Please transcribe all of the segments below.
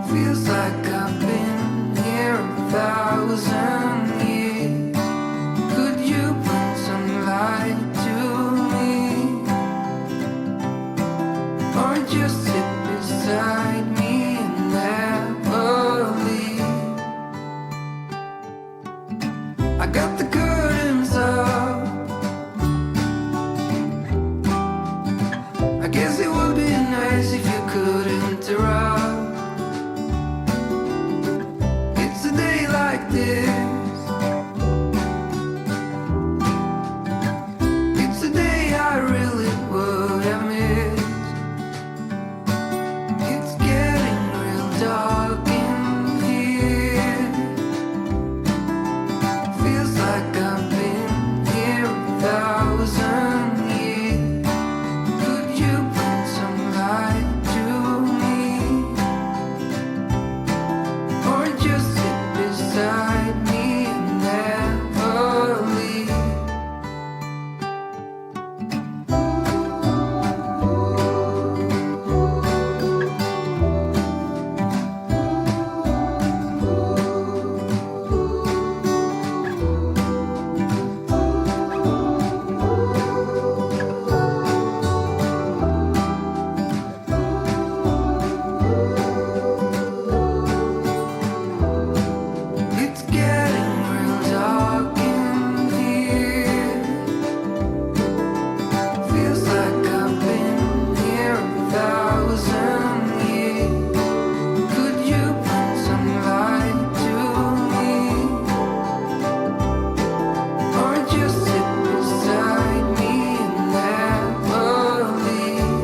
Feels like I've been here 1,000 years. Could you bring some light to me? Or just sit beside me and never leave? I got the curtains up. I guess it would be nice if you could interrupt. It's a day like this. It's a day I really would have missed. It's getting real dark in here. Feels like I've been here 1,000 years. Could you bring some light to me? Or just sit beside me and never leave? It's getting real dark in here. Feels like I've been here 1,000 years. Could you bring some light to me? Or just sit beside me and never leave?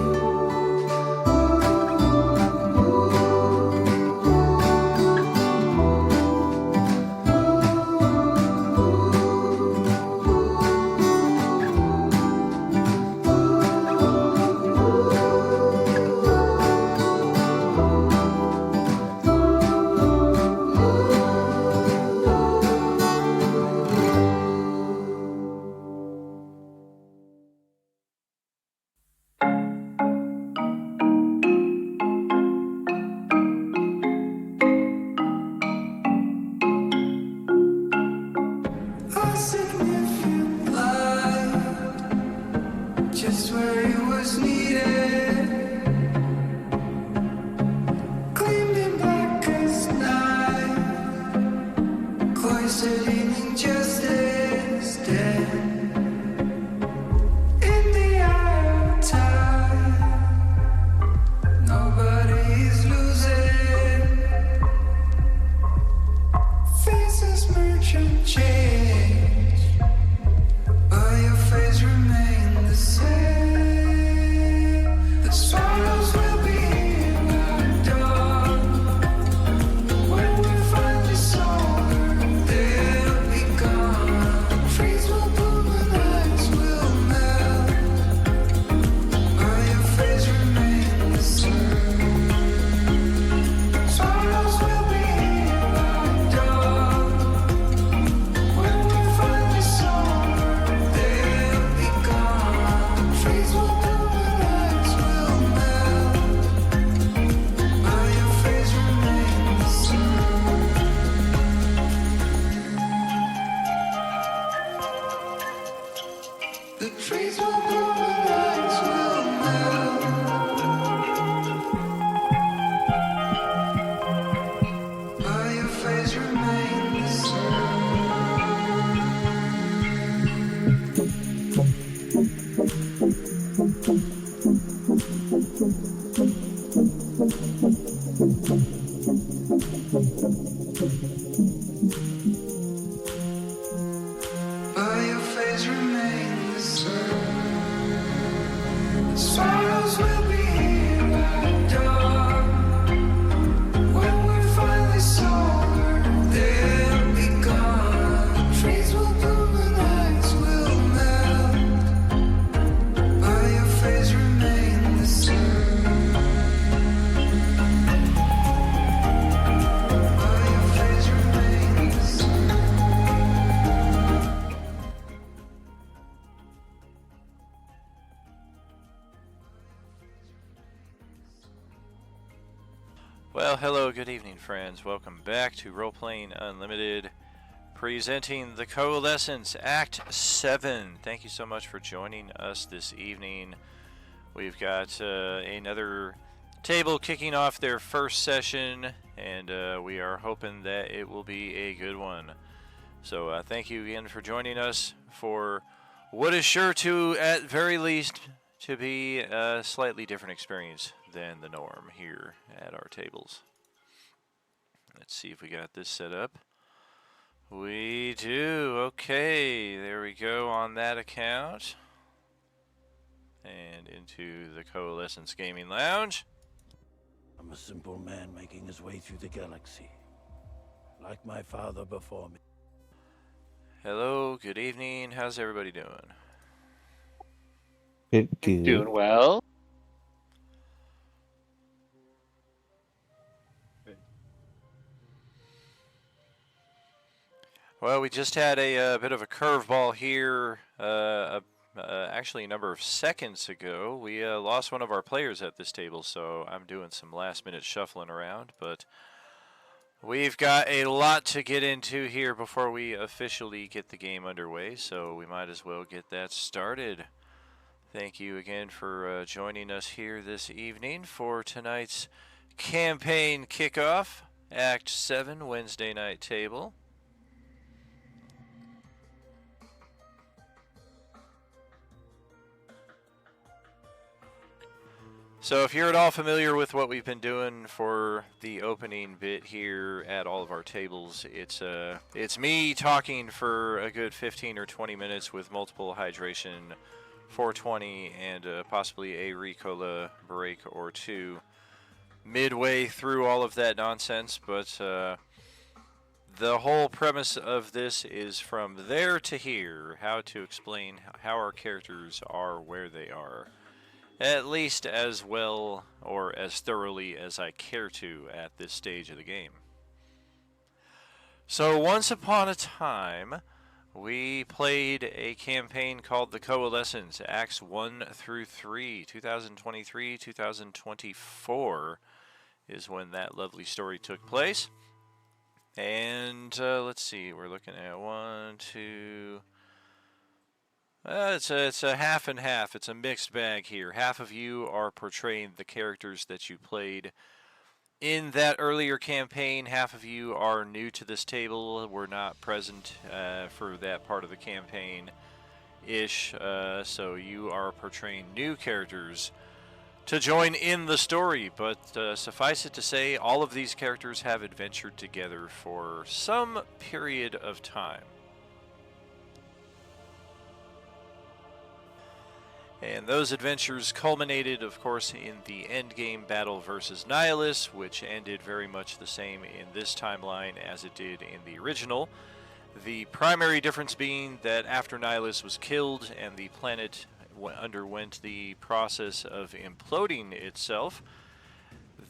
A significant light, just where it was needed, gleamed in black as night, cloistered in injustice, dead in the eye of time. Nobody is losing. Faces merge and change, but your face remains the same. The swallows will be in our dawn. When we finally soar, they'll be gone. Trees will bloom and ice will melt, but your face remains the same. Swallows will be in our dawn. When we finally soar, they'll be gone. Trees will bloom and ice will melt, but your face remains the same. The trees will bloom and ice will melt, but your face remains the same. But your face remains the same. The swallows will be in our dawn. When we finally soar, they'll be gone. Trees will bloom and ice will melt, but your face remains the same. But your face hello, good evening, friends. Welcome back to Role-Playing Unlimited, presenting the Coalescence Act 7. Thank you so much for joining us this evening. We've got another table kicking off their first session, and we are hoping that it will be a good one. So thank you again for joining us for what is sure to, at very least, to be a slightly different experience than the norm here at our tables. Let's see if we got this set up. We do. Okay, there we go on that account. And into the Coalescence Gaming Lounge. I'm a simple man making his way through the galaxy, like my father before me. Hello, good evening. How's everybody doing? Good. Doing well. Well, we just had a bit of a curveball here. Actually, a number of seconds ago, we lost one of our players at this table, so I'm doing some last-minute shuffling around. But we've got a lot to get into here before we officially get the game underway, so we might as well get that started. Thank you again for joining us here this evening for tonight's campaign kickoff, Act 7 Wednesday night table. So if you're at all familiar with what we've been doing for the opening bit here at all of our tables, it's me talking for a good 15 or 20 minutes with multiple hydration, 420, and possibly a Ricola break or two midway through all of that nonsense. But the whole premise of this is from there to here, how to explain how our characters are where they are. At least as well or as thoroughly as I care to at this stage of the game. So once upon a time, we played a campaign called the Coalescence, Acts 1 through 3, 2023, 2024 is when that lovely story took place. And let's see, we're looking at 1, 2... it's a half and half. It's a mixed bag here. Half of you are portraying the characters that you played in that earlier campaign. Half of you are new to this table. Were not present for that part of the campaign-ish. So you are portraying new characters to join in the story. But suffice it to say, all of these characters have adventured together for some period of time. And those adventures culminated, of course, in the endgame battle versus Nihilus, which ended very much the same in this timeline as it did in the original. The primary difference being that after Nihilus was killed and the planet underwent the process of imploding itself,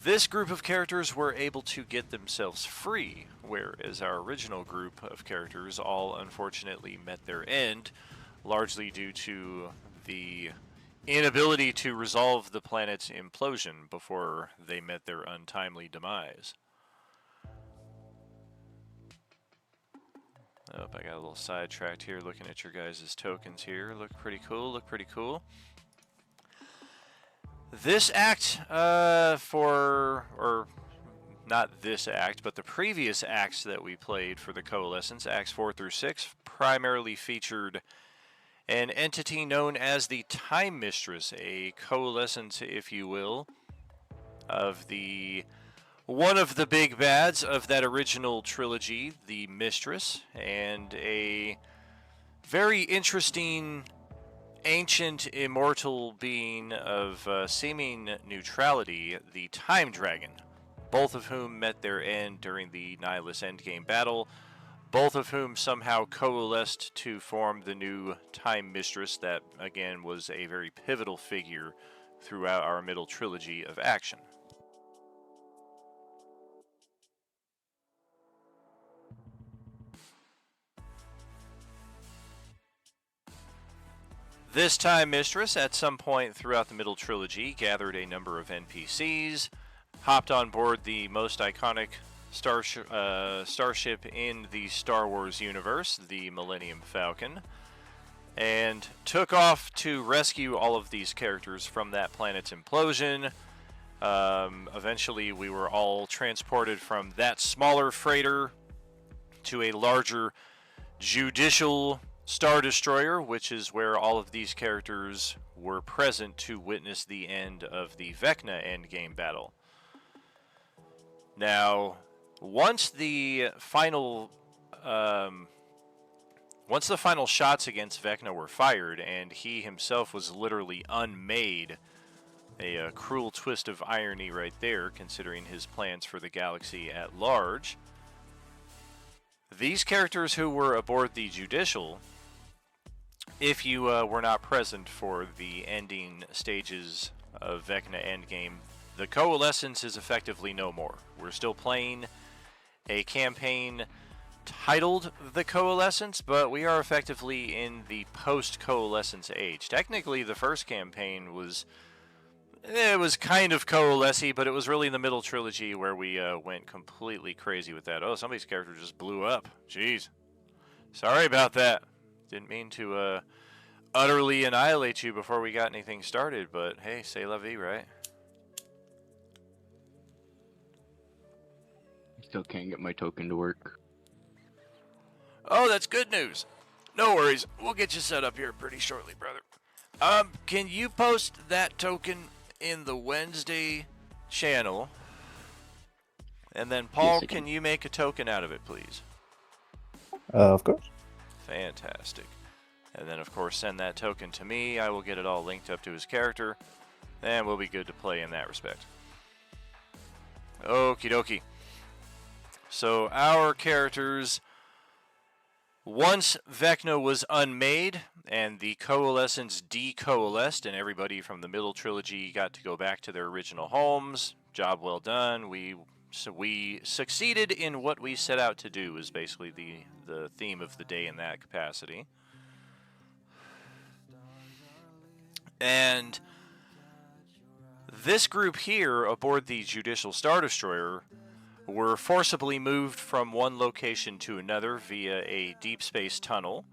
this group of characters were able to get themselves free, whereas our original group of characters all unfortunately met their end, largely due to the inability to resolve the planet's implosion before they met their untimely demise. Oh, I got a little sidetracked here looking at your guys' tokens here. Look pretty cool, look pretty cool. This act or not this act, but the previous acts that we played for the Coalescence, Acts 4 through 6, primarily featured an entity known as the Time Mistress, a coalescence, if you will, of one of the big bads of that original trilogy, the Mistress, and a very interesting ancient immortal being of seeming neutrality, the Time Dragon, both of whom met their end during the Nihilus Endgame battle, both of whom somehow coalesced to form the new Time Mistress that, again, was a very pivotal figure throughout our middle trilogy of action. This Time Mistress, at some point throughout the middle trilogy, gathered a number of NPCs, hopped on board the most iconic starship in the Star Wars universe, the Millennium Falcon, and took off to rescue all of these characters from that planet's implosion. Eventually, we were all transported from that smaller freighter to a larger judicial Star Destroyer, which is where all of these characters were present to witness the end of the Vecna endgame battle. Now, once the final shots against Vecna were fired, and he himself was literally unmade, a cruel twist of irony right there, considering his plans for the galaxy at large. These characters who were aboard the Judicial, if you were not present for the ending stages of Vecna Endgame, the Coalescence is effectively no more. We're still playing a campaign titled The Coalescence, but we are effectively in the post-Coalescence age. Technically, the first campaign was kind of coalescing, but it was really in the middle trilogy where we went completely crazy with that. Oh, somebody's character just blew up. Jeez. Sorry about that. Didn't mean to utterly annihilate you before we got anything started, but hey, c'est la vie, right? Still can't get my token to work. Oh, that's good news. No worries. We'll get you set up here pretty shortly, brother. Can you post that token in the Wednesday channel? And then, Paul, Yes, can you make a token out of it, please? Of course. Fantastic. And then, of course, send that token to me. I will get it all linked up to his character, and we'll be good to play in that respect. Okie dokie. So, our characters, once Vecna was unmade and the Coalescence decoalesced and everybody from the middle trilogy got to go back to their original homes, job well done. We succeeded in what we set out to do, is basically the theme of the day in that capacity. And this group here aboard the Judicial Star Destroyer were forcibly moved from one location to another via a deep space tunnel,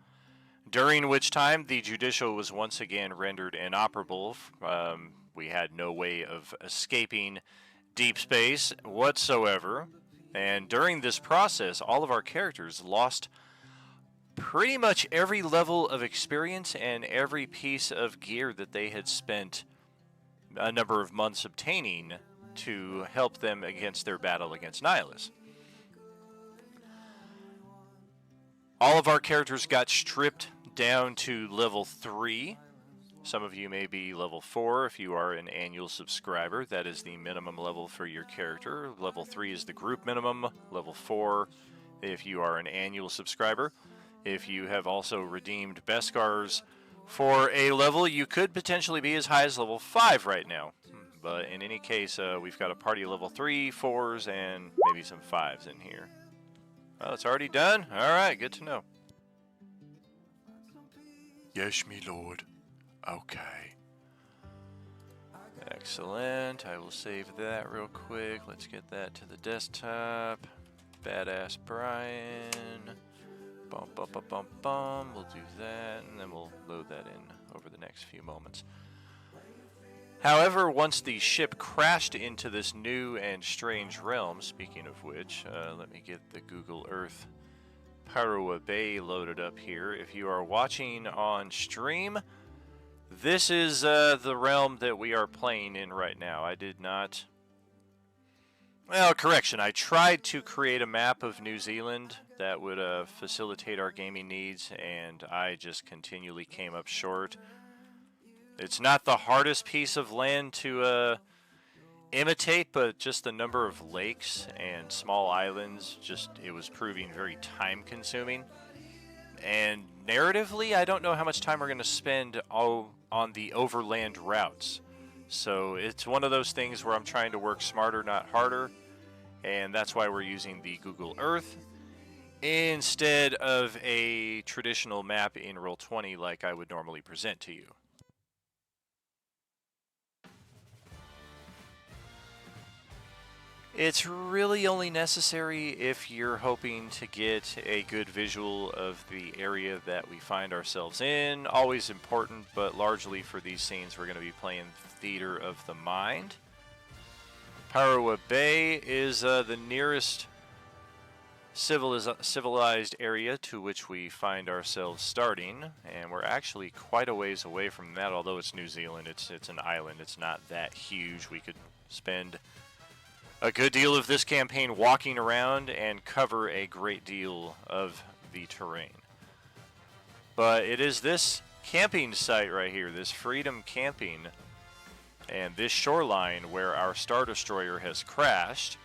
during which time the Judicial was once again rendered inoperable. We had no way of escaping deep space whatsoever, and during this process, all of our characters lost pretty much every level of experience and every piece of gear that they had spent a number of months obtaining to help them against their battle against Nihilus. All of our characters got stripped down to level 3. Some of you may be level 4 if you are an annual subscriber. That is the minimum level for your character. Level 3 is the group minimum. Level 4 if you are an annual subscriber. If you have also redeemed Beskar's for a level, you could potentially be as high as level 5 right now. But in any case, we've got a party of level 3, 4s, and maybe some 5s in here. Oh, it's already done? Alright, good to know. Yes, me lord. Okay. Excellent. I will save that real quick. Let's get that to the desktop. Badass Brian. Bum, bum, bum, bum, bum. We'll do that, and then we'll load that in over the next few moments. However, once the ship crashed into this new and strange realm, speaking of which, let me get the Google Earth Parawa Bay loaded up here. If you are watching on stream, this is the realm that we are playing in right now. I did not... Well, correction. I tried to create a map of New Zealand that would facilitate our gaming needs, and I just continually came up short. It's not the hardest piece of land to imitate, but just the number of lakes and small islands, it was proving very time-consuming. And narratively, I don't know how much time we're going to spend on the overland routes. So it's one of those things where I'm trying to work smarter, not harder, and that's why we're using the Google Earth instead of a traditional map in Roll20 like I would normally present to you. It's really only necessary if you're hoping to get a good visual of the area that we find ourselves in. Always important, but largely for these scenes we're going to be playing Theater of the Mind. Parawa Bay is the nearest civilized area to which we find ourselves starting, and we're actually quite a ways away from that. Although it's New Zealand, it's an island, it's not that huge. We could spend a good deal of this campaign walking around and cover a great deal of the terrain. But it is this camping site right here, this Freedom Camping, and this shoreline where our Star Destroyer has crashed.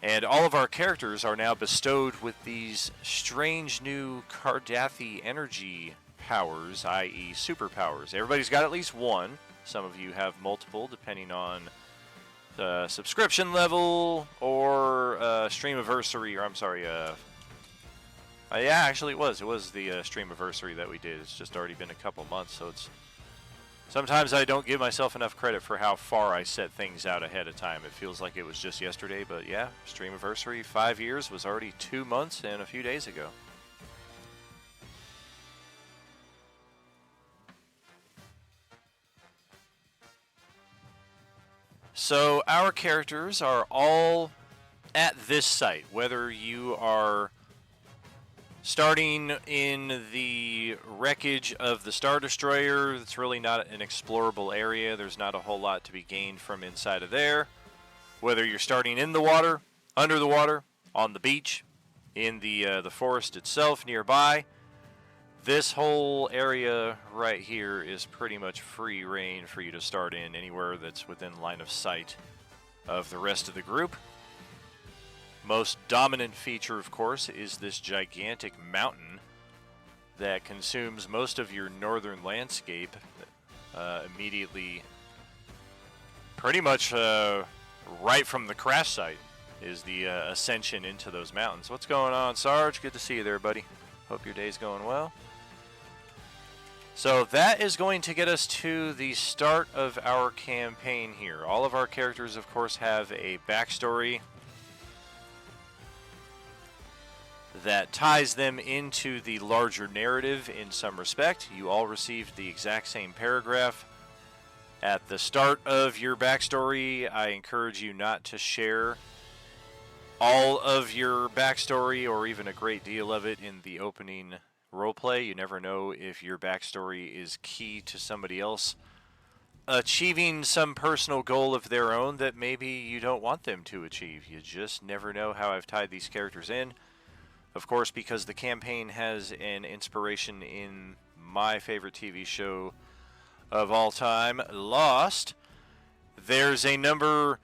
And all of our characters are now bestowed with these strange new Cardathi energy powers, i.e. superpowers. Everybody's got at least one. Some of you have multiple, depending on the subscription level or streamiversary, or I'm sorry, yeah, actually it was the streamiversary that we did. It's just already been a couple months, so it's sometimes I don't give myself enough credit for how far I set things out ahead of time. It feels like it was just yesterday, but yeah, streamiversary 5 years was already 2 months and a few days ago. So our characters are all at this site, whether you are starting in the wreckage of the Star Destroyer. It's really not an explorable area. There's not a whole lot to be gained from inside of there. Whether you're starting in the water, under the water, on the beach, in the forest itself nearby, this whole area right here is pretty much free reign for you to start in anywhere that's within line of sight of the rest of the group. Most dominant feature, of course, is this gigantic mountain that consumes most of your northern landscape immediately, pretty much right from the crash site is the ascension into those mountains. What's going on, Sarge? Good to see you there, buddy. Hope your day's going well. So that is going to get us to the start of our campaign here. All of our characters, of course, have a backstory that ties them into the larger narrative in some respect. You all received the exact same paragraph at the start of your backstory. I encourage you not to share all of your backstory or even a great deal of it in the opening roleplay. You never know if your backstory is key to somebody else achieving some personal goal of their own that maybe you don't want them to achieve. You just never know how I've tied these characters in. Of course, because the campaign has an inspiration in my favorite TV show of all time, Lost, there's a number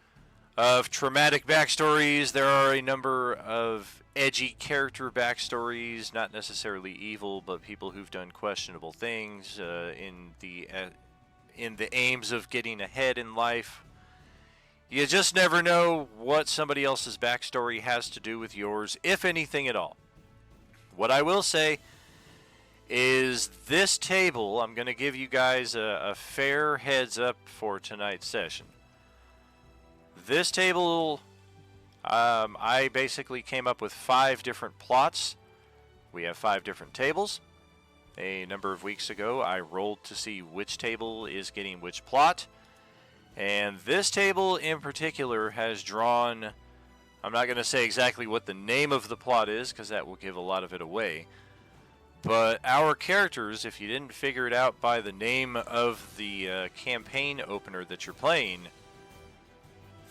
of traumatic backstories. There are a number of edgy character backstories, not necessarily evil, but people who've done questionable things in the aims of getting ahead in life. You just never know what somebody else's backstory has to do with yours, if anything at all. What I will say is this table, I'm going to give you guys a fair heads up for tonight's session. This table, I basically came up with 5 different plots. We have 5 different tables. A number of weeks ago, I rolled to see which table is getting which plot. And this table in particular has drawn, I'm not going to say exactly what the name of the plot is, because that will give a lot of it away. But our characters, if you didn't figure it out by the name of the campaign opener that you're playing,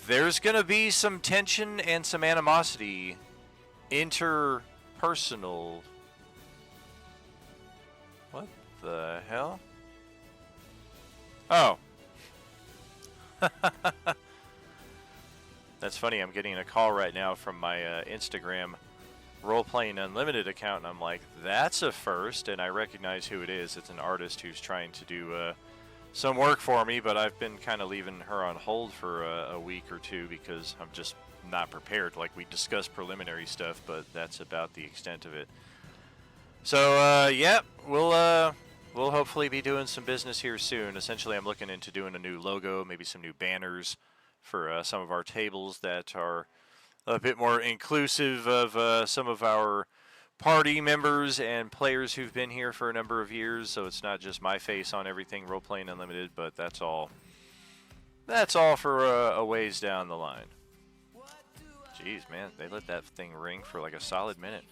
there's going to be some tension and some animosity, interpersonal. What the hell? Oh. That's funny, I'm getting a call right now from my Instagram Roleplaying Unlimited account, and I'm like, that's a first, and I recognize who it is. It's an artist who's trying to do some work for me, but I've been kind of leaving her on hold for a week or two because I'm just not prepared. Like, we discussed preliminary stuff, but that's about the extent of it. So, yeah, we'll hopefully be doing some business here soon. Essentially, I'm looking into doing a new logo, maybe some new banners for some of our tables that are a bit more inclusive of some of our party members and players who've been here for a number of years, so it's not just my face on everything Role Playing Unlimited, but that's all for a ways down the line. Jeez, man, they let that thing ring for like a solid minute.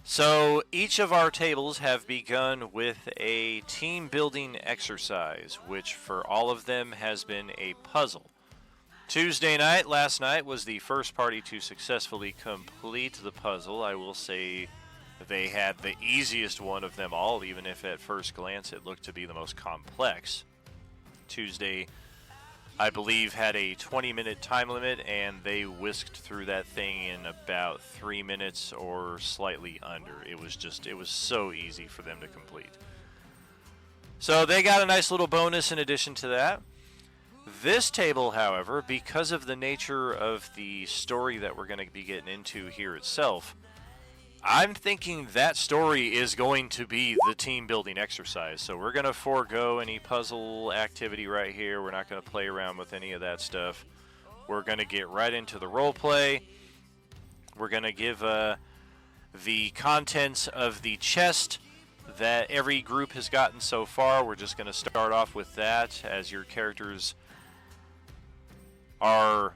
So each of our tables have begun with a team building exercise, which for all of them has been a puzzle. Tuesday night, last night, was the first party to successfully complete the puzzle. I will say they had the easiest one of them all, even if at first glance it looked to be the most complex. Tuesday, I believe, had a 20-minute time limit, and they whisked through that thing in about 3 minutes or slightly under. It was so easy for them to complete. So they got a nice little bonus in addition to that. This table, however, because of the nature of the story that we're going to be getting into here itself, I'm thinking that story is going to be the team building exercise. So we're going to forego any puzzle activity right here. We're not going to play around with any of that stuff. We're going to get right into the role play. We're going to give the contents of the chest that every group has gotten so far. We're just going to start off with that as your characters are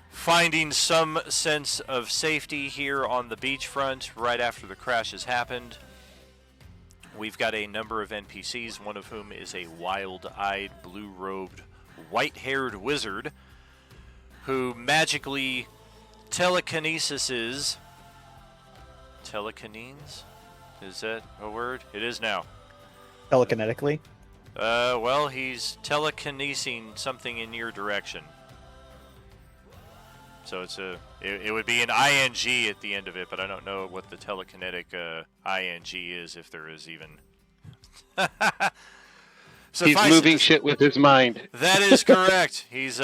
finding some sense of safety here on the beachfront right after the crash has happened. We've got a number of NPCs, one of whom is a wild-eyed, blue-robed, white-haired wizard who magically telekinesis. Telekinese? Is that a word? It is now. Telekinetically? Well, he's telekinesing something in your direction. So it would be an ing at the end of it, but I don't know what the telekinetic ing is, if there is even. He's moving shit with his mind. That is correct. He's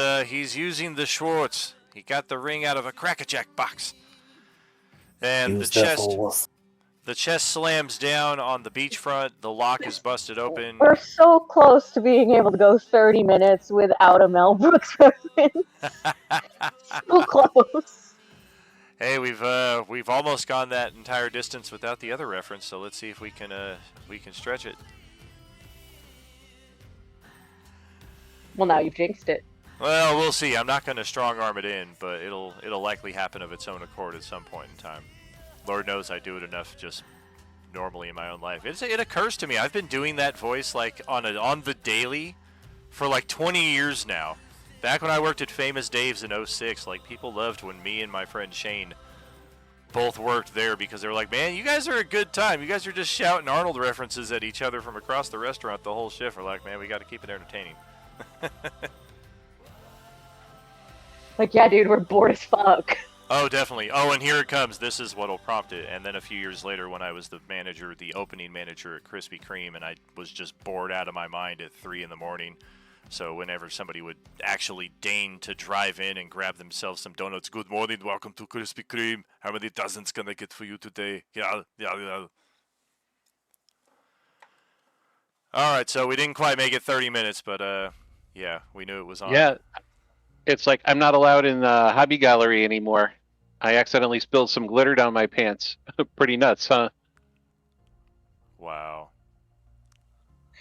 using the Schwartz. He got the ring out of a Crack-a-Jack box, and the chest slams down on the beachfront. The lock is busted open. We're so close to being able to go 30 minutes without a Mel Brooks reference. So close. Hey, we've almost gone that entire distance without the other reference. So let's see if we can stretch it. Well, now you've jinxed it. Well, we'll see. I'm not going to strong arm it in, but it'll likely happen of its own accord at some point in time. Lord knows I do it enough just normally in my own life. It occurs to me I've been doing that voice like on the daily for like 20 years now. Back when I worked at Famous Dave's in 06, like people loved when me and my friend Shane both worked there because they were like, man, you guys are a good time. You guys are just shouting Arnold references at each other from across the restaurant the whole shift. We're like, man, we got to keep it entertaining. Like, yeah, dude, we're bored as fuck. Oh, definitely. Oh, and here it comes. This is what'll prompt it. And then a few years later, when I was the opening manager at Krispy Kreme, and I was just bored out of my mind at 3 in the morning. So whenever somebody would actually deign to drive in and grab themselves some donuts, good morning, welcome to Krispy Kreme. How many dozens can I get for you today? Yeah. All right, so we didn't quite make it 30 minutes, but yeah, we knew it was on. Yeah, it's like I'm not allowed in the hobby gallery anymore. I accidentally spilled some glitter down my pants. Pretty nuts, huh? Wow.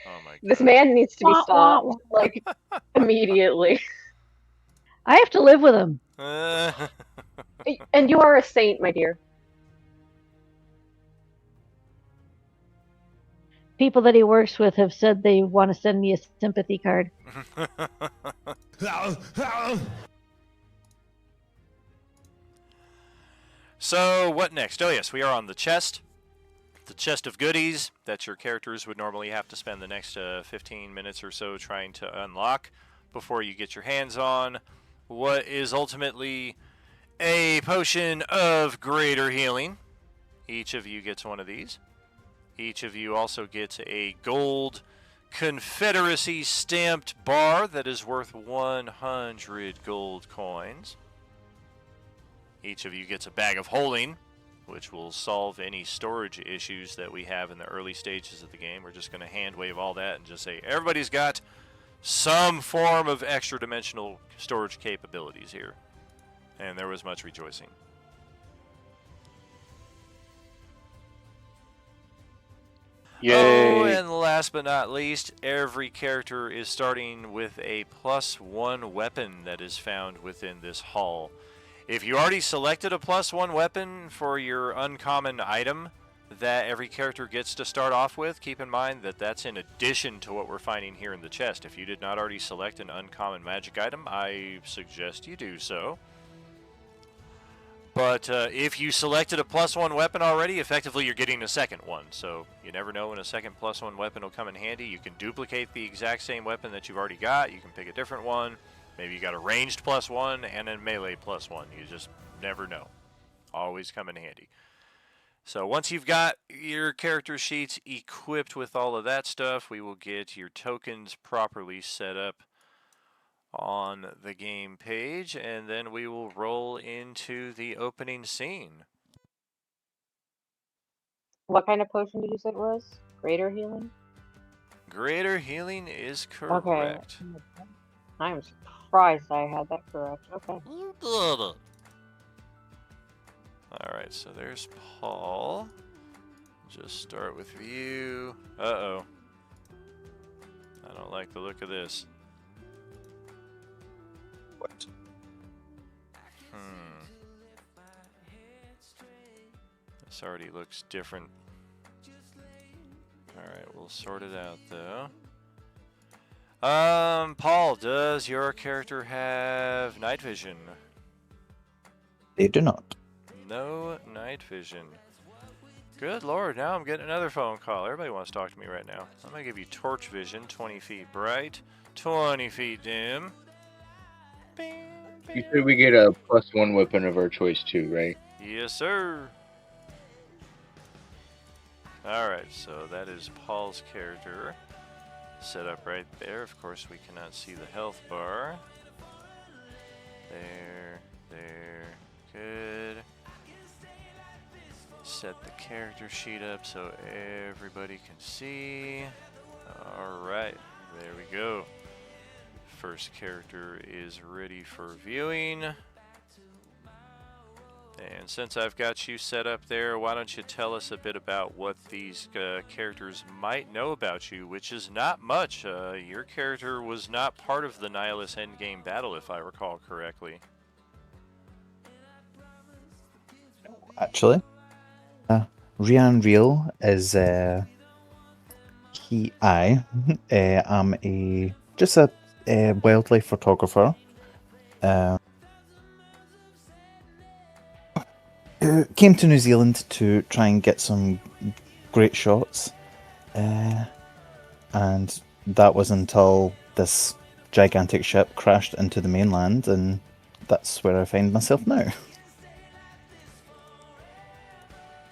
Oh my God. This man needs to be stopped, like, immediately. I have to live with him. And you are a saint, my dear. People that he works with have said they want to send me a sympathy card. So, what next? Oh, yes, we are on the chest. The chest of goodies that your characters would normally have to spend the next 15 minutes or so trying to unlock before you get your hands on what is ultimately a potion of greater healing. Each of you gets one of these. Each of you also gets a gold Confederacy stamped bar that is worth 100 gold coins. Each of you gets a bag of holding which will solve any storage issues that we have in the early stages of the game. We're just going to hand wave all that and just say everybody's got some form of extra dimensional storage capabilities here. And there was much rejoicing. Yay! Oh, and last but not least, every character is starting with a +1 weapon that is found within this hall. If you already selected a +1 weapon for your uncommon item that every character gets to start off with, keep in mind that that's in addition to what we're finding here in the chest. If you did not already select an uncommon magic item, I suggest you do so. But if you selected a +1 weapon already, effectively you're getting a second one. So you never know when a second +1 weapon will come in handy. You can duplicate the exact same weapon that you've already got. You can pick a different one. Maybe you got a ranged +1 and a melee +1. You just never know. Always come in handy. So once you've got your character sheets equipped with all of that stuff, we will get your tokens properly set up on the game page, and then we will roll into the opening scene. What kind of potion did you say it was? Greater healing? Greater healing is correct. Okay. I'm surprised I had that correct. Okay. Alright, so there's Paul. Just start with view. Uh-oh. I don't like the look of this. What? This already looks different. Alright, we'll sort it out though. Paul, does your character have night vision? They do not. No night vision. Good lord, now I'm getting another phone call. Everybody wants to talk to me right now. I'm gonna give you torch vision, 20 feet bright, 20 feet dim. You said we get a +1 weapon of our choice too, right? Yes, sir. Alright, so that is Paul's character. Set up right there. Of course, we cannot see the health bar. There, good. Set the character sheet up so everybody can see. Alright, there we go. First character is ready for viewing. And since I've got you set up there, why don't you tell us a bit about what these characters might know about you, which is not much. Your character was not part of the Nihilus endgame battle, if I recall correctly. Actually, Rian Real is I am just a wildlife photographer. Who came to New Zealand to try and get some great shots, and that was until this gigantic ship crashed into the mainland, and that's where I find myself now.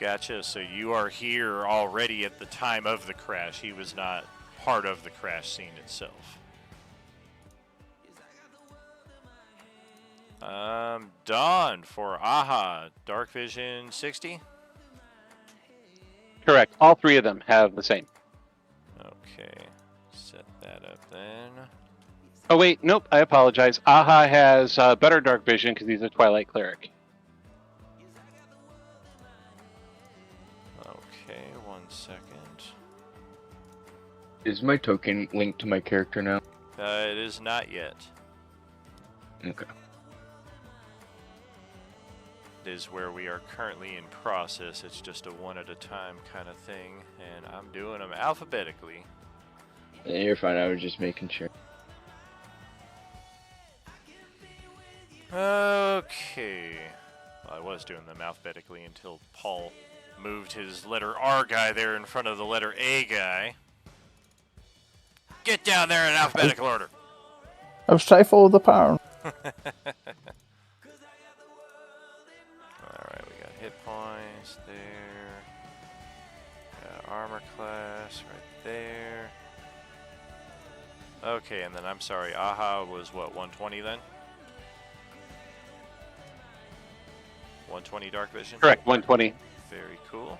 Gotcha, so you are here already at the time of the crash. He was not part of the crash scene itself. Dawn for AHA, Dark Vision 60? Correct. All three of them have the same. Okay, set that up then. Oh wait, nope. I apologize. Aha has better dark vision because he's a Twilight Cleric. Okay, 1 second. Is my token linked to my character now? It is not yet. Okay. It is where we are currently in process. It's just a one at a time kind of thing, and I'm doing them alphabetically. Yeah, you're fine. I was just making sure. Okay. Well, I was doing them alphabetically until Paul moved his letter R guy there in front of the letter A guy. Get down there in alphabetical order. I was trying to follow the pattern. Alright, we got hit points there. Got armor class right there. Okay, and then I'm sorry, AHA was what, 120 then? 120 dark vision? Correct, 120. Very cool.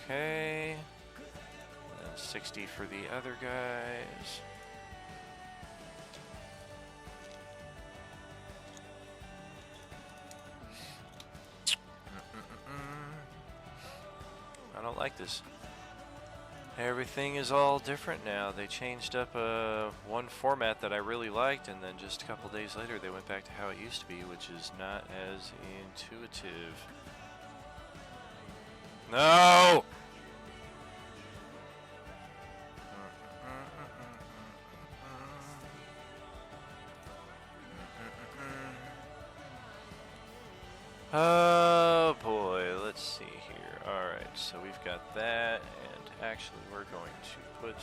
Okay. And 60 for the other guys. I don't like this. Everything is all different now. They changed up one format that I really liked, and then just a couple days later they went back to how it used to be, which is not as intuitive. No! Oh boy, let's see here. Alright, so we've got that, and actually we're going to put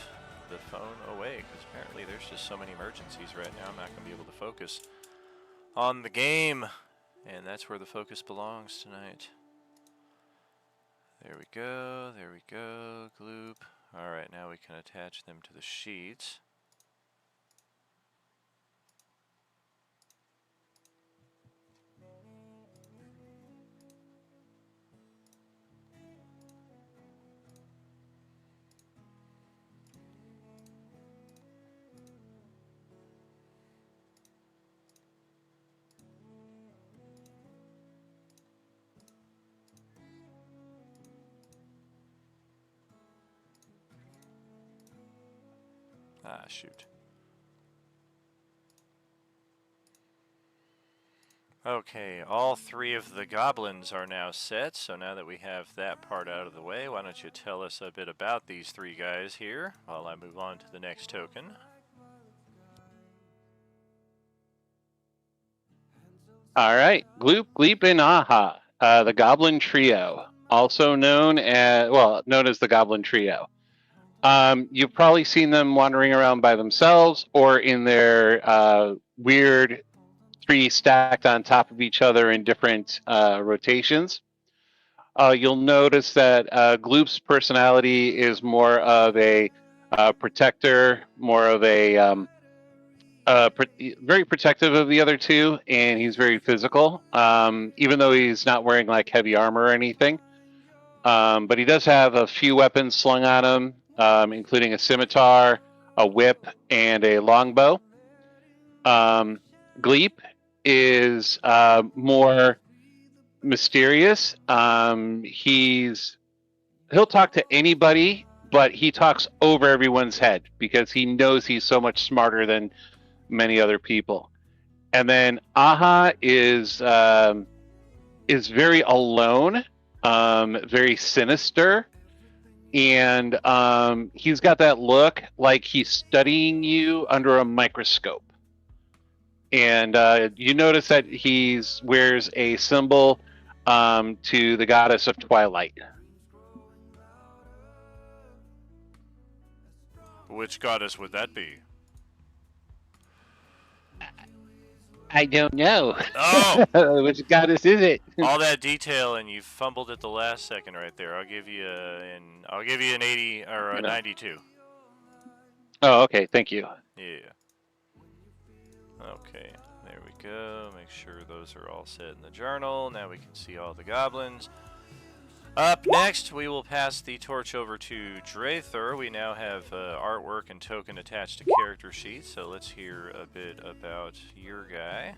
the phone away, because apparently there's just so many emergencies right now, I'm not going to be able to focus on the game, and that's where the focus belongs tonight. There we go, gloop. Alright, now we can attach them to the sheets. Ah, shoot. Okay, all three of the goblins are now set, so now that we have that part out of the way, why don't you tell us a bit about these three guys here while I move on to the next token. All right, Gloop, Gleep, and Aha, the Goblin Trio, also known as the Goblin Trio. You've probably seen them wandering around by themselves or in their weird three stacked on top of each other in different rotations. You'll notice that Gloop's personality is more of a protector, more of a very protective of the other two, and he's very physical, even though he's not wearing like heavy armor or anything. But he does have a few weapons slung on him, including a scimitar, a whip, and a longbow. Gleep is more mysterious. He'll talk to anybody, but he talks over everyone's head because he knows he's so much smarter than many other people. And then Aha is very alone, very sinister, and he's got that look like he's studying you under a microscope. And you notice that he wears a symbol to the goddess of twilight. Which goddess would that be? I don't know. Oh! Which goddess is it? All that detail, and you fumbled at the last second right there. I'll give you an 80 or a 92. Oh, okay. Thank you. Yeah. Okay, there we go. Make sure those are all set in the journal. Now we can see all the goblins. Up next, we will pass the torch over to Drathor. We now have artwork and token attached to character sheets, so let's hear a bit about your guy.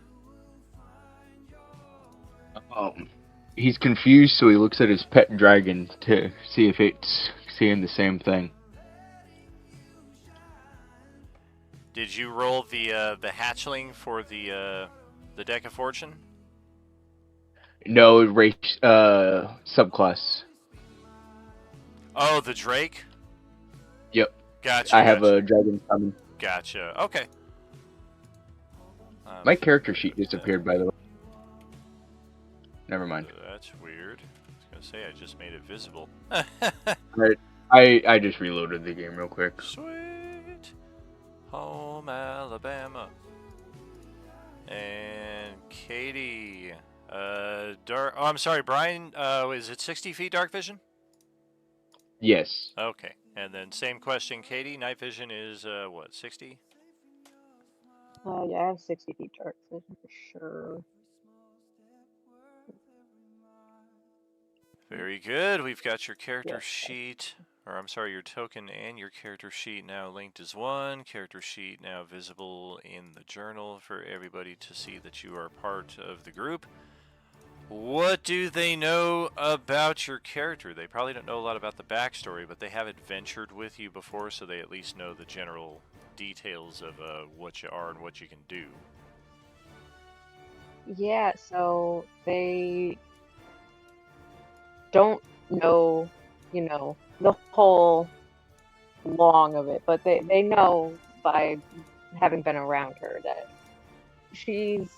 He's confused, so he looks at his pet dragon to see if it's seeing the same thing. Did you roll the hatchling for the deck of fortune? No, race subclass. Oh, the Drake? Yep. Gotcha. I have a dragon coming. Gotcha. Okay. My character sheet disappeared, by the way. Never mind. That's weird. I was gonna say I just made it visible. I just reloaded the game real quick. Sweet home Alabama. And Katie. I'm sorry, Brian. Is it 60 feet dark vision? Yes. Okay. And then same question, Katie. Night vision is what, 60? Yeah, I have 60 feet dark vision for sure. Very good. We've got your character Yes. sheet, or I'm sorry, your token and your character sheet now linked as one. Character sheet now visible in the journal for everybody to see that you are part of the group. What do they know about your character? They probably don't know a lot about the backstory, but they have adventured with you before, so they at least know the general details of what you are and what you can do. Yeah, so they don't know, the whole long of it, but they know by having been around her that she's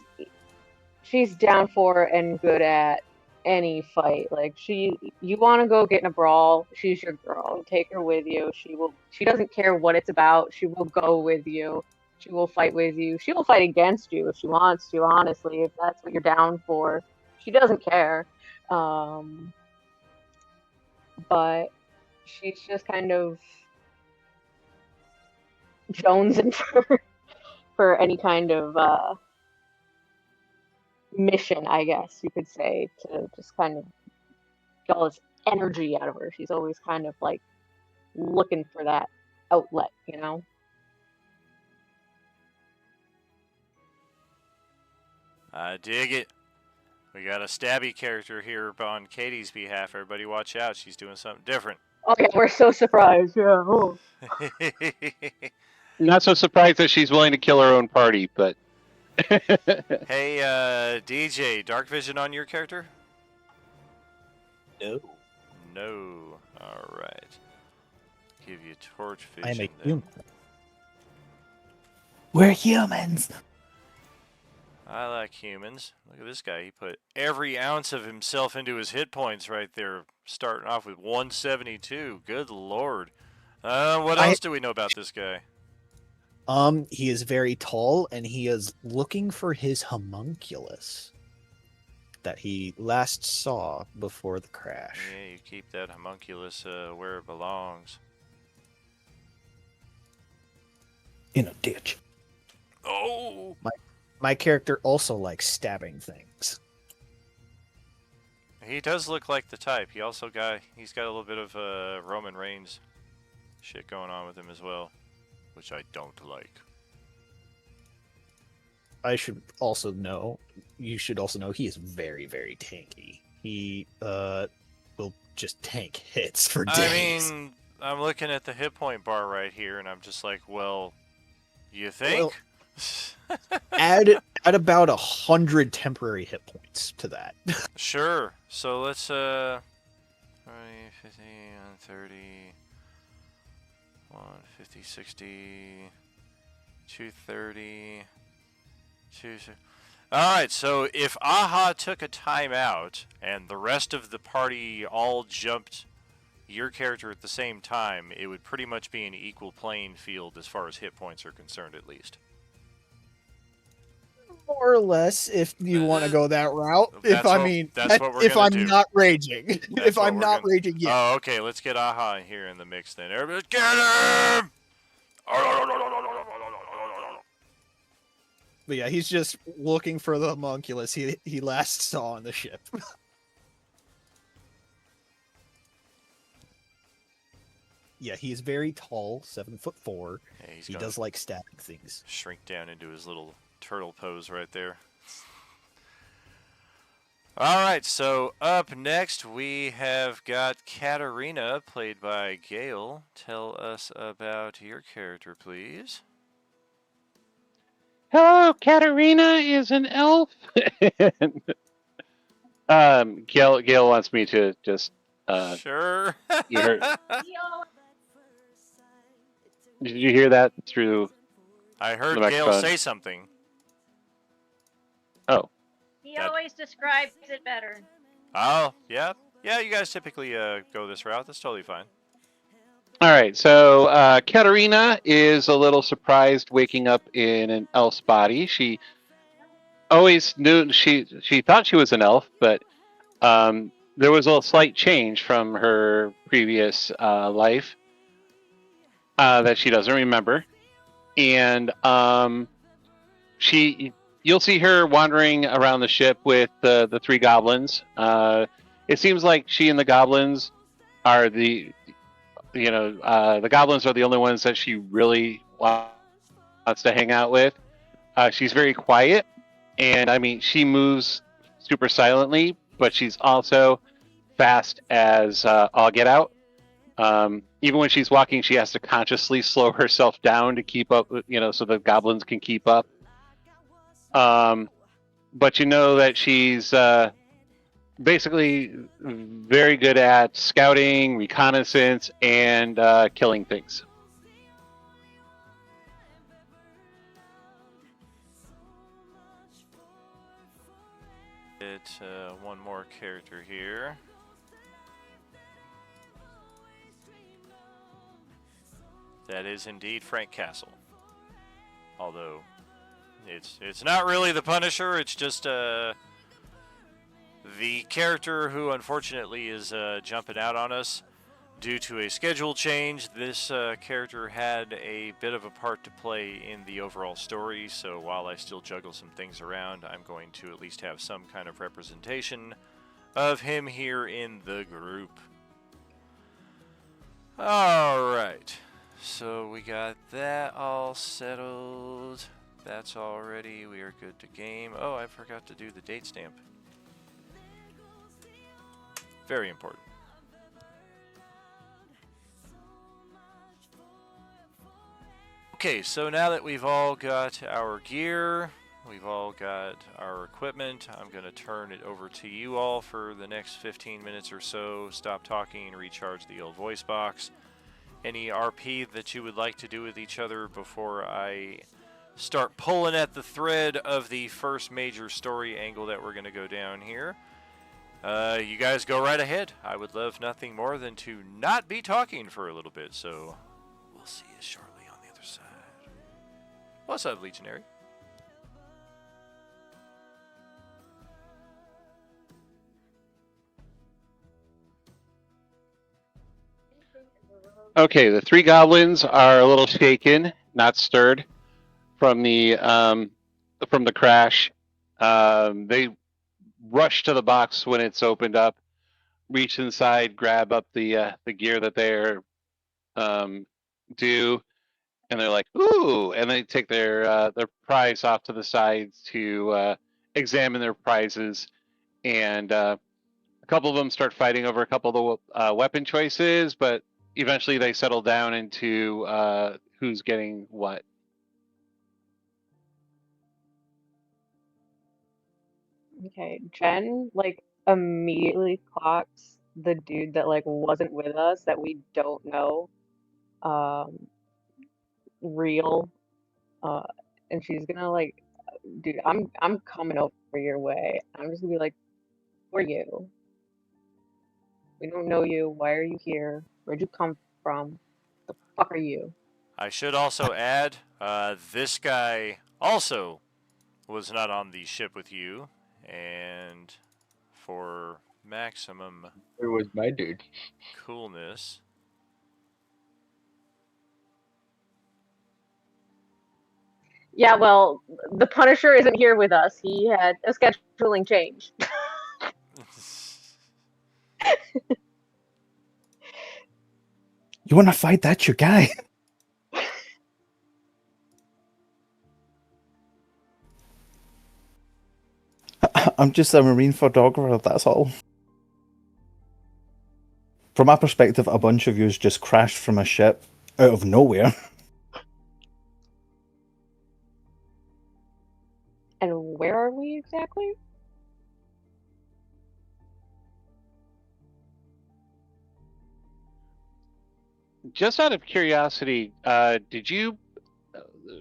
down for and good at any fight. Like you want to go get in a brawl, she's your girl. Take her with you. She doesn't care what it's about. She will go with you. She will fight with you. She will fight against you if she wants to, honestly, if that's what you're down for. She doesn't care. But she's just kind of jonesing for any kind of mission, I guess you could say, to just kind of get all this energy out of her. She's always kind of like looking for that outlet, I dig it. We got a stabby character here on Katie's behalf. Everybody watch out. She's doing something different. Okay, we're so surprised. Yeah. Oh. Not so surprised that she's willing to kill her own party, but. Hey, DJ, dark vision on your character? No. No. All right. Give you torch I vision. am a then. human. We're humans. I like humans. Look at this guy. He put every ounce of himself into his hit points right there, starting off with 172. Good lord. What else do we know about this guy? He is very tall, and he is looking for his homunculus that he last saw before the crash. Yeah, you keep that homunculus where it belongs. In a ditch. Oh! My character also likes stabbing things. He does look like the type. He's got a little bit of Roman Reigns shit going on with him as well, which I don't like. You should also know he is very, very tanky. He will just tank hits for days. I mean, I'm looking at the hit point bar right here, and I'm just like, well, you think? Well, add about 100 temporary hit points to that. Sure. So let's 20, 50, 30, 150, 60, 230, 260. Alright, so if Aha took a timeout and the rest of the party all jumped your character at the same time, it would pretty much be an equal playing field as far as hit points are concerned, at least. More or less, if you want to go that route. That's what we're gonna do. Not raging. That's If what I'm we're not gonna- raging, yeah. Oh, okay, let's get Aha here in the mix then. Everybody, get him! But yeah, he's just looking for the homunculus he last saw on the ship. Yeah, he is very tall, 7'4". Yeah, He does like stabbing things. Shrink down into his little turtle pose right there. Alright, so up next we have got Katarina, played by Gale. Tell us about your character, please. Hello, Katarina is an elf. Gail wants me to just. Sure. You heard, did you hear that through? I heard the Gale microphone? say something. Oh, He always describes it better. Oh, yeah. Yeah, you guys typically go this route. That's totally fine. all right. So Katarina is a little surprised waking up in an elf's body. She always knew she thought she was an elf, but there was a slight change from her previous life that she doesn't remember, and you'll see her wandering around the ship with the three goblins. it seems like she and the goblins are the goblins are the only ones that she really wants to hang out with. She's very quiet, and I mean, she moves super silently, but she's also fast as all get out. Even when she's walking, she has to consciously slow herself down to keep up, so the goblins can keep up. But you know that she's basically very good at scouting, reconnaissance, and killing things. Get one more character here. That is indeed Frank Castle. Although it's not really the Punisher, it's just the character who unfortunately is jumping out on us due to a schedule change. This character had a bit of a part to play in the overall story, so while I still juggle some things around, I'm going to at least have some kind of representation of him here in the group. Alright, so we got that all settled. That's all ready. We are good to game. Oh, I forgot to do the date stamp. Very important. Okay, so now that we've all got our gear, we've all got our equipment, I'm going to turn it over to you all for the next 15 minutes or so. Stop talking and recharge the old voice box. Any RP that you would like to do with each other before I start pulling at the thread of the first major story angle that we're going to go down here? You guys go right ahead. I would love nothing more than to not be talking for a little bit, so we'll see you shortly on the other side. What's up, Legionary? Okay, the three goblins are a little shaken, not stirred from the crash. They rush to the box when it's opened up, reach inside, grab up the gear that they're due, and they're like, "Ooh!" And they take their prize off to the sides to examine their prizes, and a couple of them start fighting over a couple of the weapon choices, but eventually they settle down into who's getting what. Okay, Jen like immediately clocks the dude that like wasn't with us that we don't know real uh and she's gonna like, dude, I'm coming over your way. I'm just gonna be like, who are you? We don't know you. Why are you here? Where'd you come from? The fuck are you? I should also add, this guy also was not on the ship with you, and for maximum Where was my dude? coolness, Yeah, well, the Punisher isn't here with us. He had a scheduling change. You want to fight? That's your guy. I'm just a marine photographer, that's all. From my perspective, a bunch of yous just crashed from a ship out of nowhere. And where are we exactly? Just out of curiosity, did you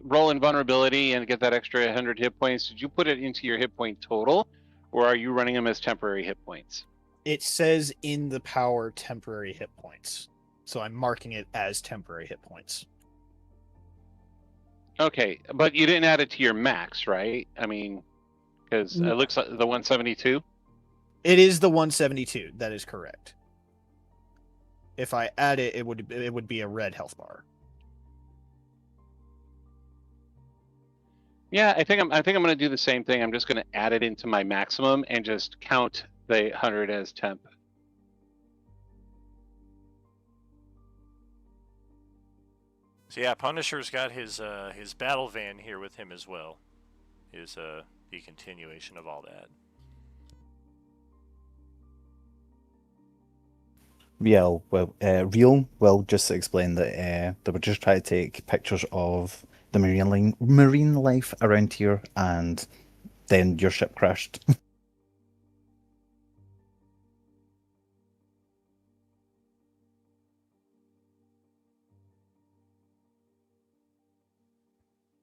roll invulnerability and get that extra 100 hit points? Did you put it into your hit point total, or are you running them as temporary hit points? It says in the power temporary hit points. So I'm marking it as temporary hit points. Okay, but you didn't add it to your max, right? I mean, because it looks like the 172. It is the 172. That is correct. If I add it, it would be a red health bar. Yeah, I think I'm going to do the same thing. I'm just going to add it into my maximum and just count the 100 as temp. So yeah, Punisher's got his battle van here with him as well. Is the continuation of all that. Yeah, well, real. Well, just to explain that they were just trying to take pictures of the marine life around here, and then your ship crashed.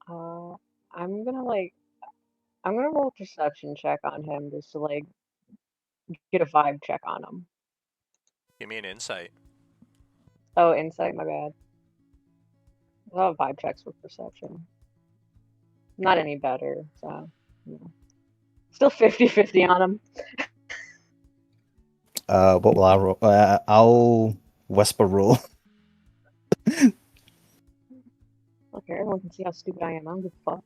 Uh, I'm gonna like I'm gonna roll a perception check on him just to like get a vibe check on him. Give me an insight. Oh, insight, my bad. I love vibe checks for perception. Not any better, so you know. Still 50-50 on him. What will I roll? I'll whisper roll. Okay, everyone can see how stupid I am. I don't give a fuck.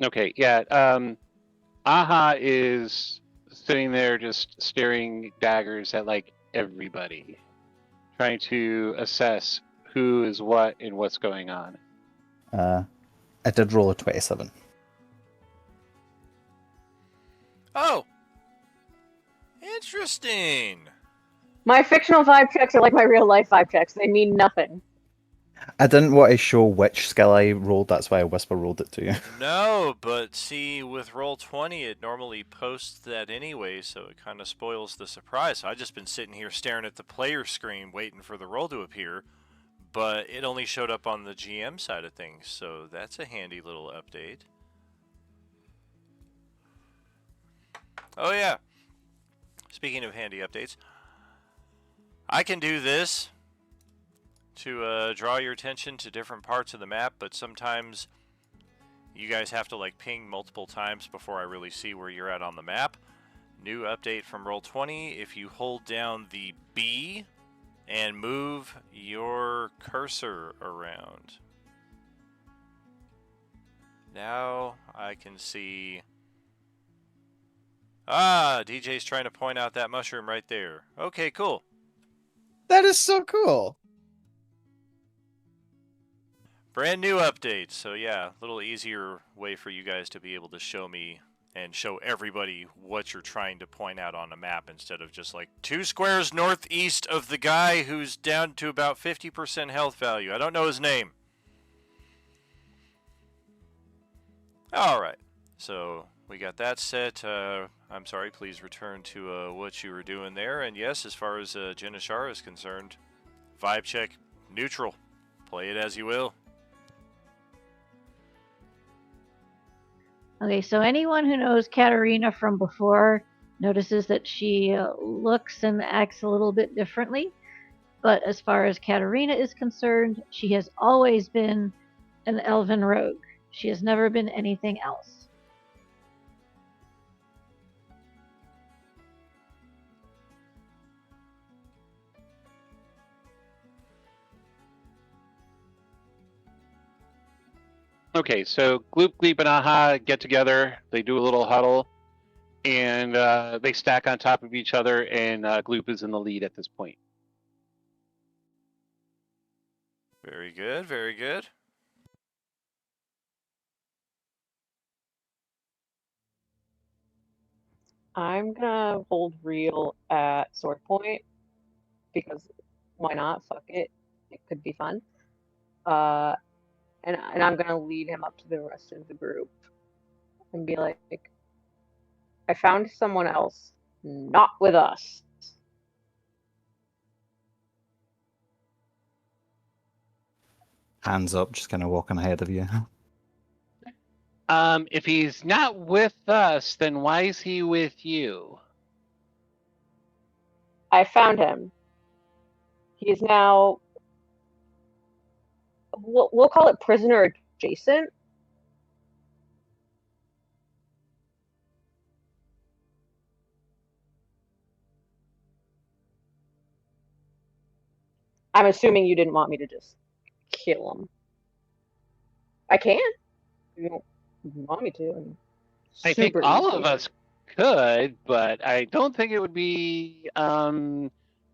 Okay, yeah. Aha is sitting there just staring daggers at like everybody, trying to assess who is what and what's going on. I did roll a 27. Oh, interesting. My fictional vibe checks are like my real life vibe checks. They mean nothing. I didn't want to show which skill I rolled, that's why I whisper rolled it to you. No, but see, with Roll20, it normally posts that anyway, so it kind of spoils the surprise. So I've just been sitting here staring at the player screen waiting for the roll to appear, but it only showed up on the GM side of things, so that's a handy little update. Oh yeah, speaking of handy updates, I can do this to draw your attention to different parts of the map, but sometimes you guys have to like ping multiple times before I really see where you're at on the map. New update from Roll20, if you hold down the B and move your cursor around, now I can see... Ah, DJ's trying to point out that mushroom right there. Okay, cool. That is so cool. Brand new update. So yeah, a little easier way for you guys to be able to show me and show everybody what you're trying to point out on a map instead of just like 2 squares northeast of the guy who's down to about 50% health value. I don't know his name. All right. So we got that set. I'm sorry, please return to what you were doing there. And yes, as far as Janishara is concerned, vibe check, neutral. Play it as you will. Okay, so anyone who knows Katarina from before notices that she looks and acts a little bit differently. But as far as Katarina is concerned, she has always been an elven rogue. She has never been anything else. Okay, so Gloop, Gleep, and Aha get together. They do a little huddle, and they stack on top of each other, and Gloop is in the lead at this point. Very good, very good. I'm gonna hold real at sword point because why not? Fuck it. It could be fun. And I'm gonna lead him up to the rest of the group and be like, I found someone else, not with us. Hands up, just kind of walking ahead of you. If he's not with us, then why is he with you? I found him. He is now, we'll call it prisoner adjacent. I'm assuming you didn't want me to just kill him. I can. If you want me to. I'm I think super all easy. of us could, but I don't think it would be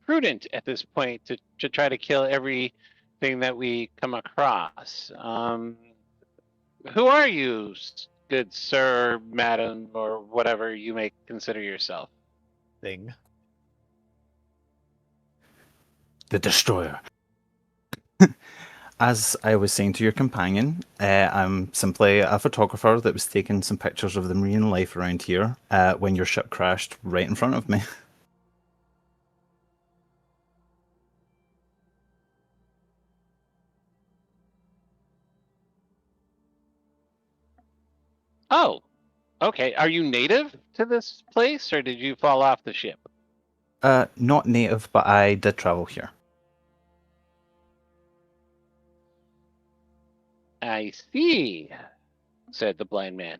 prudent at this point to try to kill everything that we come across. Who are you, good sir, madam, or whatever you may consider yourself? Thing. The Destroyer. As I was saying to your companion, I'm simply a photographer that was taking some pictures of the marine life around here when your ship crashed right in front of me. Oh, okay. Are you native to this place, or did you fall off the ship? Not native, but I did travel here. I see, said the blind man.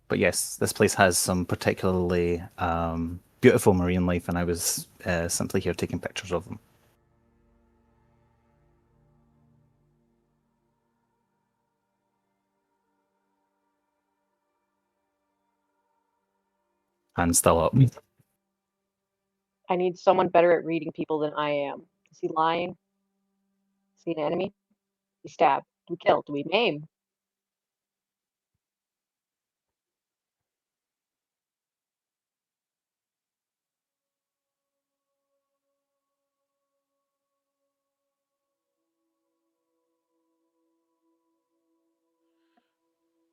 But yes, this place has some particularly beautiful marine life, and I was simply here taking pictures of them. Hands still up. I need someone better at reading people than I am. Is he lying? Is he an enemy? We stab. Do we kill? Do we maim?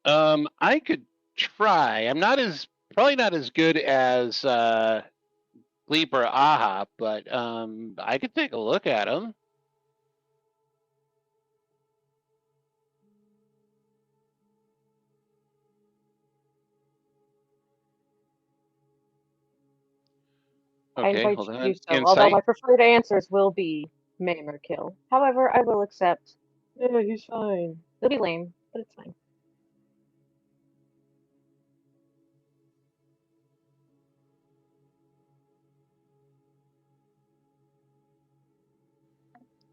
I could try. I'm probably not as good as Leap or Aha, but I could take a look at them. I Okay, invite hold you to on. do so, although Insight. my preferred answers will be maim or kill. However, I will accept. Yeah, he's fine. It'll be lame, but it's fine.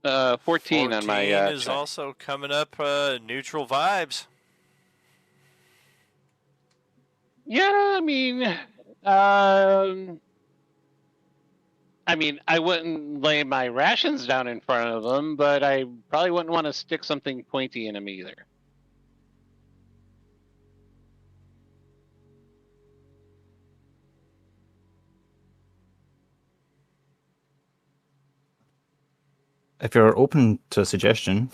Uh, 14 on 14 my is check. also coming up. Neutral vibes. Yeah, um, I wouldn't lay my rations down in front of them, but I probably wouldn't want to stick something pointy in them either. If you're open to a suggestion,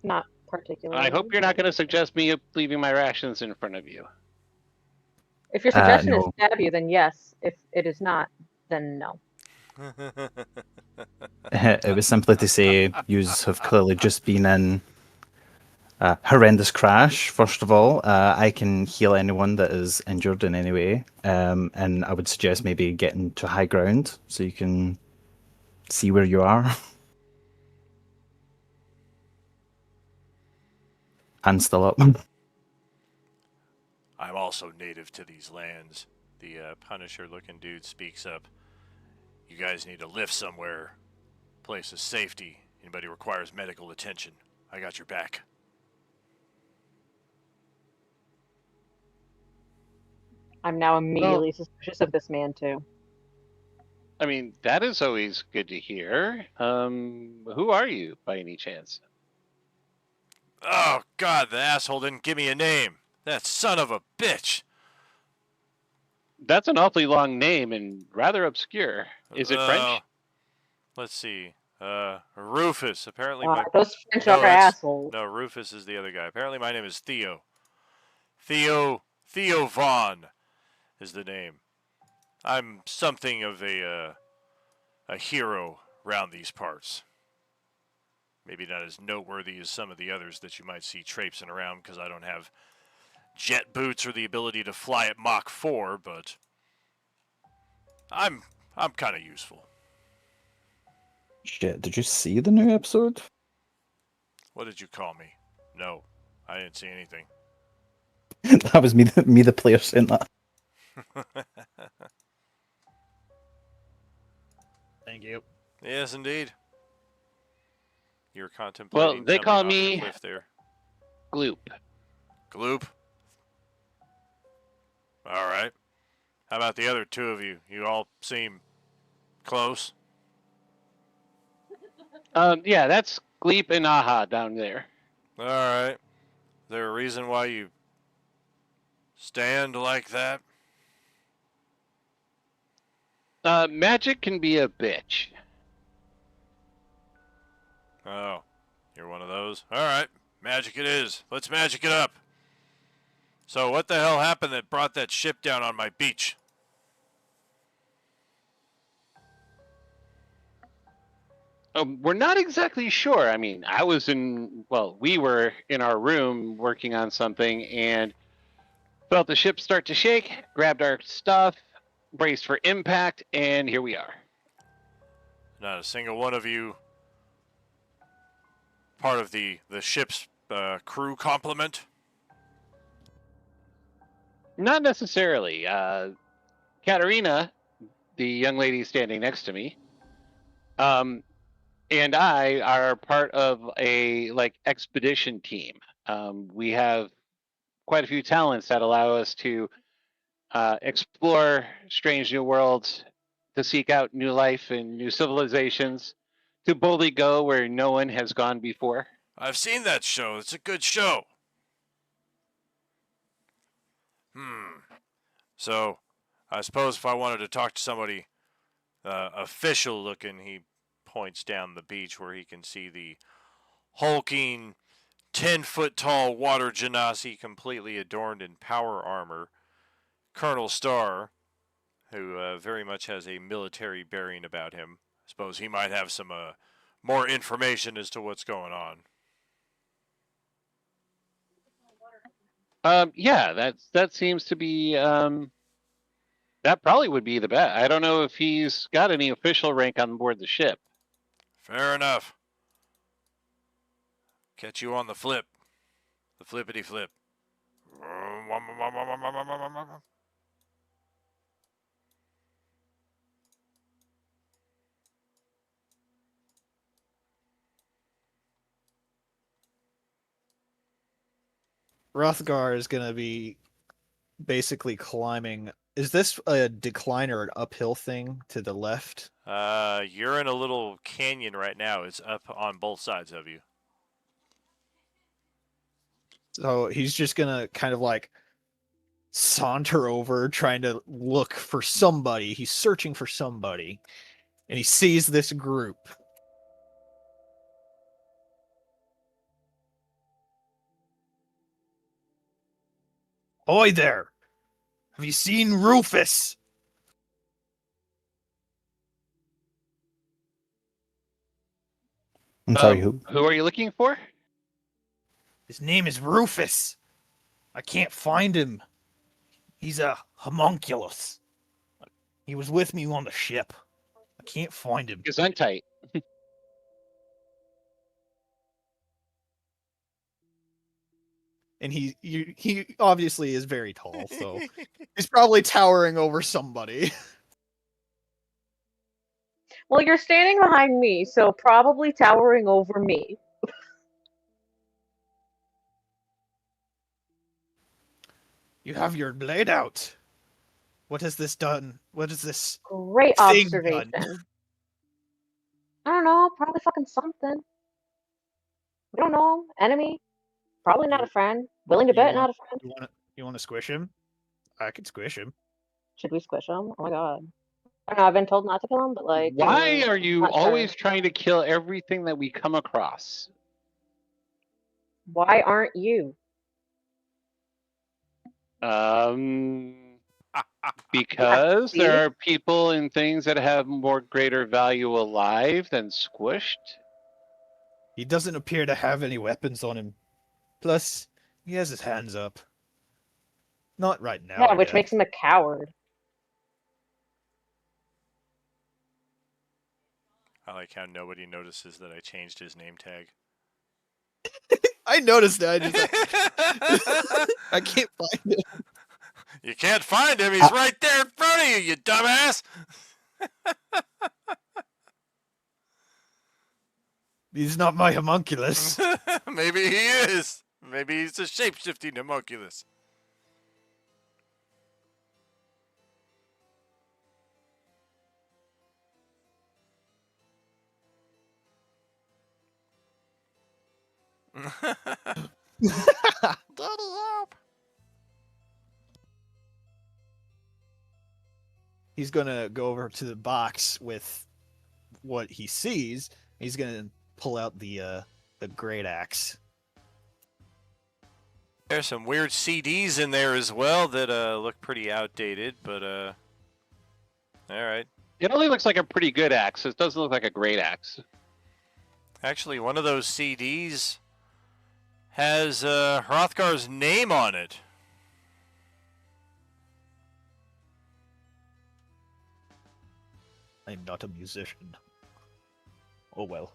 Not particularly. I hope you're not going to suggest me leaving my rations in front of you. If your suggestion is no. stab you, then yes. If it is not, then no. It was simply to say yous have clearly just been in a horrendous crash. First of all, I can heal anyone that is injured in any way, and I would suggest maybe getting to high ground so you can see where you are. Hands still up. I'm also native to these lands. The Punisher-looking dude speaks up. You guys need to live somewhere. Place of safety. Anybody requires medical attention, I got your back. I'm now Well, immediately suspicious of this man too. that is always good to hear. Who are you, by any chance? Oh, God, the asshole didn't give me a name. That son of a bitch. That's an awfully long name and rather obscure. Is it French? Let's see. Rufus. Apparently Those French No, are assholes. No, Rufus is the other guy. Apparently my name is Theo. Theo Vaughn is the name. I'm something of a hero round these parts. Maybe not as noteworthy as some of the others that you might see traipsing around because I don't have jet boots or the ability to fly at Mach 4, but I'm kind of useful. Shit, did you see the new episode? What did you call me? No, I didn't see anything. That was me, the player, saying that. Thank you. Yes, indeed. You're contemplating Well, they jumping call off the me cliff there. Gloop. Gloop. All right. How about the other two of you? You all seem close. Yeah, that's Gleep and Aha down there. All right. Is there a reason why you stand like that? Magic can be a bitch. Oh, you're one of those? All right. Magic it is. Let's magic it up. So what the hell happened that brought that ship down on my beach? We're not exactly sure. I mean, we were in our room working on something and felt the ship start to shake, grabbed our stuff, braced for impact, and here we are. Not a single one of you part of the ship's crew complement? Not necessarily. Katarina, the young lady standing next to me, and I are part of a expedition team. We have quite a few talents that allow us to explore strange new worlds, to seek out new life and new civilizations, to boldly go where no one has gone before. I've seen that show. It's a good show. So, I suppose if I wanted to talk to somebody official looking, he points down the beach where he can see the hulking, 10-foot tall water genasi completely adorned in power armor. Colonel Starr, who very much has a military bearing about him. I suppose he might have some more information as to what's going on. Yeah, that seems to be that probably would be the bet. I don't know if he's got any official rank on board the ship. Fair enough. Catch you on the flip. The flippity flip. Rothgar is gonna be basically climbing. Is this a decline or an uphill thing to the left? You're in a little canyon right now. It's up on both sides of you. So he's just gonna kind of saunter over, trying to look for somebody. He's searching for somebody, and he sees this group. Ahoy there! Have you seen Rufus? I'm sorry, who? Who are you looking for? His name is Rufus. I can't find him. He's a homunculus. He was with me on the ship. I can't find him. Because I'm tight. And he obviously is very tall, so he's probably towering over somebody. Well, you're standing behind me, so probably towering over me. You have your blade out. What has this done? What is this? Great thing observation. done? I don't know, probably fucking something. We don't know. Enemy? Probably not a friend. Willing to bet, not a friend. You want to squish him? I could squish him. Should we squish him? Oh my god. I don't know, I've been told not to kill him, but Why are you not sure. always trying to kill everything that we come across? Why aren't you? Because there are people and things that have more greater value alive than squished. He doesn't appear to have any weapons on him. Plus, he has his hands up. Not right now. Yeah, which makes him a coward. I like how nobody notices that I changed his name tag. I noticed that. I can't find it. You can't find him. He's right there in front of you, you dumbass. He's not my homunculus. Maybe he is. Maybe he's a shape-shifting homunculus. Daddy, help. He's gonna go over to the box with what he sees. He's gonna pull out the great axe. There's some weird CDs in there as well that look pretty outdated, but all right. It only looks like a pretty good axe. It doesn't look like a great axe. Actually, one of those CDs has Hrothgar's name on it. I'm not a musician. Oh well.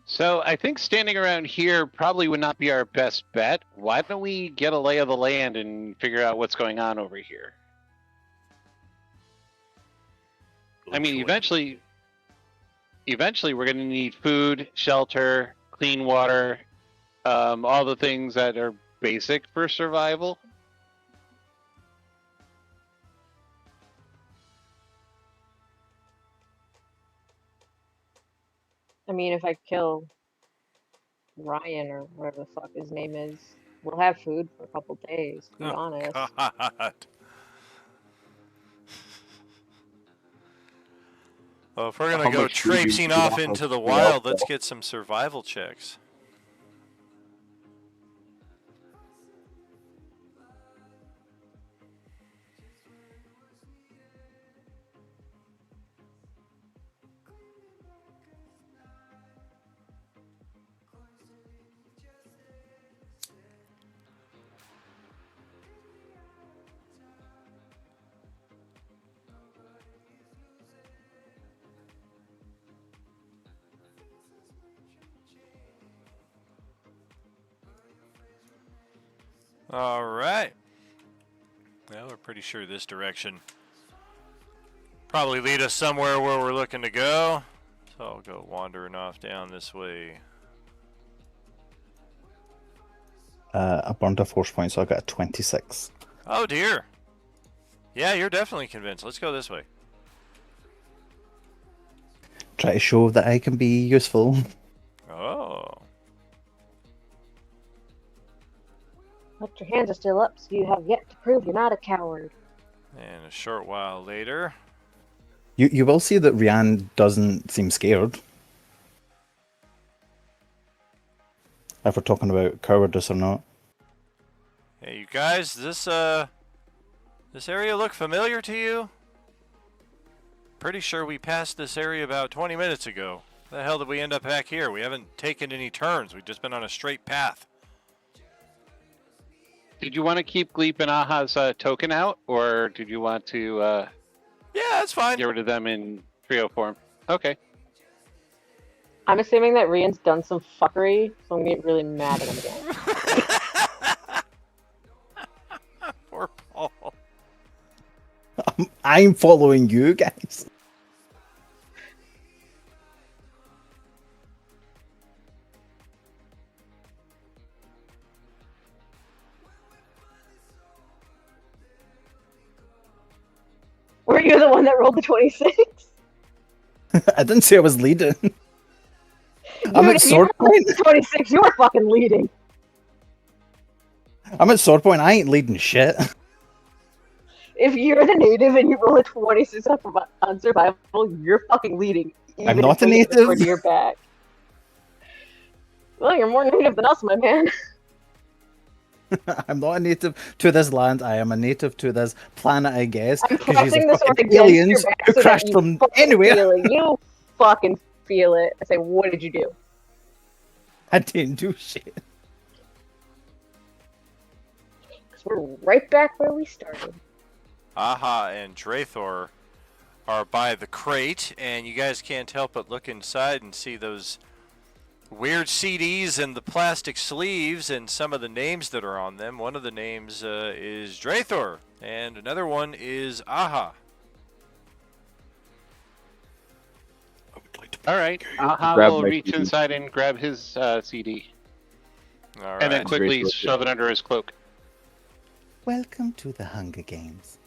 So I think standing around here probably would not be our best bet. Why don't we get a lay of the land and figure out what's going on over here? I mean, eventually we're going to need food, shelter, clean water, all the things that are basic for survival. I mean, if I kill Ryan or whatever the fuck his name is, we'll have food for a couple days, to be honest. God. Well, if we're How going to go much food do you traipsing need off to into have the to wild, go? let's get some survival checks. All right. Well, we're pretty sure this direction probably lead us somewhere where we're looking to go. So I'll go wandering off down this way. I burned a force point, so I got a 26. Oh dear. Yeah, you're definitely convinced. Let's go this way. Try to show that I can be useful. Oh. But your hands are still up, so you have yet to prove you're not a coward. And a short while later. You will see that Rianne doesn't seem scared. If we're talking about cowardice or not. Hey, you guys, this area look familiar to you? Pretty sure we passed this area about 20 minutes ago. How the hell did we end up back here? We haven't taken any turns. We've just been on a straight path. Did you want to keep Gleep and Aha's token out, or did you want to Yeah, that's fine. get rid of them in trio form? Okay. I'm assuming that Rian's done some fuckery, so I'm gonna get really mad at him again. Poor Paul. I'm following you guys. Were you the one that rolled the 26? I didn't say I was leading. I'm Dude, at if you sword rolled point. the 26, you were fucking leading. I'm at sword point. I ain't leading shit. If you're the native and you roll a 26 on survival, you're fucking leading. I'm even not if a we get the native. sword to your back. Well, you're more native than us, my man. I'm not a native to this land. I am a native to this planet, I guess. I'm 'cause you're pressing the sword fucking against your aliens back who so that crashed you from fucking anywhere. feel it. You fucking feel it. I say, what did you do? I didn't do shit. works. We're right back where we started. Aha and Drathor are by the crate, and you guys can't help but look inside and see those weird CDs and the plastic sleeves and some of the names that are on them. One of the names is Drathor, and another one is Aha. All right. Aha Grab will my reach CD. inside and grab his CD, All and then right. quickly Drathor. shove it under his cloak. Welcome to the Hunger Games.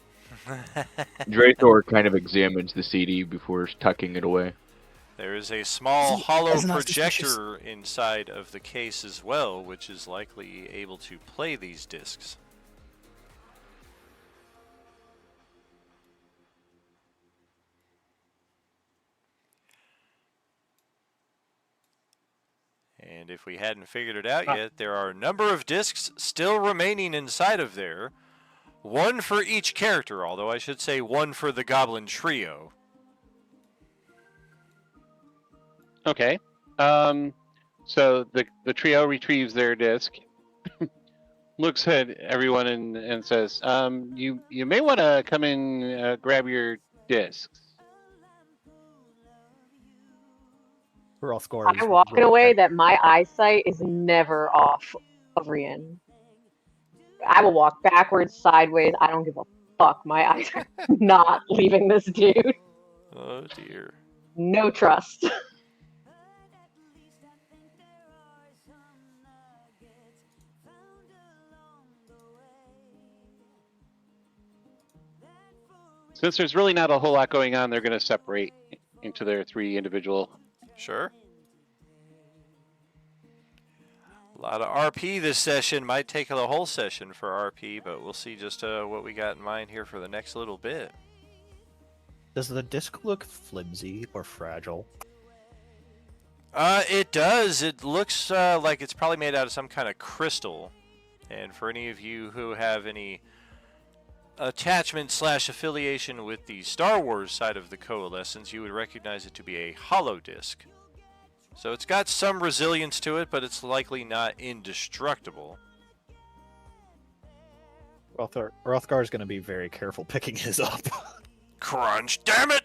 Drathor kind of examines the CD before tucking it away. There is a small See, hollow isn't that suspicious? projector inside of the case as well, which is likely able to play these discs. And if we hadn't figured it out yet, there are a number of discs still remaining inside of there. One for each character, although I should say one for the Goblin Trio. Okay. So the trio retrieves their disc, looks at everyone and says, "You may want to come in, grab your discs." Hrothgar is I'm walking right away there. that my eyesight is never off of Rian. I will walk backwards, sideways. I don't give a fuck. My eyes are not leaving this dude. Oh dear. No trust. Since there's really not a whole lot going on, they're going to separate into their three individual. Sure. A lot of RP this session. Might take the whole session for RP, but we'll see just what we got in mind here for the next little bit. Does the disc look flimsy or fragile? It does. It looks like it's probably made out of some kind of crystal. And for any of you who have any attachment / affiliation with the Star Wars side of the Coalescence, you would recognize it to be a hollow disc. So it's got some resilience to it, but it's likely not indestructible. Hrothgar is going to be very careful picking his up. Crunch, damn it!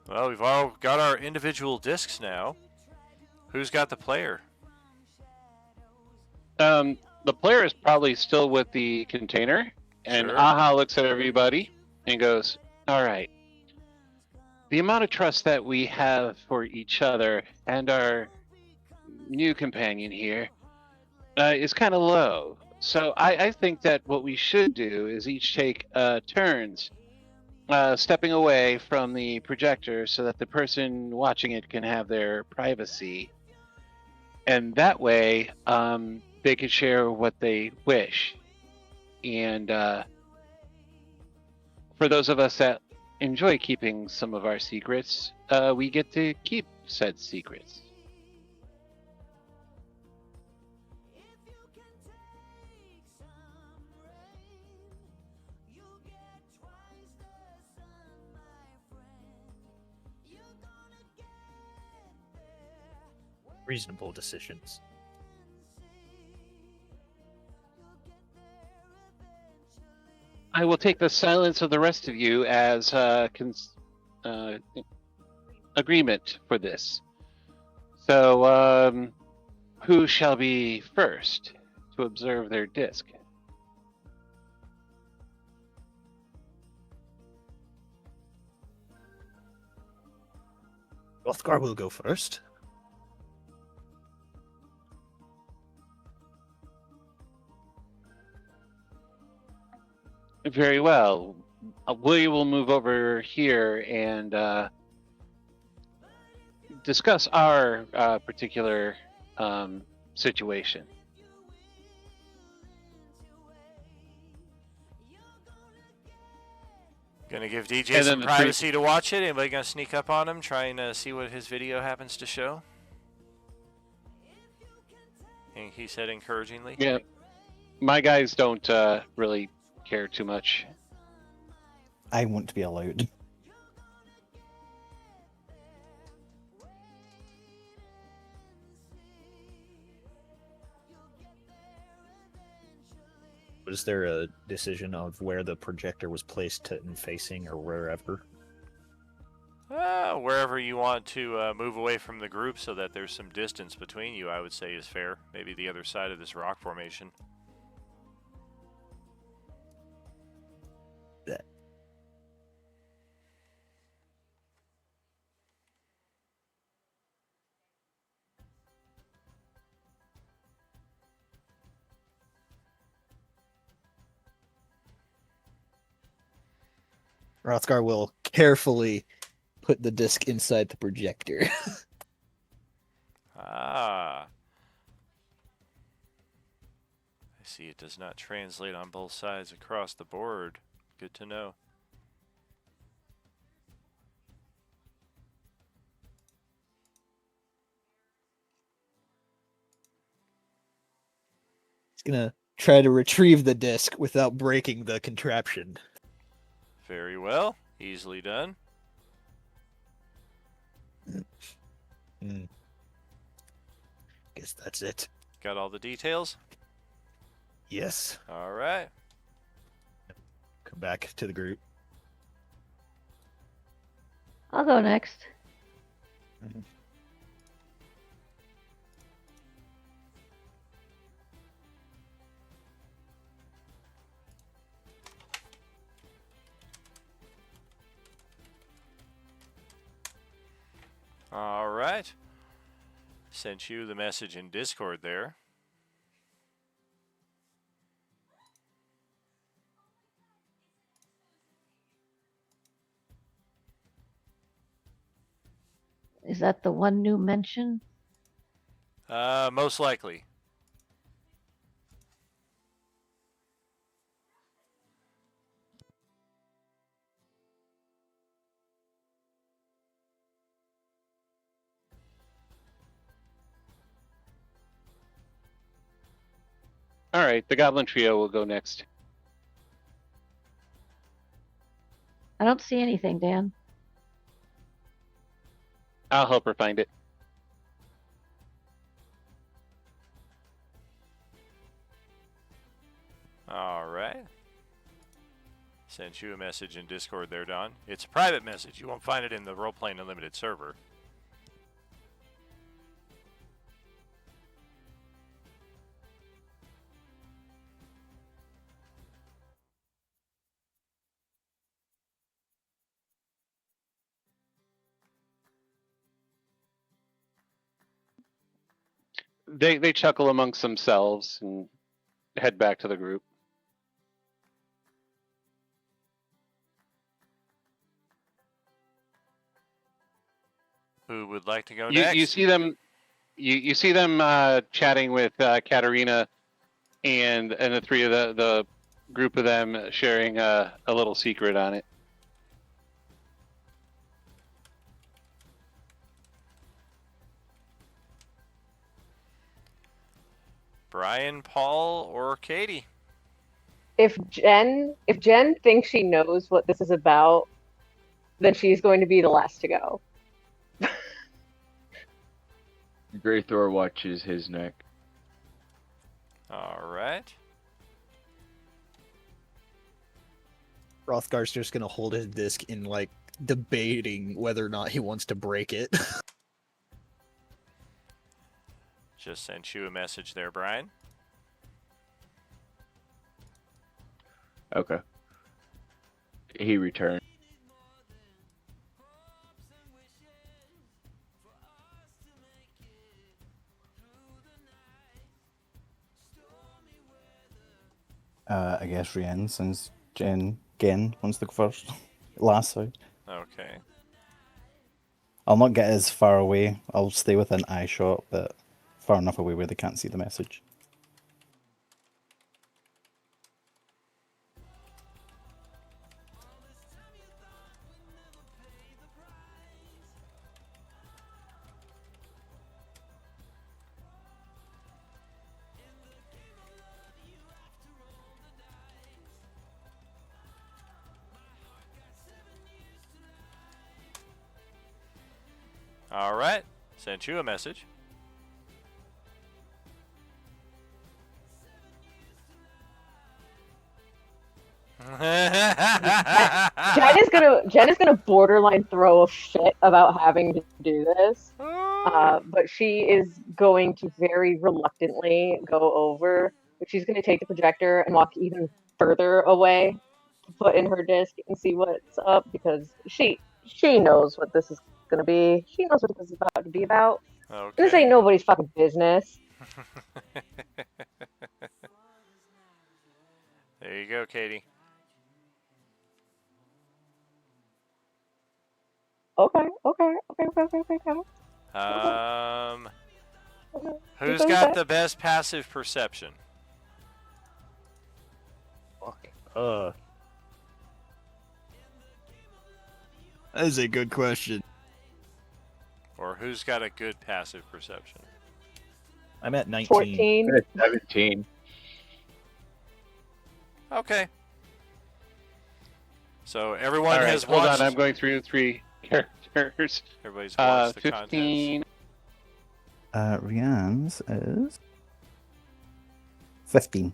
Well, we've all got our individual discs now. Who's got the player? The player is probably still with the container, and Sure. Aha looks at everybody and goes, "All right. The amount of trust that we have for each other and our new companion here is kind of low. So I think that what we should do is each take turns stepping away from the projector so that the person watching it can have their privacy. And that way, they can share what they wish. And for those of us that enjoy keeping some of our secrets, we get to keep said secrets." Reasonable decisions. I will take the silence of the rest of you as agreement for this. So, who shall be first to observe their disc? Hrothgar will go first. Very well. We will move over here and discuss our particular situation. Gonna give DJ And then some the privacy to watch it. Anybody gonna sneak up on him, trying to see what his video happens to show? And he said encouragingly. Yeah, my guys don't really care too much. I want to be allowed. Was there a decision of where the projector was placed and facing, or wherever? Wherever you want to move away from the group so that there's some distance between you, I would say is fair. Maybe the other side of this rock formation. Rothgar will carefully put the disc inside the projector. Ah. I see it does not translate on both sides across the board. Good to know. He's gonna try to retrieve the disc without breaking the contraption. Very well. Easily done. Guess that's it. Got all the details? Yes. All right. Come back to the group. I'll go next. All right. Sent you the message in Discord there. Is that the one new mention? Most likely. All right, the Goblin Trio will go next. I don't see anything, Dan. I'll help her find it. All right. Sent you a message in Discord there, Don. It's a private message. You won't find it in the Roleplaying Unlimited server. They chuckle amongst themselves and head back to the group. Who would like to go You next? see them. You see them chatting with Katarina and the three of the group of them sharing a little secret on it. Brian, Paul, or Katie? If Jen thinks she knows what this is about, then she's going to be the last to go. Greythor watches his neck. All right. Rothgar's just gonna hold his disc in, like, debating whether or not he wants to break it. Just sent you a message there, Brian. Okay. He returned. I guess Rian, since Jen again wants to go first. Last, sorry. Okay. I'll not get as far away. I'll stay within eye shot, but far enough away where they can't see the message. All right. Sent you a message. Jen is gonna borderline throw a fit about having to do this. But she is going to very reluctantly go over. But she's going to take the projector and walk even further away to put in her disc and see what's up because she knows what this is going to be. She knows what this is about to be about. Okay. This ain't nobody's fucking business. There you go, Katie. Okay. Who's got the best passive perception? Fuck. That is a good question. Or who's got a good passive perception? I'm at 19. 14. I'm at 17. Okay. So everyone All right, has hold watched. on. I'm going through the 3 characters. Everybody's watched the 15. Rianne's is 15.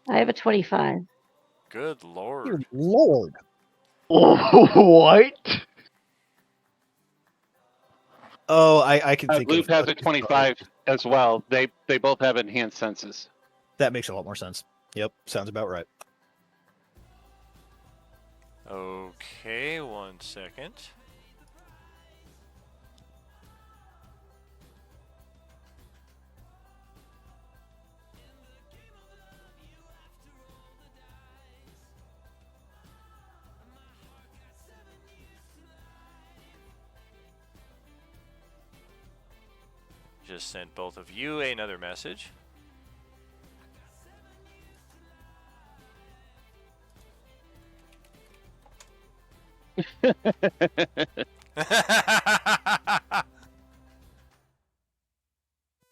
I have a 25. Good lord. Dear Lord. What? Oh, I can think Loop of has a a 25 as well. They both have enhanced senses. That makes a lot more sense. Yep, sounds about right. Okay, 1 second. Just sent both of you another message.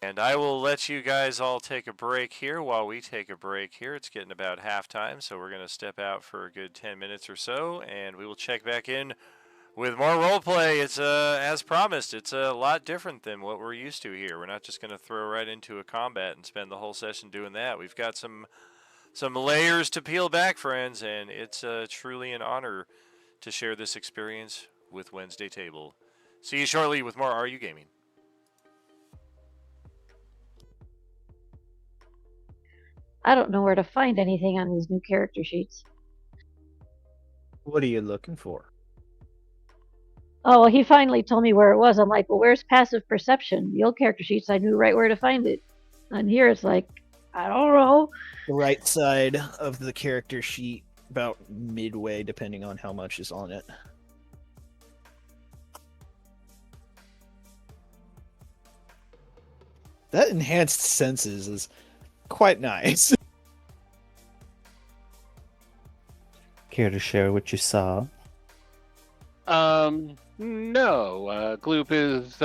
And I will let you guys all take a break here while we take a break here. It's getting about halftime, so we're going to step out for a good 10 minutes or so, and we will check back in with more roleplay. It's as promised. It's a lot different than what we're used to here. We're not just going to throw right into a combat and spend the whole session doing that. We've got some layers to peel back, friends, and it's truly an honor to share this experience with Wednesday Table. See you shortly with more Are You Gaming? I don't know where to find anything on these new character sheets. What are you looking for? Oh, well, he finally told me where it was. I'm like, well, where's passive perception? The old character sheets, I knew right where to find it. And here it's like, I don't know. The right side of the character sheet, about midway, depending on how much is on it. That enhanced senses is quite nice. Care to share what you saw? No. Gloop is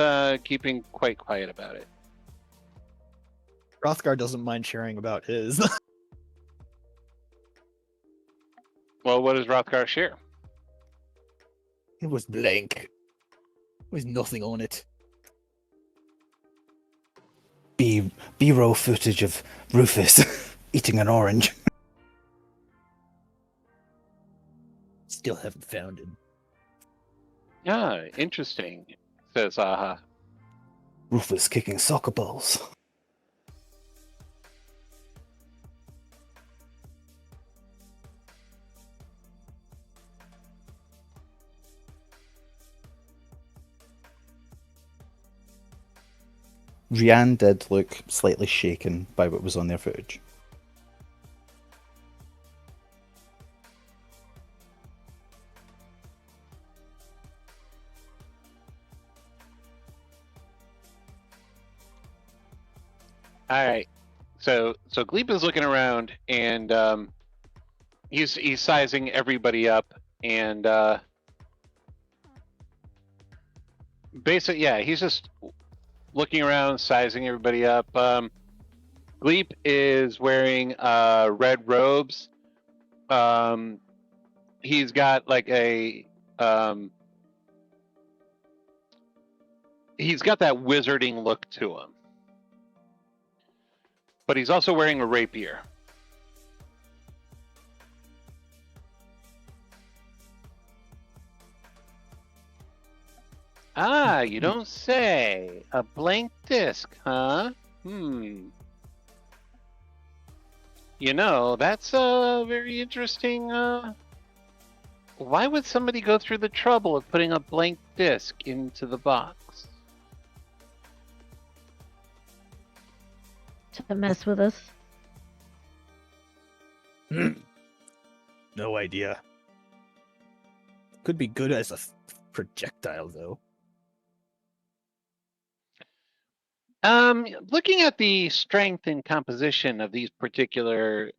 keeping quite quiet about it. Rothgar doesn't mind sharing about his. Well, what does Rothgar share? It was blank. There was nothing on it. B-roll footage of Rufus eating an orange. Still haven't found him. Ah, interesting, says Aha. Rufus kicking soccer balls. Rianne did look slightly shaken by what was on their footage. All right. So Gleep is looking around and he's sizing everybody up and basically he's just looking around, sizing everybody up. Gleep is wearing red robes. He's got like a he's got that wizarding look to him. But he's also wearing a rapier. Ah, you don't say. A blank disc, huh? You know, that's a very interesting. Why would somebody go through the trouble of putting a blank disc into the box? To mess with us. No idea. Could be good as a projectile, though. Looking at the strength and composition of these particular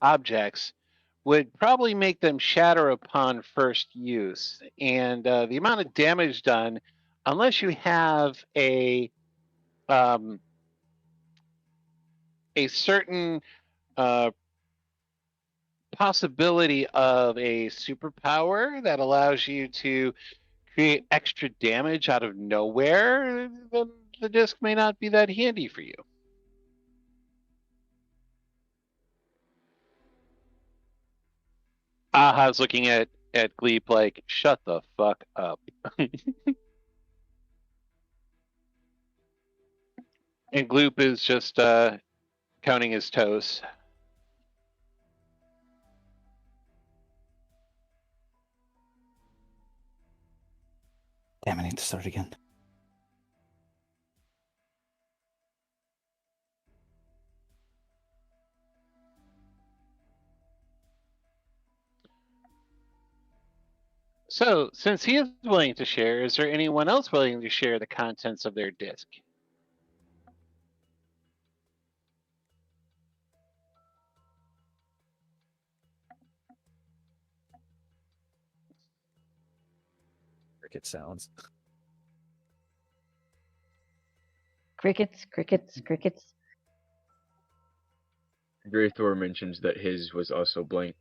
objects would probably make them shatter upon first use. And the amount of damage done, unless you have a certain possibility of a superpower that allows you to create extra damage out of nowhere, then the disc may not be that handy for you. Aha's looking at Gleep like, shut the fuck up. And Gloop is just counting his toes. Damn, I need to start again. So, since he is willing to share, is there anyone else willing to share the contents of their disc? Cricket sounds. Crickets, crickets, crickets. Greythor mentions that his was also blank.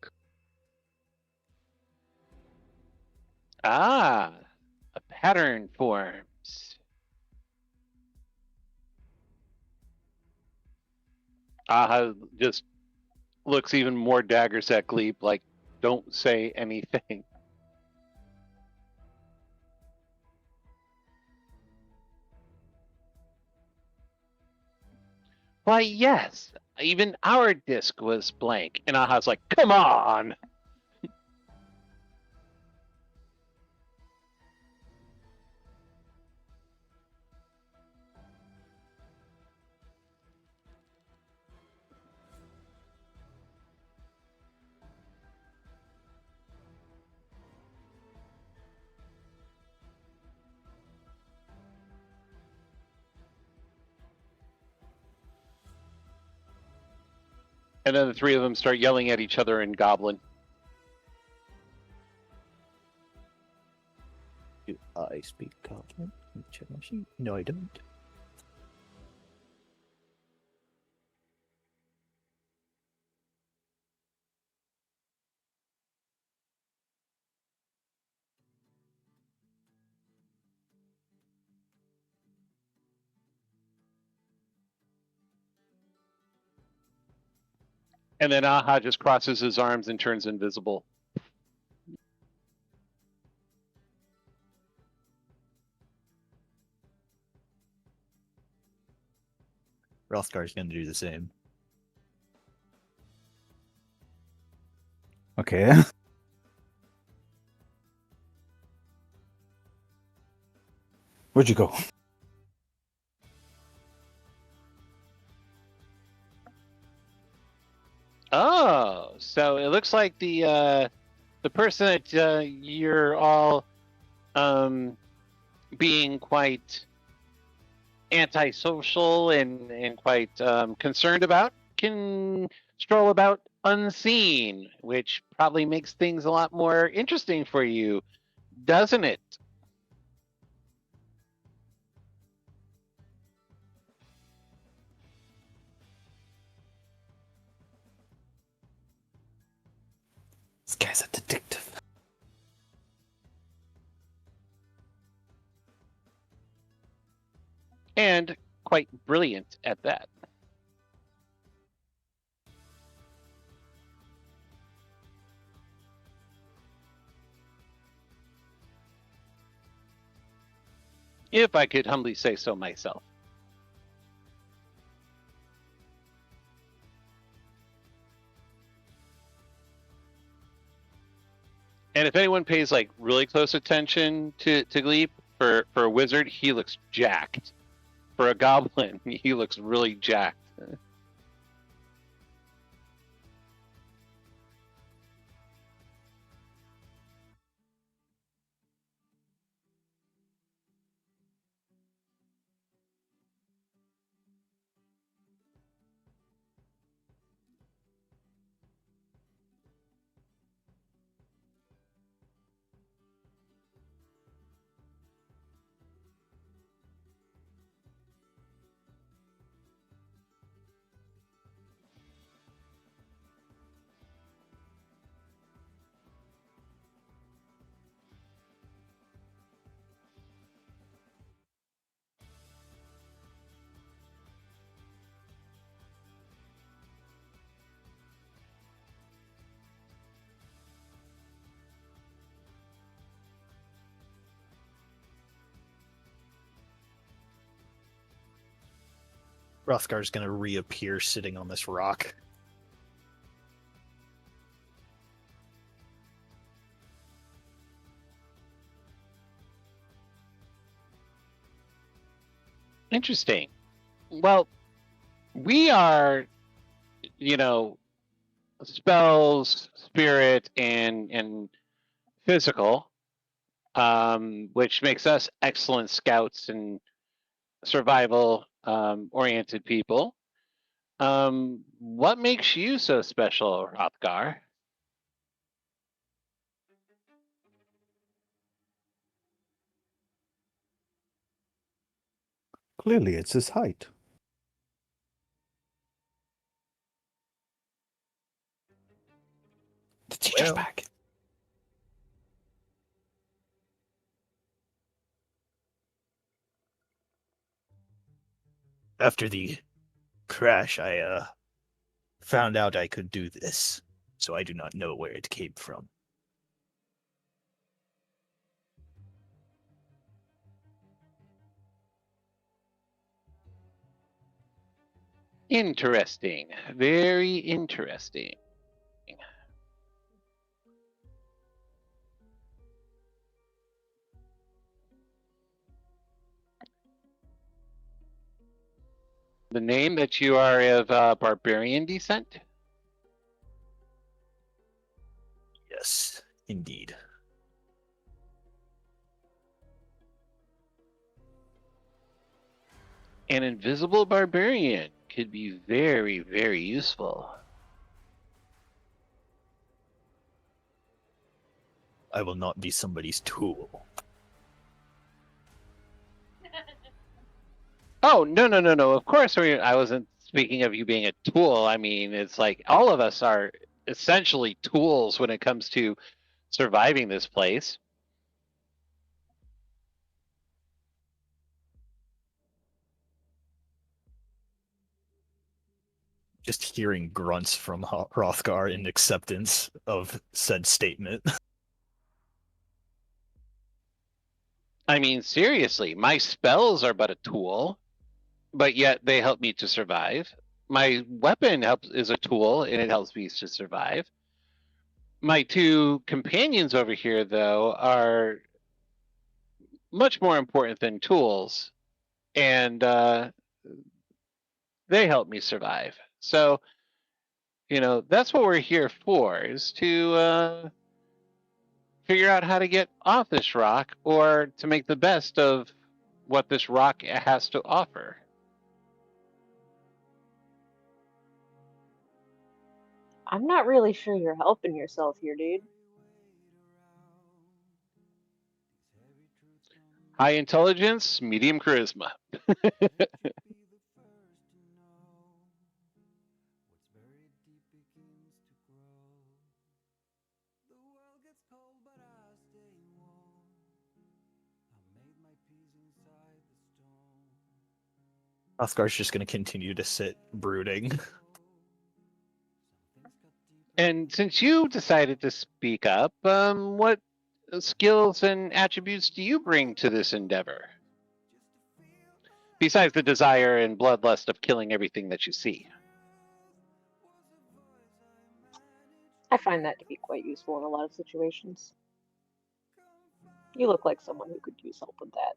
Ah, a pattern forms. Aha just looks even more daggers at Gleep, like, don't say anything. Why, yes, even our disc was blank. And Aha's like, come on! And then the three of them start yelling at each other in Goblin. Do I speak Goblin? Check my sheet. No, I don't. And then Aha just crosses his arms and turns invisible. Rothgar's gonna do the same. Okay. Where'd you go? Oh, so it looks like the person that you're all being quite antisocial and quite concerned about can stroll about unseen, which probably makes things a lot more interesting for you, doesn't it? This guy's a detective. and quite brilliant at that. If I could humbly say so myself. And if anyone pays like really close attention to Gleep, for a wizard, he looks jacked. For a goblin, he looks really jacked. Hrothgar's gonna reappear sitting on this rock. Interesting. Well, we are, spells, spirit, and physical, which makes us excellent scouts and survival oriented people. What makes you so special, Hrothgar? Clearly, it's his height. The teacher's Well. back. After the crash, I found out I could do this, so I do not know where it came from. Interesting. Very interesting. The name that you are of barbarian descent? Yes, indeed. An invisible barbarian could be very, very useful. I will not be somebody's tool. Oh, no. Of course, I wasn't speaking of you being a tool. I mean, it's like all of us are essentially tools when it comes to surviving this place. Just hearing grunts from Hrothgar in acceptance of said statement. I mean, seriously, my spells are but a tool, but yet they help me to survive. My weapon is a tool, and it helps me to survive. My two companions over here, though, are much more important than tools, and they help me survive. So, that's what we're here for, is to figure out how to get off this rock, or to make the best of what this rock has to offer. I'm not really sure you're helping yourself here, dude. High intelligence, medium charisma. Oscar's just going to continue to sit brooding. And since you decided to speak up, what skills and attributes do you bring to this endeavor? Besides the desire and bloodlust of killing everything that you see. I find that to be quite useful in a lot of situations. You look like someone who could use help with that.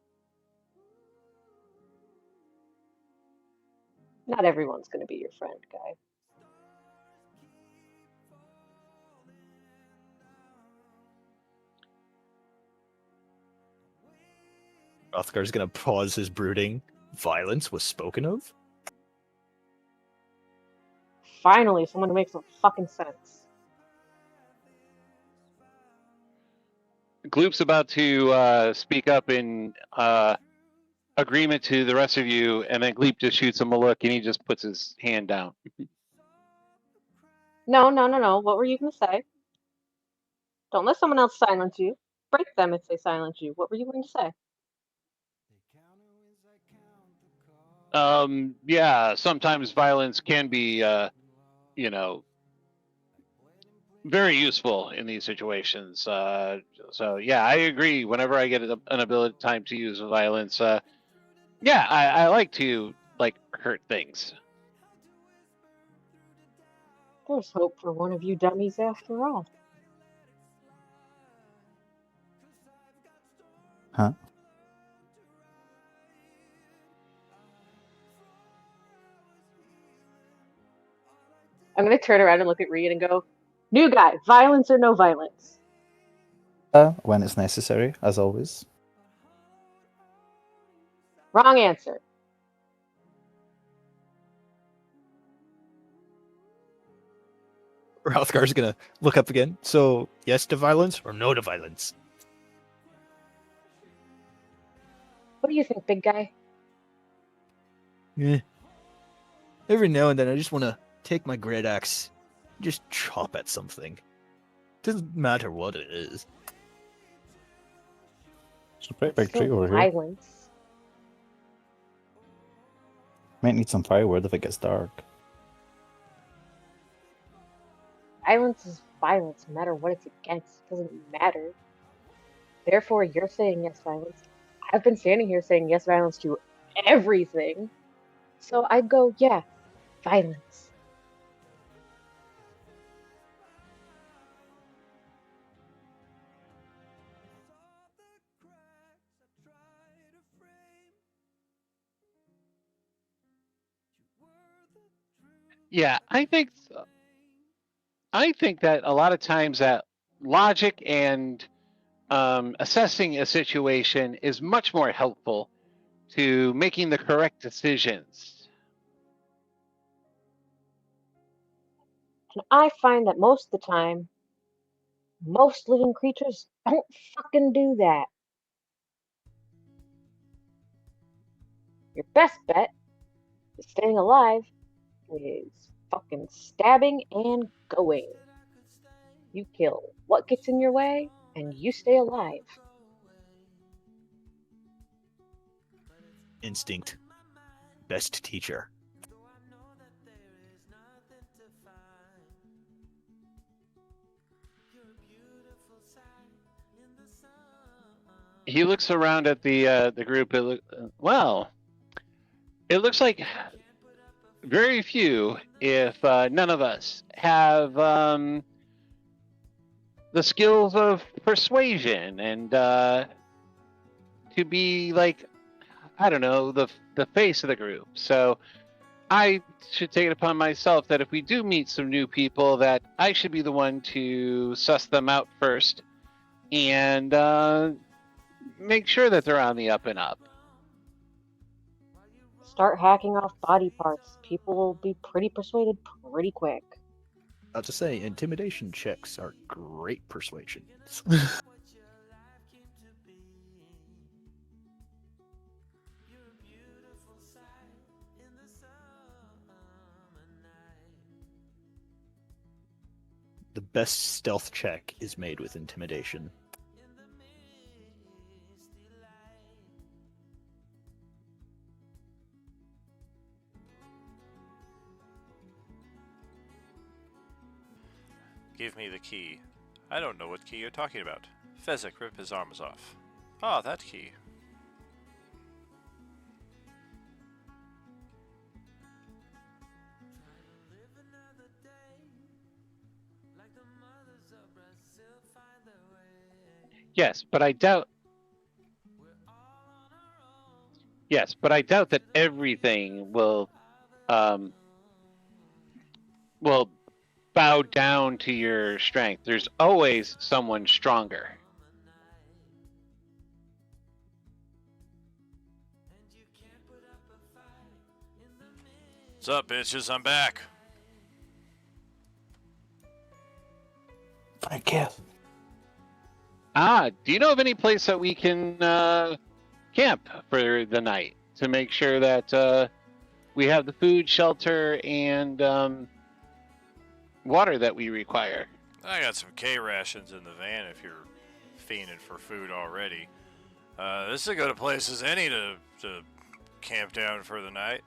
Not everyone's going to be your friend, guy. Oscar's going to pause his brooding. Violence was spoken of? Finally, someone who makes some fucking sense. Gloop's about to speak up in agreement to the rest of you, and then Gleep just shoots him a look, and he just puts his hand down. No. What were you going to say? Don't let someone else silence you. Break them if they silence you. What were you going to say? Yeah, sometimes violence can be, very useful in these situations. So yeah, I agree. Whenever I get an ability time to use violence, yeah, I like to hurt things. There's hope for one of you dummies after all. Huh? I'm going to turn around and look at Reed and go, new guy, violence or no violence? When it's necessary, as always. Wrong answer. Oscar's going to look up again. So, yes to violence or no to violence? What do you think, big guy? Yeah. Every now and then I just want to take my great axe, just chop at something. Doesn't matter what it is. It's a pretty big tree Still over here. violence. Might need some firewood if it gets dark. Violence is violence, no matter what it's against. It doesn't matter. Therefore, you're saying yes, violence. I've been standing here saying yes, violence to everything. So I'd go, yeah, violence. Yeah, I think that a lot of times that logic and assessing a situation is much more helpful to making the correct decisions. And I find that most of the time, most living creatures don't fucking do that. Your best bet is staying alive is fucking stabbing and going. You kill what gets in your way, and you stay alive. Instinct. Best teacher. He looks around at the group. It looks like very few, if none of us, have the skills of persuasion and to be the face of the group. So I should take it upon myself that if we do meet some new people, that I should be the one to suss them out first and make sure that they're on the up and up. Start hacking off body parts. People will be pretty persuaded pretty quick. About to say, intimidation checks are great persuasion. The best stealth check is made with intimidation. Give me the key. I don't know what key you're talking about. Fezzik, rip his arms off. Ah, that key. Yes, but I doubt. Yes, but I doubt that everything will bow down to your strength. There's always someone stronger. What's up, bitches? I'm back. Thank you. Do you know of any place that we can camp for the night to make sure that we have the food, shelter, and water that we require? I got some K rations in the van if you're fiending for food already. This is as good a place as any to camp down for the night.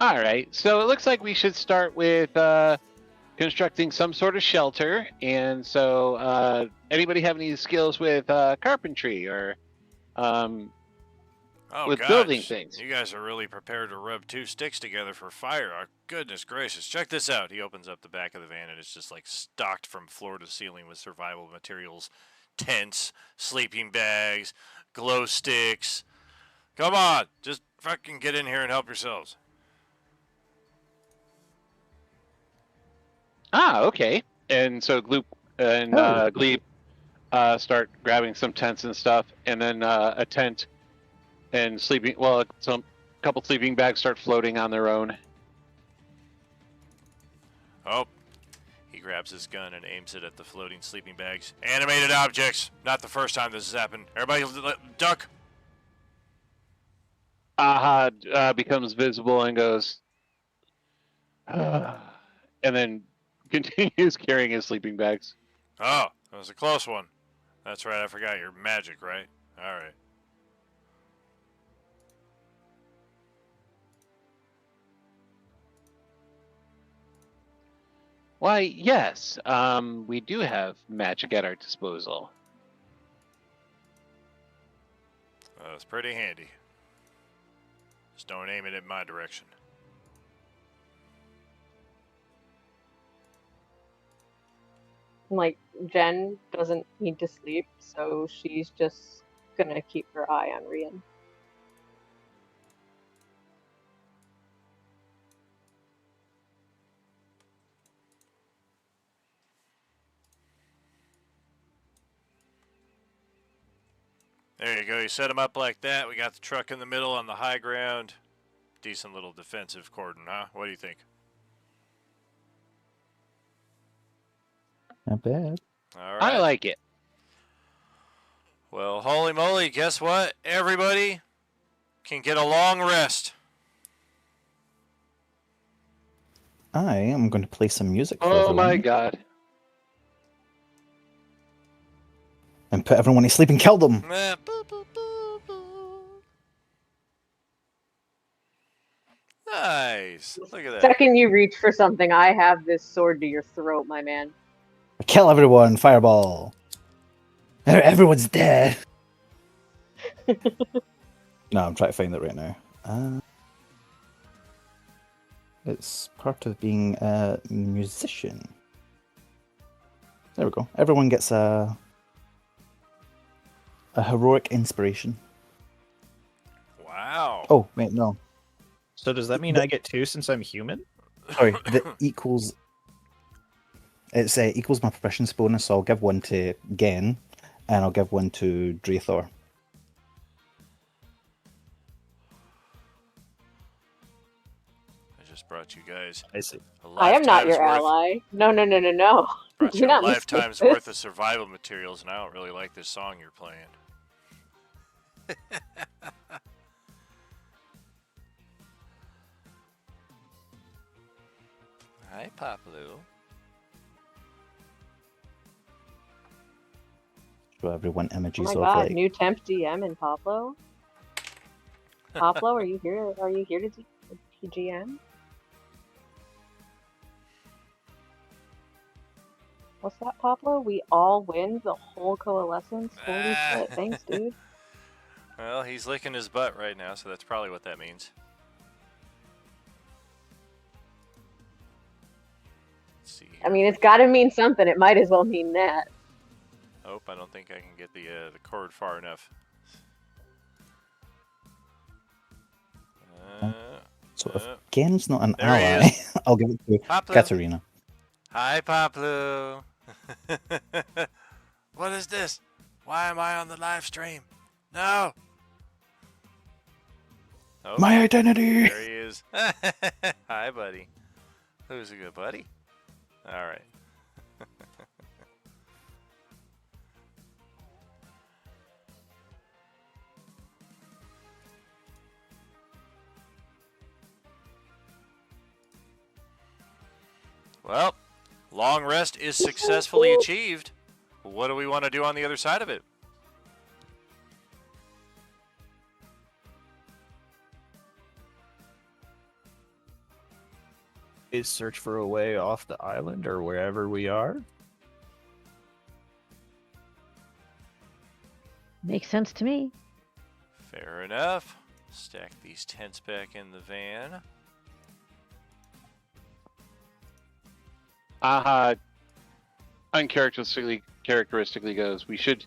All right, so it looks like we should start with constructing some sort of shelter. And so, anybody have any skills with carpentry or with building things? You guys are really prepared to rub two sticks together for fire. Oh, goodness gracious. Check this out. He opens up the back of the van and it's just like stocked from floor to ceiling with survival materials, tents, sleeping bags, glow sticks. Come on, just fucking get in here and help yourselves. Okay. And so Gloop and Gleep start grabbing some tents and stuff, and then a tent and sleeping. Well, some couple sleeping bags start floating on their own. Oh, he grabs his gun and aims it at the floating sleeping bags. Animated objects. Not the first time this has happened. Everybody, duck. Aha becomes visible and goes, and then continues carrying his sleeping bags. Oh, that was a close one. That's right, I forgot you're magic, right? Alright. Why, yes, we do have magic at our disposal. That's pretty handy. Just don't aim it in my direction. Like, Jen doesn't need to sleep, so she's just gonna keep her eye on Rian. There you go, you set them up like that. We got the truck in the middle on the high ground. Decent little defensive cordon, huh? What do you think? Not bad. All right. I like it. Well, holy moly, guess what? Everybody can get a long rest. I am going to play some music for Oh everyone my god. and put everyone to sleep and kill them. Nice. Look at that. Second you reach for something, I have this sword to your throat, my man. Kill everyone, fireball. Everyone's dead. No, I'm trying to find it right now. It's part of being a musician. There we go. Everyone gets a heroic inspiration. Wow. Oh, wait, no. So does that mean I get two since I'm human? Sorry, the equals... It's equals my proficiency bonus, so I'll give one to Gen, and I'll give one to Draethor. I just brought you guys. I see. I am not your ally. No. Brought Do you a not mistake lifetime's this. worth of survival materials, and I don't really like this song you're playing. Hi, Poplu. Show everyone Oh images my of god, like... new temp DM in Pablo? Pablo, are you here? Are you here to TGM? What's that, Pablo? We all win the whole coalescence? Holy shit, thanks, dude. Well, he's licking his butt right now, so that's probably what that means. Let's see I here. mean, it's gotta mean something. It might as well mean that. Oh, I don't think I can get the cord far enough. So if Gen's not an There he ally, is. I'll give it to Pablo. Katarina. Hi, Pablo. What is this? Why am I on the live stream? No. Oh, My identity! there he is. Hi, buddy. Who's a good buddy? All right. Well, long rest is successfully achieved. What do we want to do on the other side of it? Is search for a way off the island or wherever we are. Makes sense to me. Fair enough. Stack these tents back in the van. Aha uncharacteristically goes, we should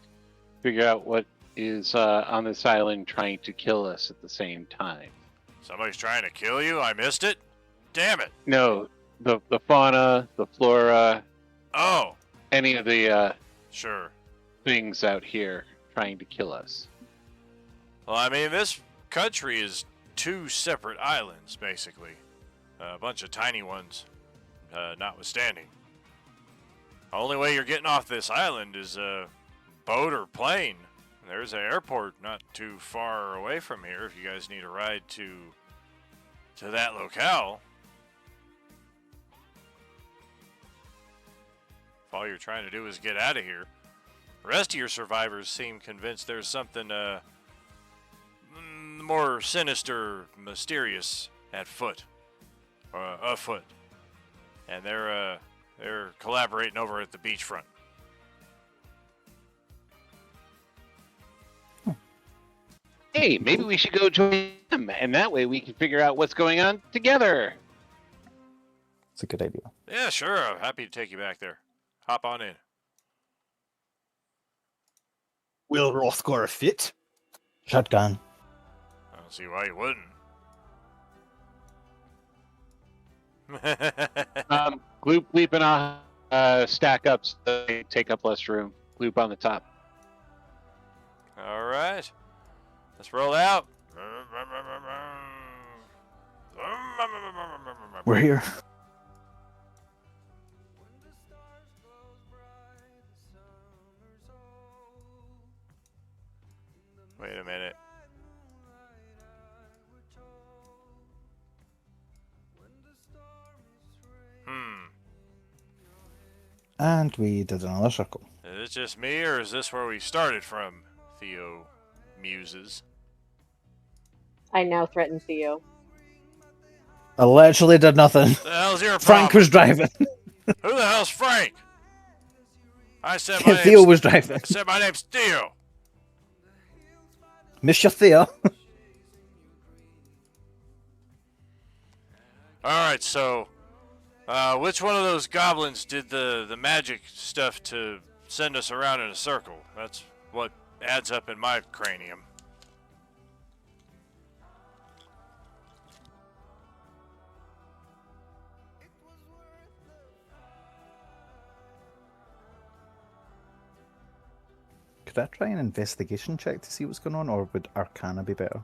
figure out what is on this island trying to kill us at the same time. Somebody's trying to kill you? I missed it? Damn it. No, the fauna, the flora, Oh, any of the sure. things out here trying to kill us. Well, I mean, this country is two separate islands, basically. A bunch of tiny ones, notwithstanding. The only way you're getting off this island is a boat or plane. There's an airport not too far away from here if you guys need a ride to that locale. If all you're trying to do is get out of here. The rest of your survivors seem convinced there's something more sinister, mysterious afoot. And they're collaborating over at the beachfront. Hey, maybe we should go join them, and that way we can figure out what's going on together. It's a good idea. Yeah, sure. I'm happy to take you back there. Hop on in. Will Rothgar fit? Shotgun. I don't see why you wouldn't. Gloop, Bleep, and stack up so they take up less room. Gloop on the top. All right. Let's roll out. We're here. Wait a minute. And we did another circle. Is it just me, or is this where we started from, Theo Muses? I now threaten Theo. I literally did nothing. The hell's your Frank problem? was driving. Who the hell's Frank? I said my Theo name's, was driving. I said my name's Theo. Mr. Theo. Alright, so which one of those goblins did the magic stuff to send us around in a circle? That's what adds up in my cranium. Could I try an investigation check to see what's going on, or would Arcana be better?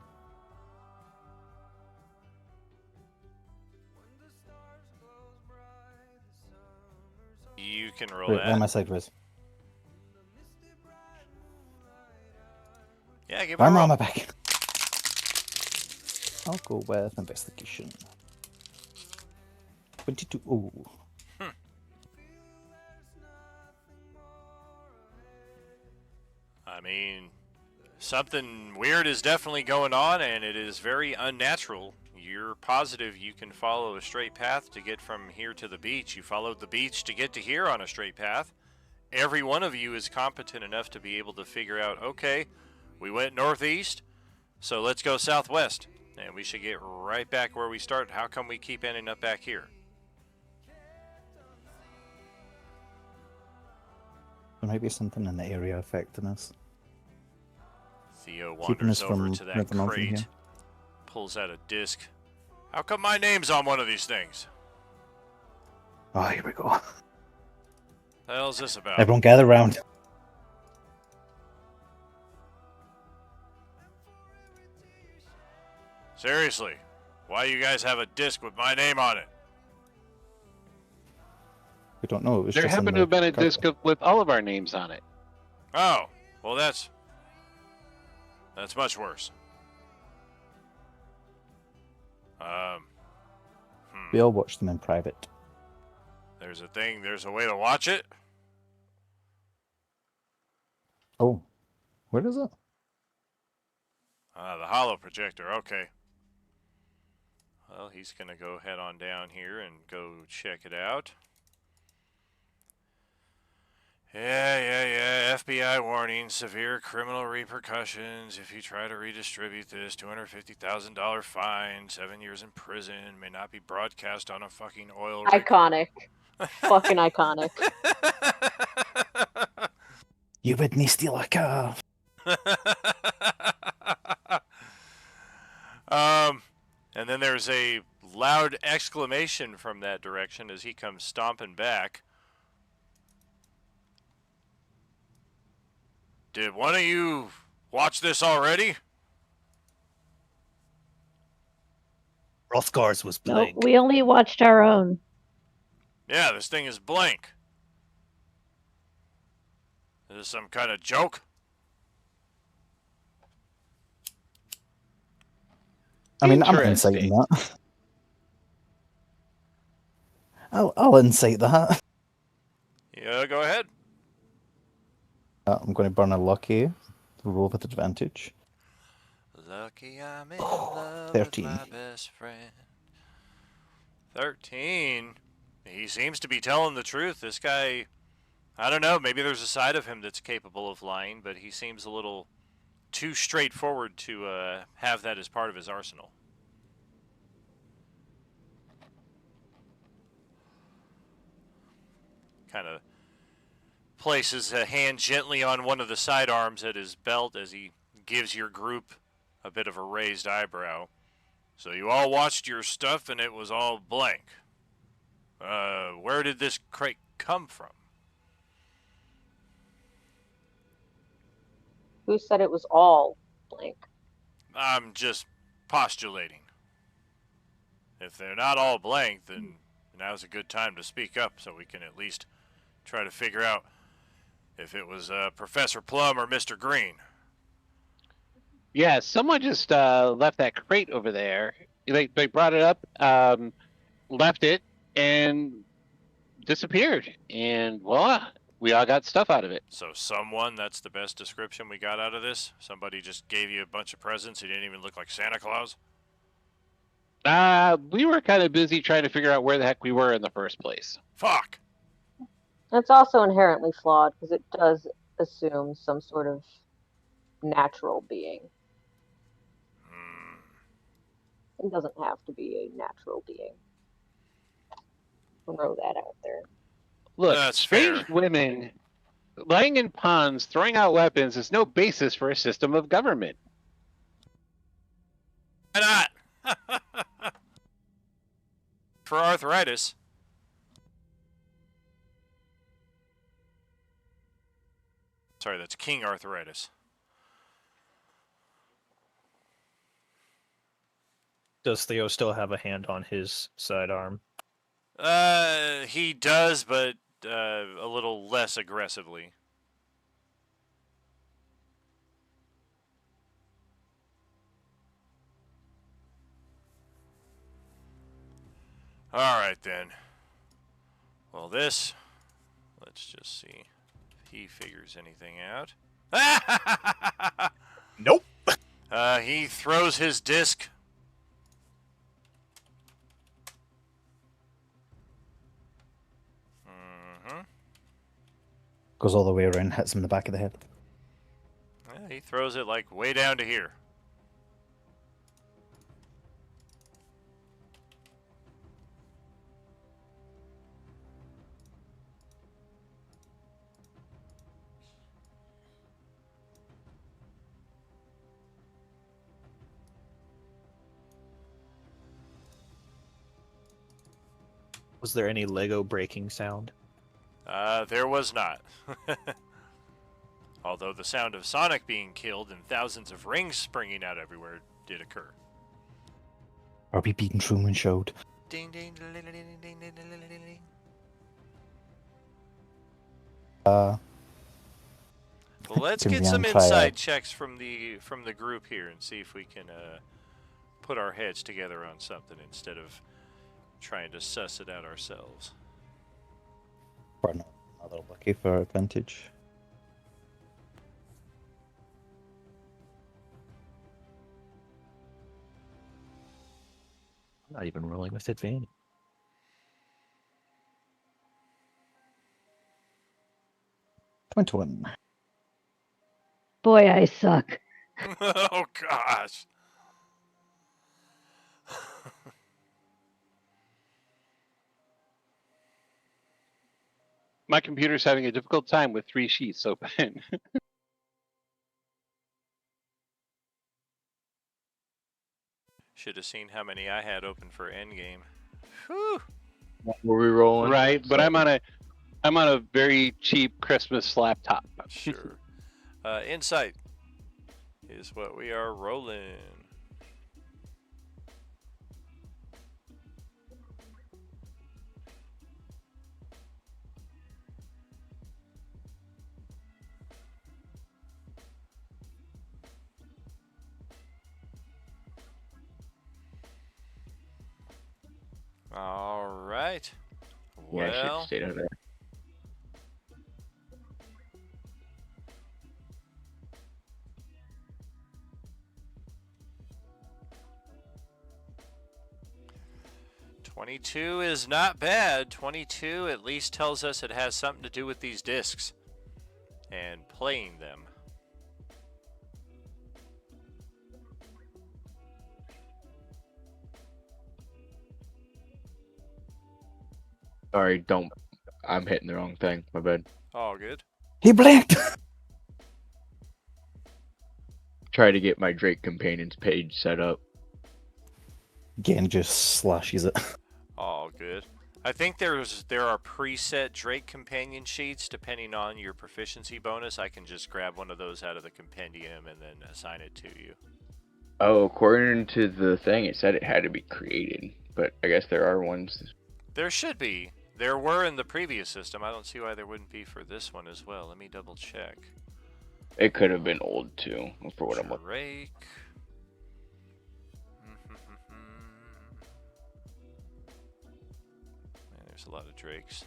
You can roll Wait, that. why am I sideways? Yeah, give it a Armor roll. on my back. I'll go with investigation. 22. Ooh. I mean, something weird is definitely going on, and it is very unnatural. You're positive you can follow a straight path to get from here to the beach. You followed the beach to get to here on a straight path. Every one of you is competent enough to be able to figure out, okay, we went northeast, so let's go southwest. And we should get right back where we started. How come we keep ending up back here? There might be something in the area affecting us. Theo Keeping wanders us over from to that moving on from crate, here. pulls out a disc. How come my name's on one of these things? Oh, here we go. The hell's this about? Everyone gather round. Seriously, why you guys have a disc with my name on it? We don't know. It was There just in happened to the have been a cover. disc with all of our names on it. Oh, well that's much worse. We all watched them in private. There's a way to watch it. Oh, where is it? The holo projector, okay. Well, he's gonna go head on down here and go check it out. Yeah. FBI warning, severe criminal repercussions if you try to redistribute this. $250,000 fine, 7 years in prison, may not be broadcast on a fucking oil rig. Iconic. Fucking iconic. You wouldn't steal a car. And then there's a loud exclamation from that direction as he comes stomping back. Did one of you watch this already? Rothgar's was No, blank. we only watched our own. Yeah, this thing is blank. Is this some kind of joke? I mean, I'm inciting that. I'll incite that. Yeah, go ahead. I'm going to burn a lucky. Roll with advantage. Lucky I'm in love 13. with my best friend. 13. He seems to be telling the truth. This guy, I don't know, maybe there's a side of him that's capable of lying, but he seems a little too straightforward to have that as part of his arsenal. Kind of places a hand gently on one of the sidearms at his belt as he gives your group a bit of a raised eyebrow. So you all watched your stuff and it was all blank. Where did this crate come from? Who said it was all blank? I'm just postulating. If they're not all blank, then now's a good time to speak up so we can at least try to figure out if it was Professor Plum or Mr. Green. Yeah, someone just left that crate over there. They brought it up, left it, and disappeared. And voila, we all got stuff out of it. So someone, that's the best description we got out of this? Somebody just gave you a bunch of presents, he didn't even look like Santa Claus? We were kind of busy trying to figure out where the heck we were in the first place. Fuck! It's also inherently flawed because it does assume some sort of natural being. It doesn't have to be a natural being. Throw that out there. Look, That's strange fair. women lying in ponds, throwing out weapons is no basis for a system of government. Why not? For arthritis. Sorry, that's King Arthritis. Does Theo still have a hand on his sidearm? He does, but a little less aggressively. All right, then. Well, this, let's just see if he figures anything out. Nope. He throws his disc. Mm-hmm. Goes all the way around, hits him in the back of the head. Yeah, he throws it like way down to here. Was there any Lego breaking sound? There was not. Although the sound of Sonic being killed and thousands of rings springing out everywhere did occur. Are we beating Truman Showed? Ding ding ding ding ding ding ding ding ding. Well, let's Can get we some try inside checks from the group here and see if we can put our heads together on something instead of trying to suss it out ourselves. for another lucky for advantage? I'm not even rolling with advantage. $21. Boy, I suck. Oh gosh. My computer's having a difficult time with 3 sheets open. Should have seen how many I had open for Endgame. Whew. What were we rolling? Right, but I'm on a very cheap Christmas laptop. Sure. Insight is what we are rolling. All right. Yeah, I should have Well, stayed out of there. $22 is not bad. 22 at least tells us it has something to do with these discs and playing them. Sorry, don't. I'm hitting the wrong thing. My bad. All good. He blinked! Try to get my Drake Companions page set up. Again, just slashes it. All good. I think there are preset Drake companion sheets depending on your proficiency bonus. I can just grab one of those out of the compendium and then assign it to you. Oh, according to the thing, it said it had to be created, but I guess there are ones. There should be. There were in the previous system. I don't see why there wouldn't be for this one as well. Let me double check. It could have been old too, for what I'm looking. Drake. Man, there's a lot of Drakes.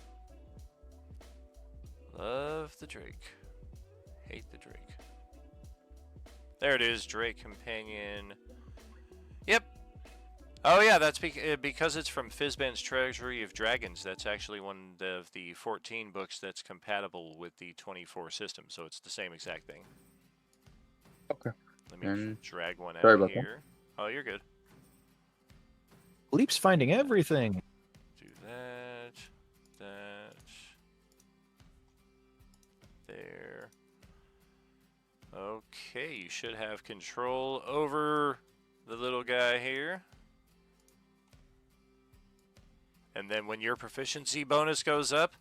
Love the Drake. Hate the Drake. There it is, Drake Companion. Yep. Oh yeah, that's because it's from Fizban's Treasury of Dragons. That's actually one of the 14 books that's compatible with the 24 system, so it's the same exact thing. Okay. Let me drag one sorry out about here. Oh, you're good. Leap's finding everything. Do that. That. There. Okay, you should have control over the little guy here. And then when your proficiency bonus goes up,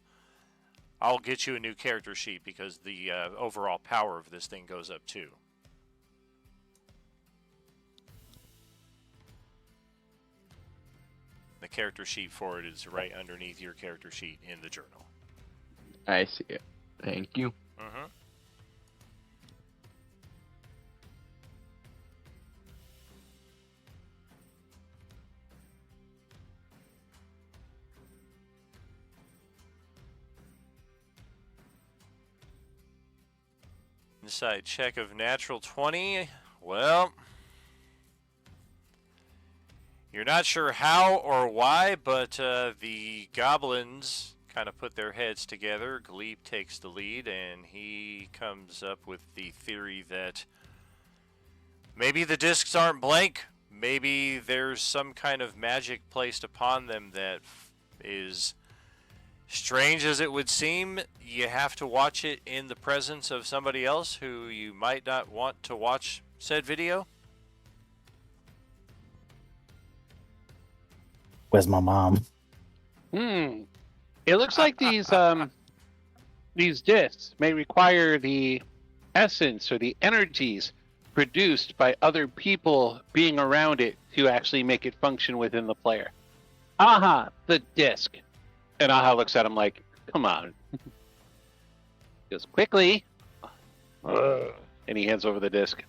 I'll get you a new character sheet because the overall power of this thing goes up too. The character sheet for it is right underneath your character sheet in the journal. I see it. Thank you. Mm-hmm. Insight check of natural 20. Well, you're not sure how or why, but the goblins kind of put their heads together. Gleep takes the lead, and he comes up with the theory that maybe the discs aren't blank. Maybe there's some kind of magic placed upon them that is strange as it would seem. You have to watch it in the presence of somebody else who you might not want to watch said video. Where's my mom? It looks like these discs may require the essence or the energies produced by other people being around it to actually make it function within the player. Aha, the disc. And Aha looks at him like, come on. He goes, quickly. And he hands over the disc.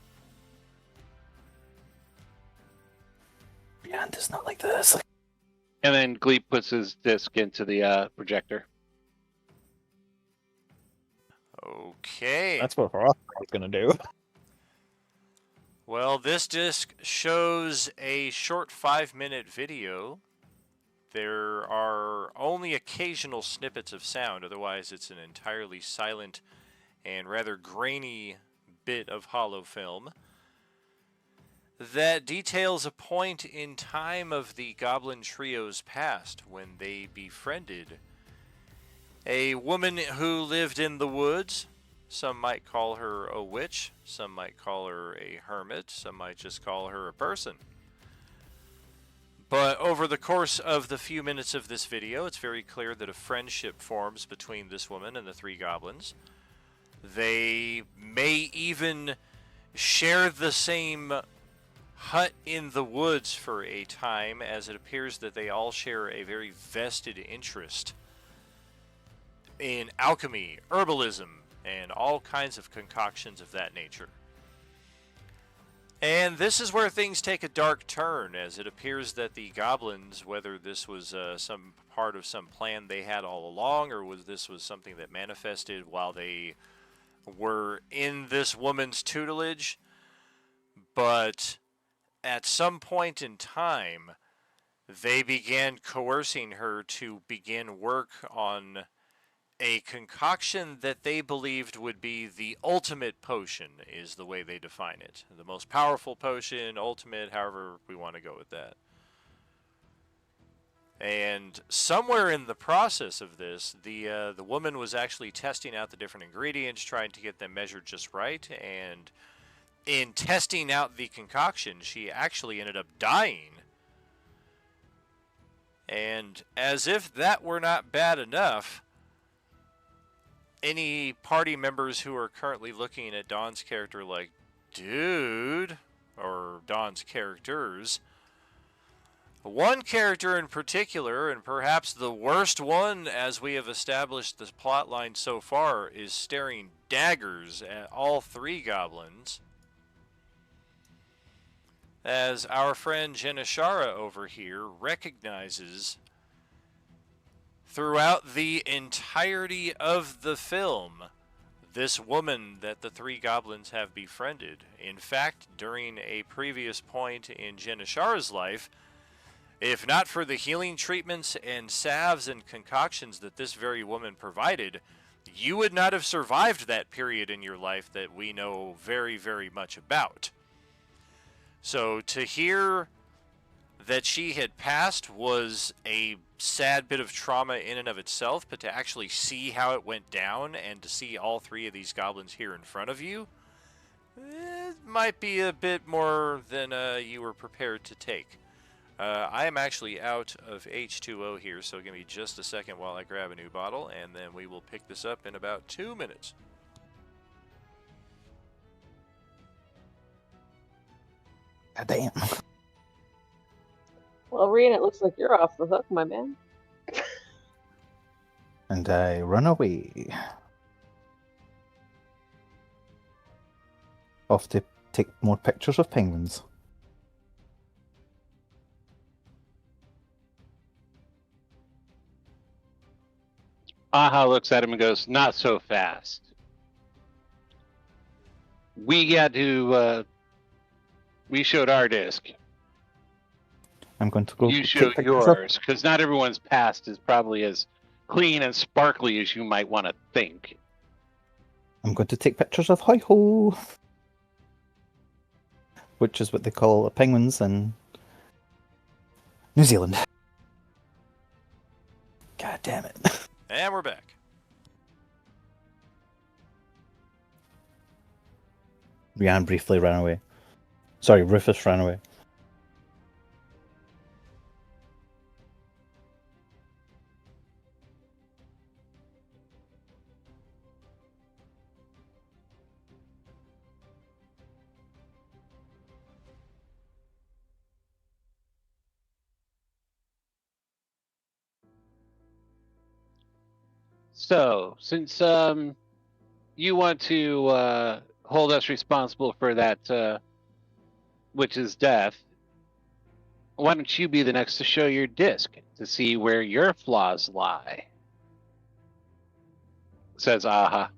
Yeah, it's not like this. And then Gleep puts his disc into the projector. Okay. That's what Roth was gonna do. Well, this disc shows a short 5-minute video. There are only occasional snippets of sound, otherwise it's an entirely silent and rather grainy bit of hollow film that details a point in time of the Goblin Trio's past when they befriended a woman who lived in the woods. Some might call her a witch, some might call her a hermit, some might just call her a person. But over the course of the few minutes of this video, it's very clear that a friendship forms between this woman and the three goblins. They may even share the same hut in the woods for a time, as it appears that they all share a very vested interest in alchemy, herbalism, and all kinds of concoctions of that nature. And this is where things take a dark turn, as it appears that the goblins, whether this was some part of some plan they had all along, or this was something that manifested while they were in this woman's tutelage, but at some point in time, they began coercing her to begin work on a concoction that they believed would be the ultimate potion, is the way they define it. The most powerful potion, ultimate, however we want to go with that. And somewhere in the process of this, the woman was actually testing out the different ingredients, trying to get them measured just right, and in testing out the concoction, she actually ended up dying. And as if that were not bad enough, any party members who are currently looking at Dawn's character like, dude, or Dawn's characters, one character in particular, and perhaps the worst one as we have established this plotline so far, is staring daggers at all three goblins, as our friend Janishara over here recognizes throughout the entirety of the film this woman that the three goblins have befriended. In fact, during a previous point in Janishara's life, if not for the healing treatments and salves and concoctions that this very woman provided, you would not have survived that period in your life that we know very, very much about. So to hear that she had passed was a sad bit of trauma in and of itself, but to actually see how it went down and to see all three of these goblins here in front of you, it might be a bit more than you were prepared to take. I am actually out of H2O here, so give me just a second while I grab a new bottle, and then we will pick this up in about 2 minutes. God damn. Well, Rian, it looks like you're off the hook, my man. And I run away. Off to take more pictures of penguins. Aha looks at him and goes, not so fast. we got to. We showed our disc. I'm going to go You take show pictures of. yours, because not everyone's past is probably as clean and sparkly as you might want to think. I'm going to take pictures of Hoi Ho, which is what they call penguins in New Zealand. God damn it. And we're back. Rianne briefly ran away. Sorry, Rufus ran away. So, since you want to hold us responsible for that witch's death, why don't you be the next to show your disc to see where your flaws lie? Says Aha.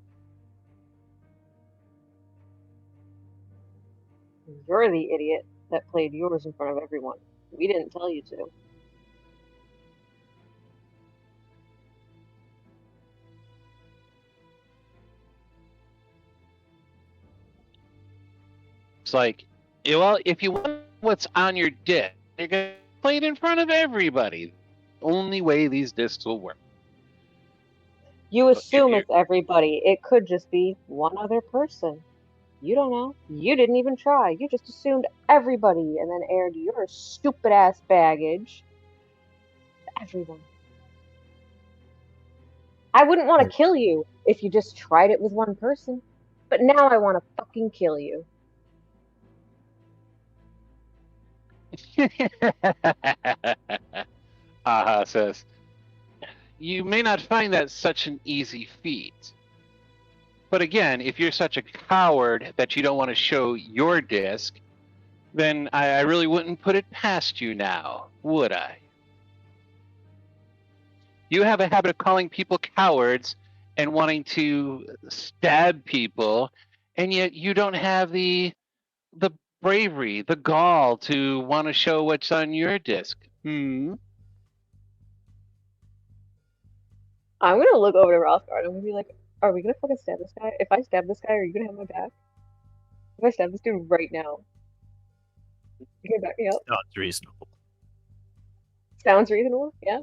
You're the idiot that played yours in front of everyone. We didn't tell you to. It's like, well, if you want what's on your disc, you're gonna play it in front of everybody. Only way these discs will work. You assume you're- it's everybody. It could just be one other person. You don't know. You didn't even try. You just assumed everybody and then aired your stupid ass baggage to everyone. I wouldn't want to kill you if you just tried it with one person. But now I want to fucking kill you. Aha says, you may not find that such an easy feat. But again, if you're such a coward that you don't want to show your disc, then I really wouldn't put it past you now, would I? You have a habit of calling people cowards and wanting to stab people, and yet you don't have the bravery, the gall to want to show what's on your disc. I'm gonna look over to Rothgar and I'm gonna be like, are we gonna fucking stab this guy? If I stab this guy, are you gonna have my back? If I stab this dude right now, you gonna back me up? Sounds reasonable. Sounds reasonable? Yeah?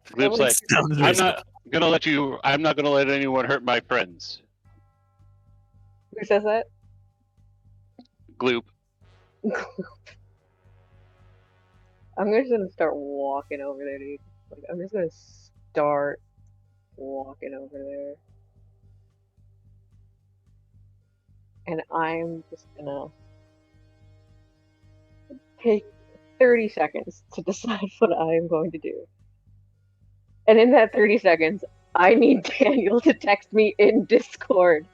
Gloop's like, Sounds I'm not gonna let anyone hurt my friends. Who says that? Gloop. I'm just gonna start walking over there, dude. Like, I'm just gonna start walking over there. And I'm just gonna take 30 seconds to decide what I am going to do. And in that 30 seconds, I need Daniel to text me in Discord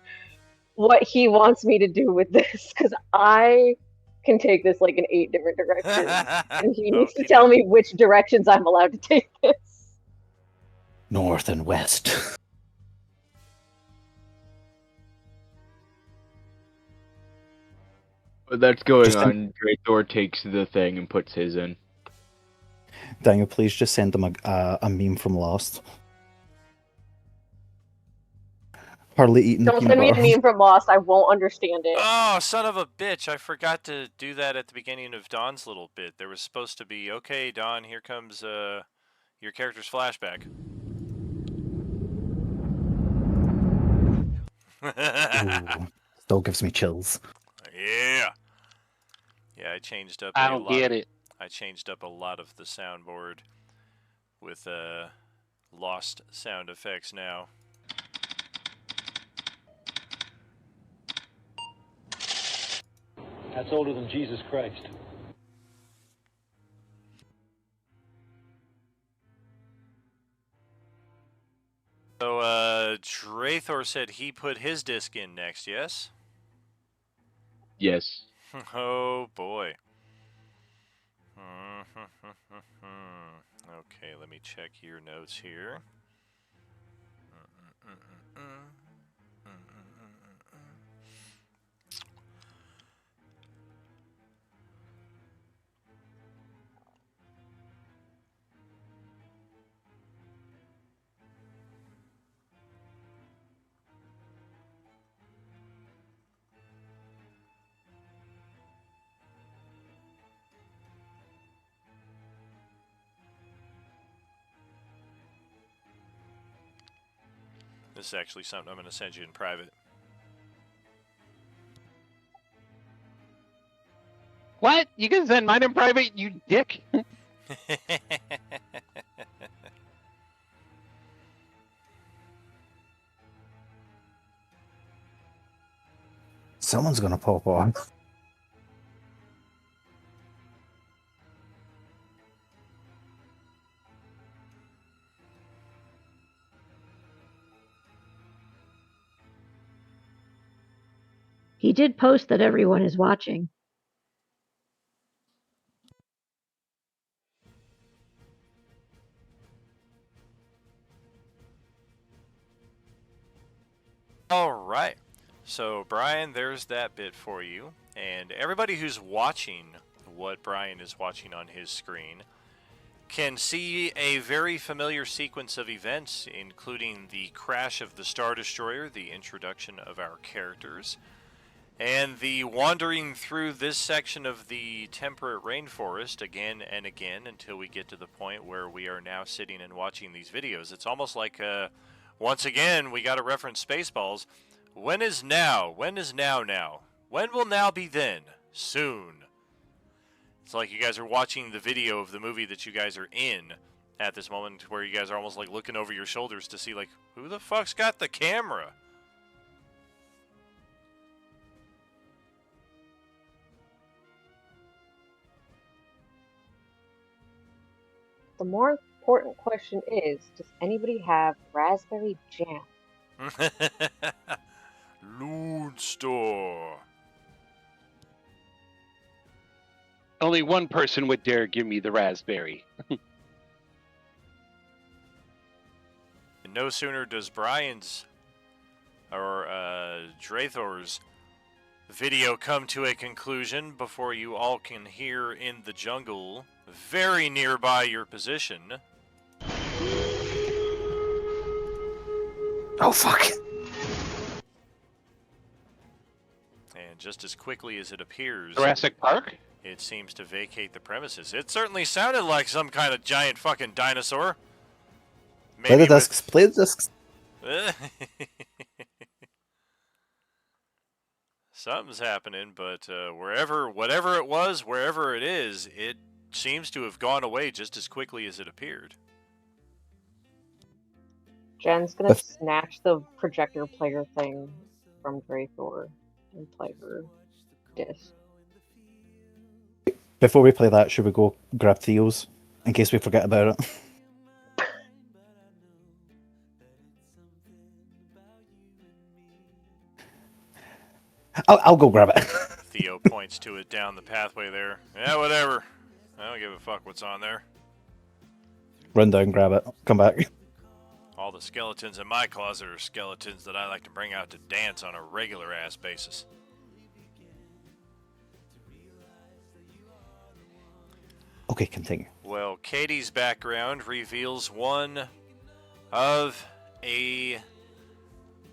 what he wants me to do with this, because I can take this like in 8 different directions. And he needs to tell me which directions I'm allowed to take this. North and west. But that's going Just on. Thor takes the thing and puts his in. Daniel, please just send them a meme from Lost. Harley eating Don't peanut send me a butter. meme from Lost. I won't understand it. Oh, son of a bitch. I forgot to do that at the beginning of Dawn's little bit. There was supposed to be, okay, Dawn, here comes your character's flashback. Ooh, still gives me chills. Yeah. Yeah, I changed up I don't get it. I changed up a lot of the soundboard with Lost sound effects now. That's older than Jesus Christ. So, Drathor said he put his disc in next, yes? Yes. Oh, boy. Okay, let me check your notes here. This is actually something I'm going to send you in private. What? You can send mine in private, you dick. Someone's gonna pop on. He did post that everyone is watching. All right. So, Brian, there's that bit for you. And everybody who's watching what Brian is watching on his screen can see a very familiar sequence of events, including the crash of the Star Destroyer, the introduction of our characters, and the wandering through this section of the temperate rainforest again and again until we get to the point where we are now sitting and watching these videos. It's almost like, once again, we got to reference Spaceballs. When is now? When is now? When will now be then? Soon. It's like you guys are watching the video of the movie that you guys are in at this moment, where you guys are almost like looking over your shoulders to see, like, who the fuck's got the camera? The more important question is, does anybody have raspberry jam? Loon Store. Only one person would dare give me the raspberry. And no sooner does Brian's or Drathor's video come to a conclusion before you all can hear in the jungle, very nearby your position. Oh fuck! And just as quickly as it appears, Jurassic Park? it seems to vacate the premises. It certainly sounded like some kind of giant fucking dinosaur. Play the discs. Play the discs. Something's happening, but whatever it was, wherever it is, it seems to have gone away just as quickly as it appeared. Jen's gonna snatch the projector player thing from Drathor and play her disc. Before we play that, should we go grab Theo's in case we forget about it? I'll go grab it. Theo points to it down the pathway there. Yeah, whatever. I don't give a fuck what's on there. Run down, grab it, come back. All the skeletons in my closet are skeletons that I like to bring out to dance on a regular ass basis. Okay, continue. Well, Katie's background reveals one of a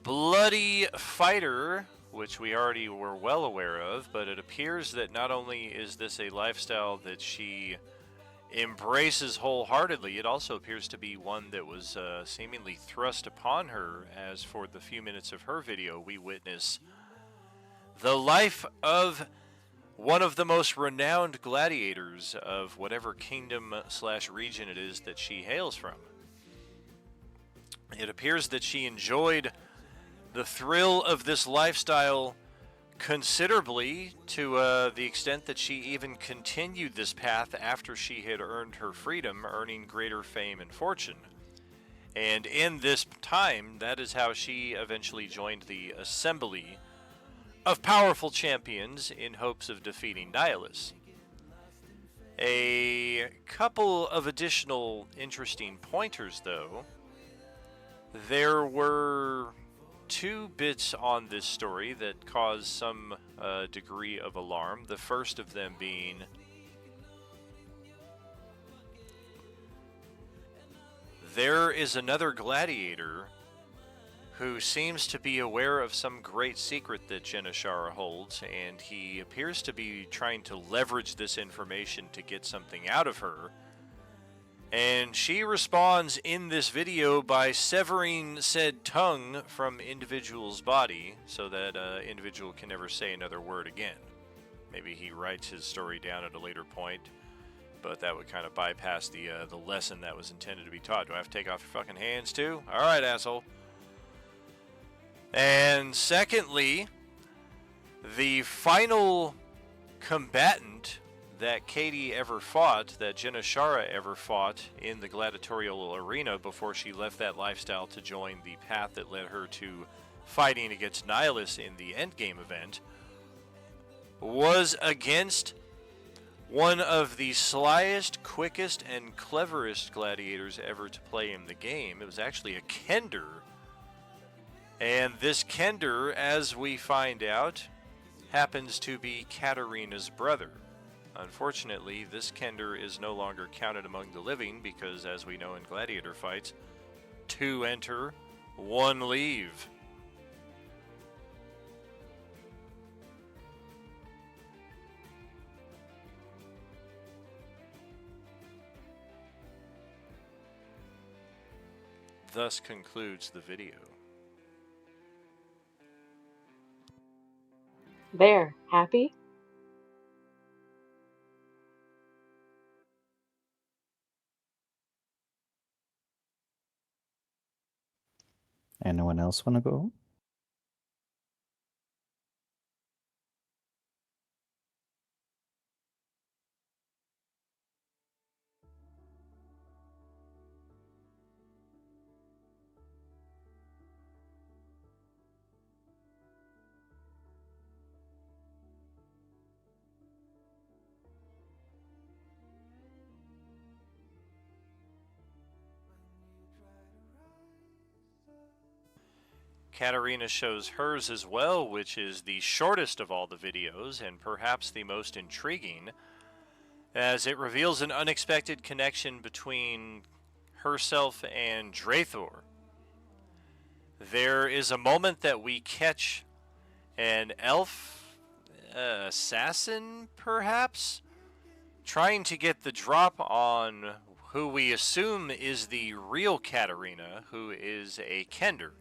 bloody fighter, which we already were well aware of, but it appears that not only is this a lifestyle that she embraces wholeheartedly, it also appears to be one that was seemingly thrust upon her, as for the few minutes of her video we witness the life of one of the most renowned gladiators of whatever kingdom / region it is that she hails from. It appears that she enjoyed the thrill of this lifestyle considerably, to the extent that she even continued this path after she had earned her freedom, earning greater fame and fortune. And in this time, that is how she eventually joined the assembly of powerful champions in hopes of defeating Nihilus. A couple of additional interesting pointers, though. There were two bits on this story that caused some degree of alarm. The first of them being there is another gladiator who seems to be aware of some great secret that Jenashara holds, and he appears to be trying to leverage this information to get something out of her. And she responds in this video by severing said tongue from individual's body so that individual can never say another word again. Maybe he writes his story down at a later point, but that would kind of bypass the lesson that was intended to be taught. Do I have to take off your fucking hands too? All right, asshole. And secondly, the final combatant that Katie ever fought, that Jenashara ever fought in the gladiatorial arena before she left that lifestyle to join the path that led her to fighting against Nihilus in the endgame event, was against one of the slyest, quickest, and cleverest gladiators ever to play in the game. It was actually a Kender. And this Kender, as we find out, happens to be Katarina's brother. Unfortunately, this Kender is no longer counted among the living because, as we know in gladiator fights, 2 enter, 1 leave. Thus concludes the video. There, happy? Anyone else want to go? Katarina shows hers as well, which is the shortest of all the videos and perhaps the most intriguing, as it reveals an unexpected connection between herself and Draethor. There is a moment that we catch an elf assassin, perhaps, trying to get the drop on who we assume is the real Katarina, who is a Kender.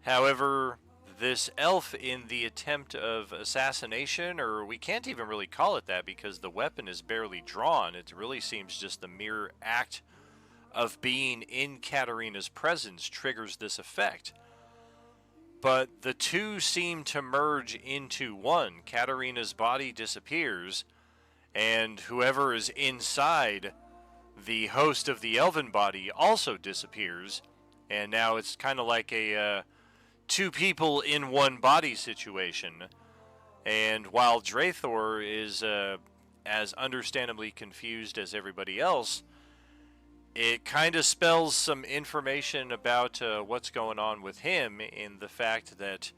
However, this elf, in the attempt of assassination, or we can't even really call it that because the weapon is barely drawn, it really seems just the mere act of being in Katarina's presence triggers this effect. But the two seem to merge into one. Katarina's body disappears, and whoever is inside the host of the elven body also disappears, and now it's kind of like a 2 people in 1 body situation. And while Draethor is as understandably confused as everybody else, it kind of spells some information about what's going on with him, in the fact that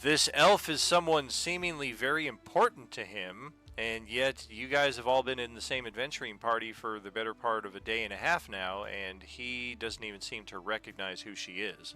this elf is someone seemingly very important to him, and yet you guys have all been in the same adventuring party for the better part of a day and a half now, and he doesn't even seem to recognize who she is.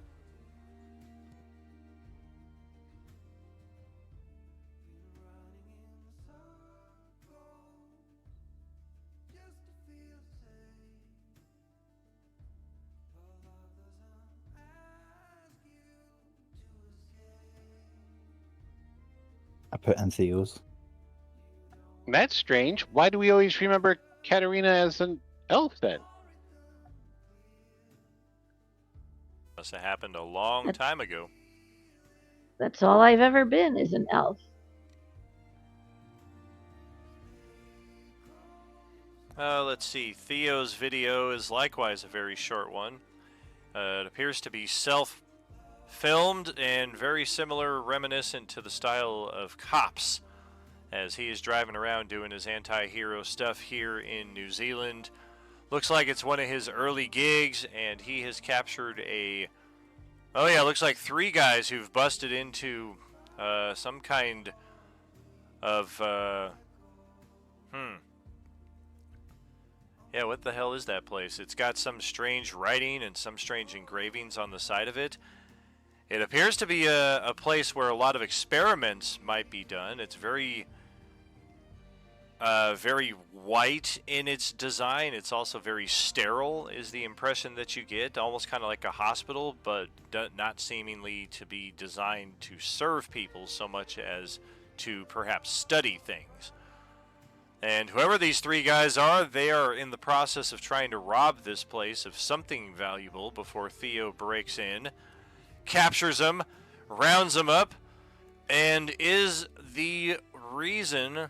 I put in Theo's. That's strange. Why do we always remember Katarina as an elf then? Must have happened a long time ago. That's all I've ever been, is an elf. Let's see. Theo's video is likewise a very short one. It appears to be self-filmed and very similar, reminiscent to the style of Cops, as he is driving around doing his anti-hero stuff here in New Zealand, Looks like it's one of his early gigs, and he has captured a... Oh yeah, looks like 3 guys who've busted into some kind of... Yeah, what the hell is that place? It's got some strange writing and some strange engravings on the side of it. It appears to be a place where a lot of experiments might be done. It's very white in its design. It's also very sterile, is the impression that you get. Almost kind of like a hospital, but not seemingly to be designed to serve people so much as to perhaps study things. And whoever these 3 guys are, they are in the process of trying to rob this place of something valuable before Theo breaks in, captures them, rounds them up, and is the reason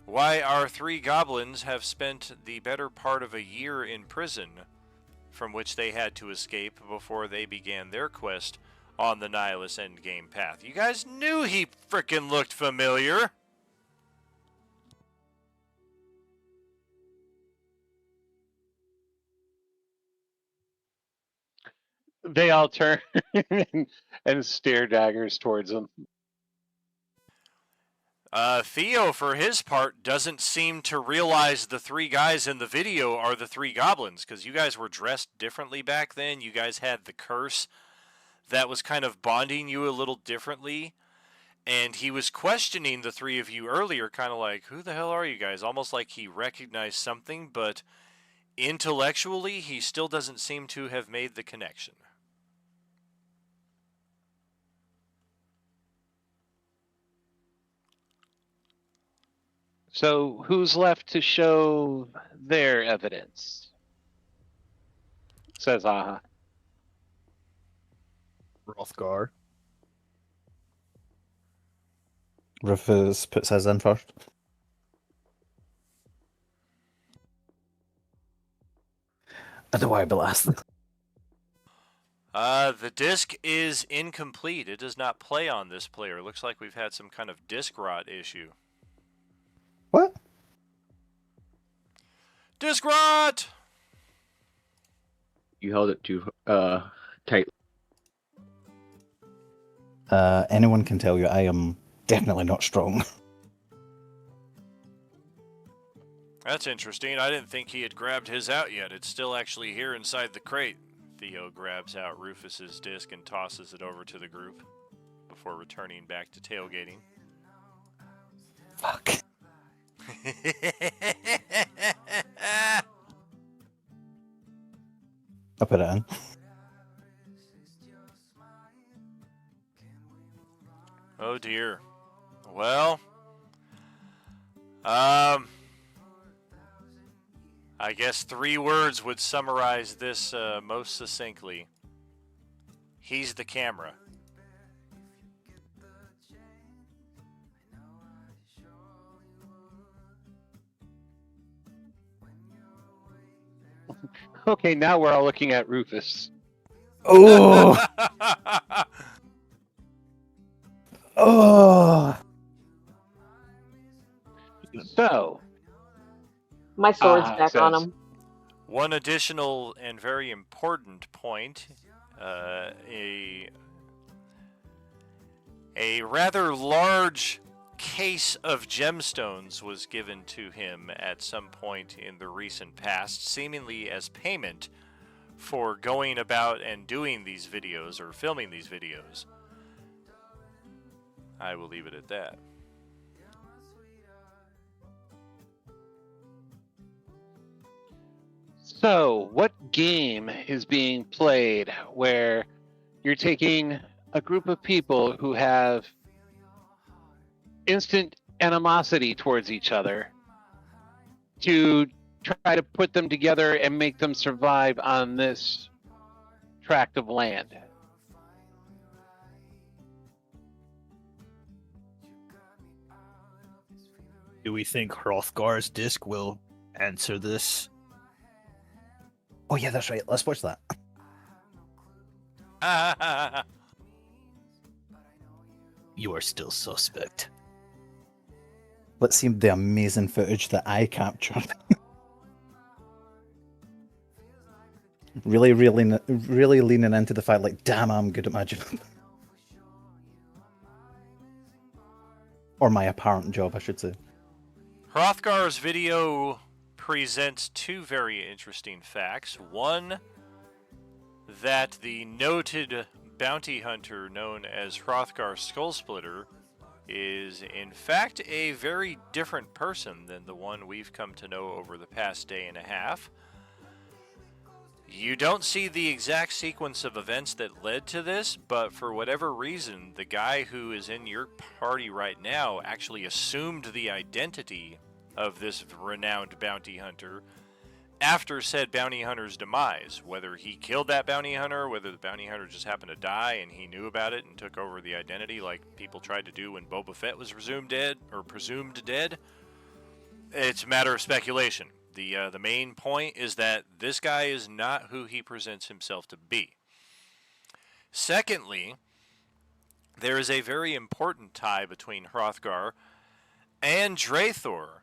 why our 3 goblins have spent the better part of a year in prison, from which they had to escape before they began their quest on the Nihilus endgame path. You guys knew he frickin' looked familiar. They all turn and stare daggers towards him. Theo, for his part, doesn't seem to realize the 3 guys in the video are the 3 goblins, because you guys were dressed differently back then. You guys had the curse that was kind of bonding you a little differently. And he was questioning the 3 of you earlier, kind of like, who the hell are you guys? Almost like he recognized something, but intellectually, he still doesn't seem to have made the connection. So who's left to show their evidence? Says Aha. Hrothgar. Rufus puts his in first. I don't know why I'd be last. The disc is incomplete. It does not play on this player. Looks like we've had some kind of disc rot issue. What? Disc rot! You held it too tight. Anyone can tell you I am definitely not strong. That's interesting. I didn't think he had grabbed his out yet. It's still actually here inside the crate. Theo grabs out Rufus's disc and tosses it over to the group before returning back to tailgating. Fuck. I put it in. Oh dear. Well, I guess 3 words would summarize this most succinctly. He's the camera. Okay, now we're all looking at Rufus. Oh! Oh! So, My sword's back on says- him. One additional and very important point, a rather large case of gemstones was given to him at some point in the recent past, seemingly as payment for going about and doing these videos or filming these videos. I will leave it at that. So, what game is being played where you're taking a group of people who have instant animosity towards each other to try to put them together and make them survive on this tract of land? Do we think Hrothgar's disc will answer this? Oh yeah, that's right. Let's watch that. You are still suspect. Let's see the amazing footage that I captured. Really leaning into the fact, like, damn, I'm good at my job. Or my apparent job, I should say. Hrothgar's video presents two very interesting facts. One, that the noted bounty hunter known as Hrothgar Skullsplitter is in fact a very different person than the one we've come to know over the past day and a half. You don't see the exact sequence of events that led to this, but for whatever reason, the guy who is in your party right now actually assumed the identity of this renowned bounty hunter after said bounty hunter's demise. Whether he killed that bounty hunter, whether the bounty hunter just happened to die and he knew about it and took over the identity like people tried to do when Boba Fett was presumed dead, it's a matter of speculation. The main point is that this guy is not who he presents himself to be. Secondly, there is a very important tie between Hrothgar and Draethor.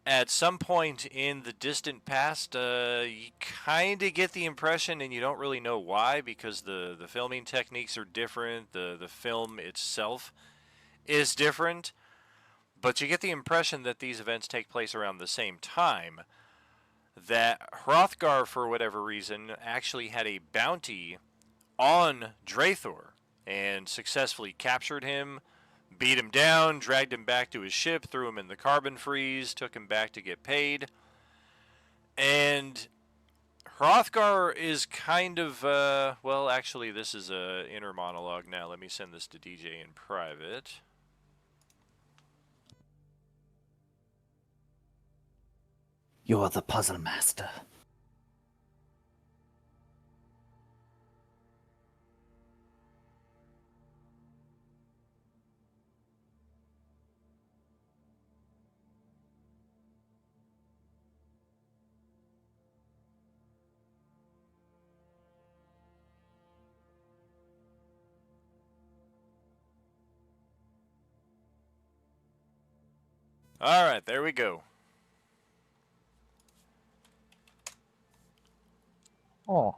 At some point in the distant past, you kind of get the impression, and you don't really know why, because the filming techniques are different, the film itself is different, but you get the impression that these events take place around the same time, that Hrothgar, for whatever reason, actually had a bounty on Draethor and successfully captured him, beat him down, dragged him back to his ship, threw him in the carbon freeze, took him back to get paid. And Hrothgar is kind of, well, actually, this is a inner monologue now. Let me send this to DJ in private. You're the puzzle master. All right, there we go. Oh.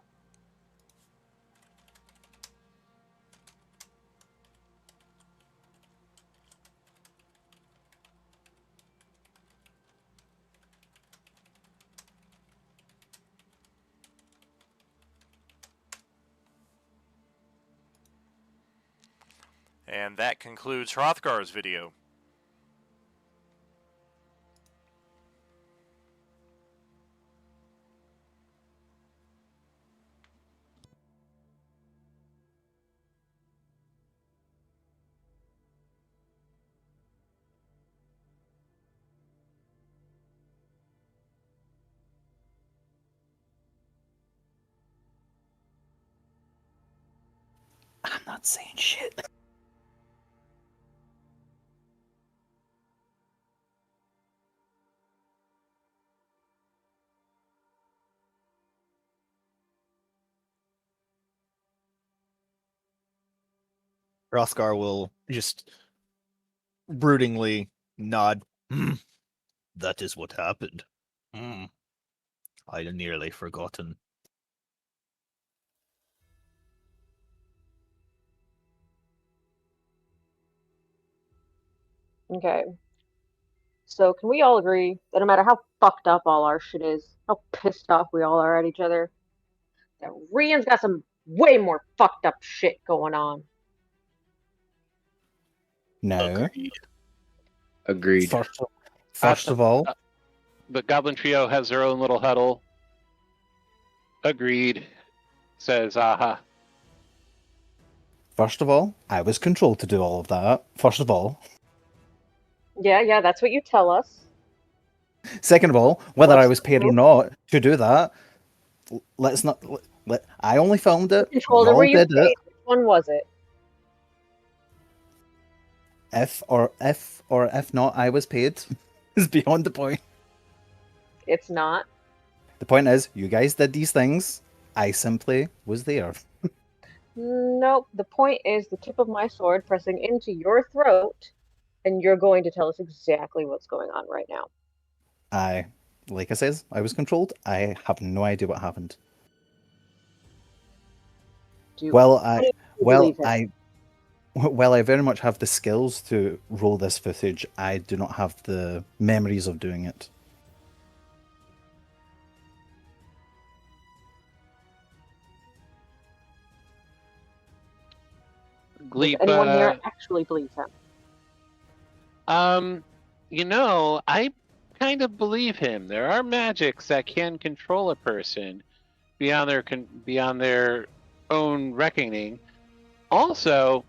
And that concludes Hrothgar's video. I'm not saying shit. Hrothgar will just broodingly nod. That is what happened. I'd nearly forgotten. Okay. So can we all agree that no matter how fucked up all our shit is, how pissed off we all are at each other, that Rian's got some way more fucked up shit going on. No. Agreed. First of all, The Goblin Trio has their own little huddle. Agreed, says Aha. first of all, I was controlled to do all of that. First of all. Yeah, that's what you tell us. Second of all, whether I was paid or not to do that, let's not. I only filmed it. Controller, Y'all were you did paid? it. Which one was it? If not, I was paid. Is beyond the point. It's not. The point is, you guys did these things. I simply was there. Nope. The point is the tip of my sword pressing into your throat, and you're going to tell us exactly what's going on right now. Like I says, I was controlled. I have no idea what happened. Do Well, how do you well, believe him? I, well, I very much have the skills to roll this footage. I do not have the memories of doing it. Does Gleep, anyone here actually believe him? I kind of believe him. There are magics that can control a person beyond their own reckoning. Also,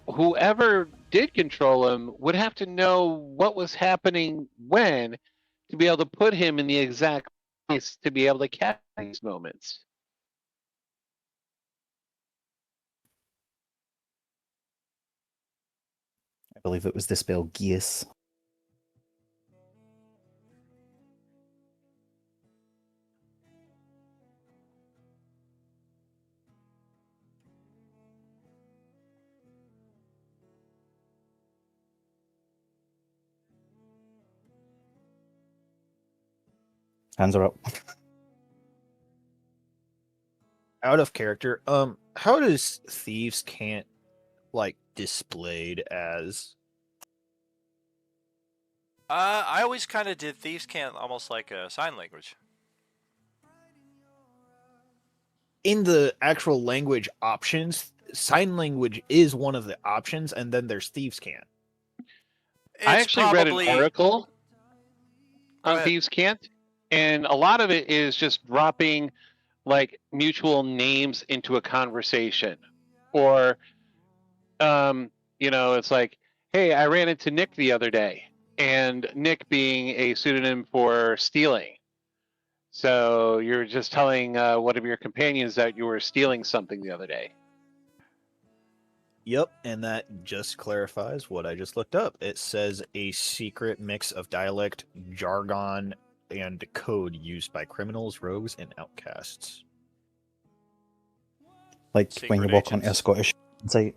whoever did control him would have to know what was happening when to be able to put him in the exact place to be able to catch these moments. I believe it was the spell Geas. Hands are up. Out of character. How does thieves can't displayed as? I always kind of did thieves can't almost like a sign language. In the actual language options, sign language is one of the options, and then there's thieves can't. I It's actually read an probably. article Go on ahead. Thieves Can't, and a lot of it is just dropping mutual names into a conversation, or it's like, hey, I ran into Nick the other day, and Nick being a pseudonym for stealing. So you're just telling one of your companions that you were stealing something the other day. Yep, and that just clarifies what I just looked up. It says a secret mix of dialect, jargon, and code used by criminals, rogues, and outcasts. Like Secret when you walk onto a agents. Scottish site.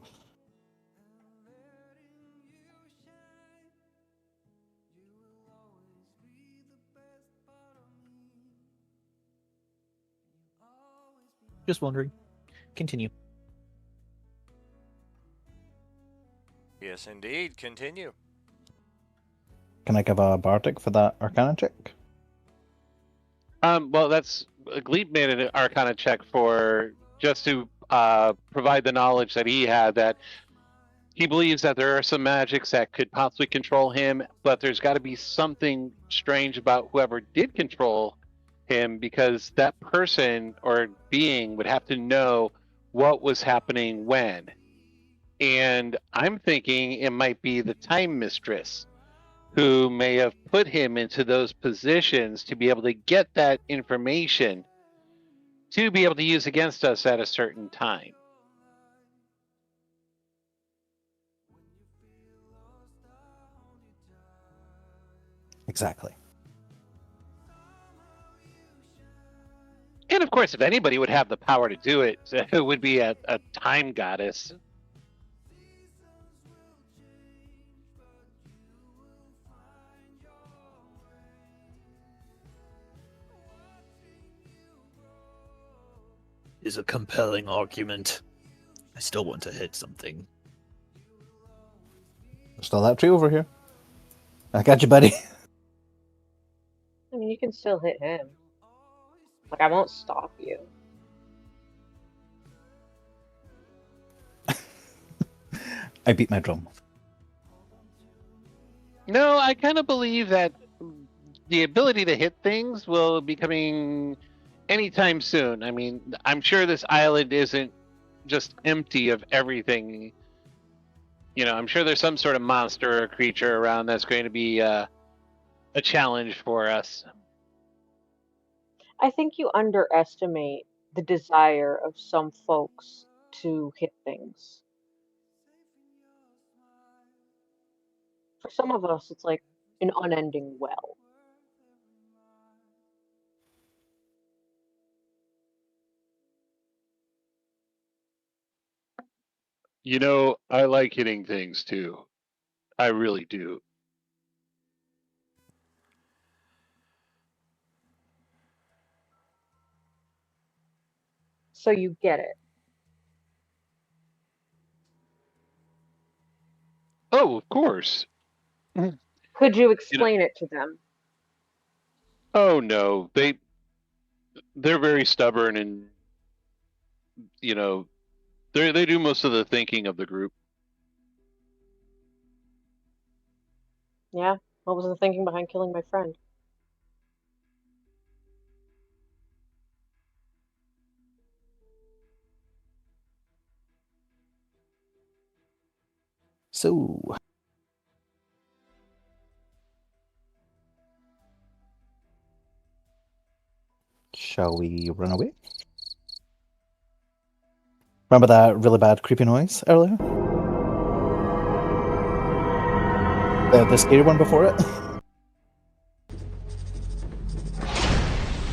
Just wondering. Continue. Yes, indeed. Continue. Can I give a bardic for that Arcana check? Well, that's Gleep made an Arcana check for just to provide the knowledge that he had that he believes that there are some magics that could possibly control him, but there's got to be something strange about whoever did control him because that person or being would have to know what was happening when. And I'm thinking it might be the time mistress who may have put him into those positions to be able to get that information to be able to use against us at a certain time. Exactly. And of course, if anybody would have the power to do it, it would be a time goddess. Is a compelling argument. I still want to hit something. Still that tree over here. I got you, buddy. I mean, you can still hit him. Like, I won't stop you. I beat my drum. No, I kind of believe that the ability to hit things will be coming anytime soon. I mean, I'm sure this island isn't just empty of everything. I'm sure there's some sort of monster or creature around that's going to be a challenge for us. I think you underestimate the desire of some folks to hit things. For some of us, it's like an unending well. I like hitting things too. I really do. So you get it. Oh, of course. Could you You know, explain it to them? oh no, they're very stubborn, and you know, they do most of the thinking of the group. Yeah. What was the thinking behind killing my friend? So, shall we run away? Remember that really bad creepy noise earlier? The scary one before it?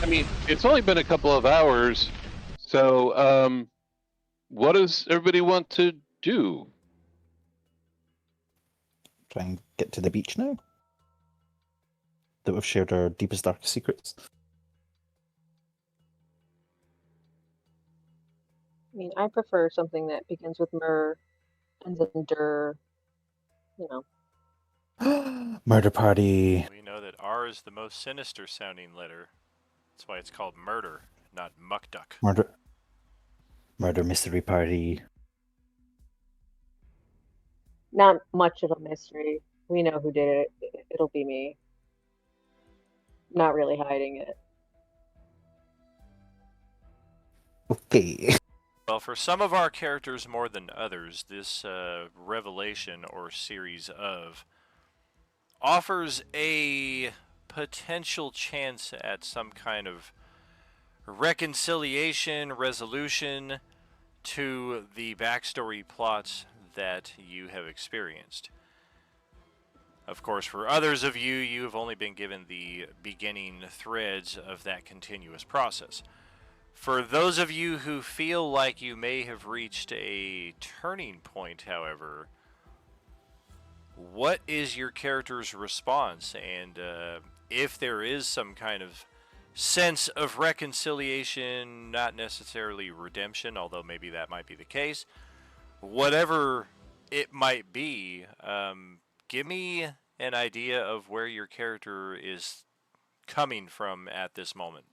I mean, it's only been a couple of hours, so what does everybody want to do? Try and get to the beach now? That we've shared our deepest, darkest secrets. I mean, I prefer something that begins with myrrh, ends in dur, you know. Murder party. We know that R is the most sinister sounding letter. That's why it's called murder, not muckduck. Murder mystery party. Not much of a mystery. We know who did it. It'll be me. Not really hiding it. Okay. Well, for some of our characters more than others, this revelation or series of offers a potential chance at some kind of reconciliation, resolution to the backstory plots that you have experienced. Of course, for others of you, you have only been given the beginning threads of that continuous process. For those of you who feel like you may have reached a turning point, however, what is your character's response? And if there is some kind of sense of reconciliation, not necessarily redemption, although maybe that might be the case, whatever it might be, give me an idea of where your character is coming from at this moment.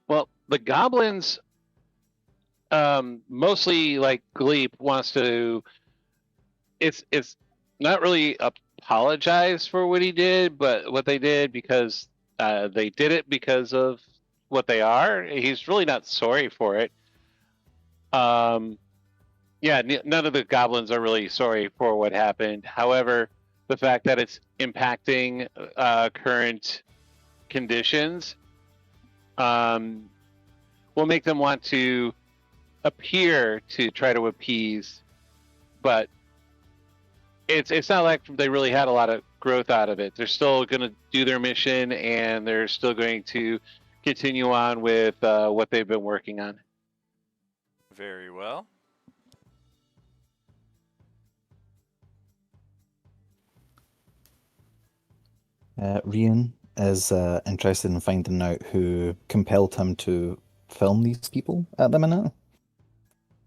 Well, the goblins, mostly like Gleep wants to. It's not really apologize for what he did, but what they did because they did it because of what they are. He's really not sorry for it. Yeah, none of the goblins are really sorry for what happened. However, the fact that it's impacting current conditions will make them want to appear to try to appease, but it's not like they really had a lot of growth out of it. They're still going to do their mission, and they're still going to continue on with what they've been working on. Very well. Rian is interested in finding out who compelled him to film these people at the minute.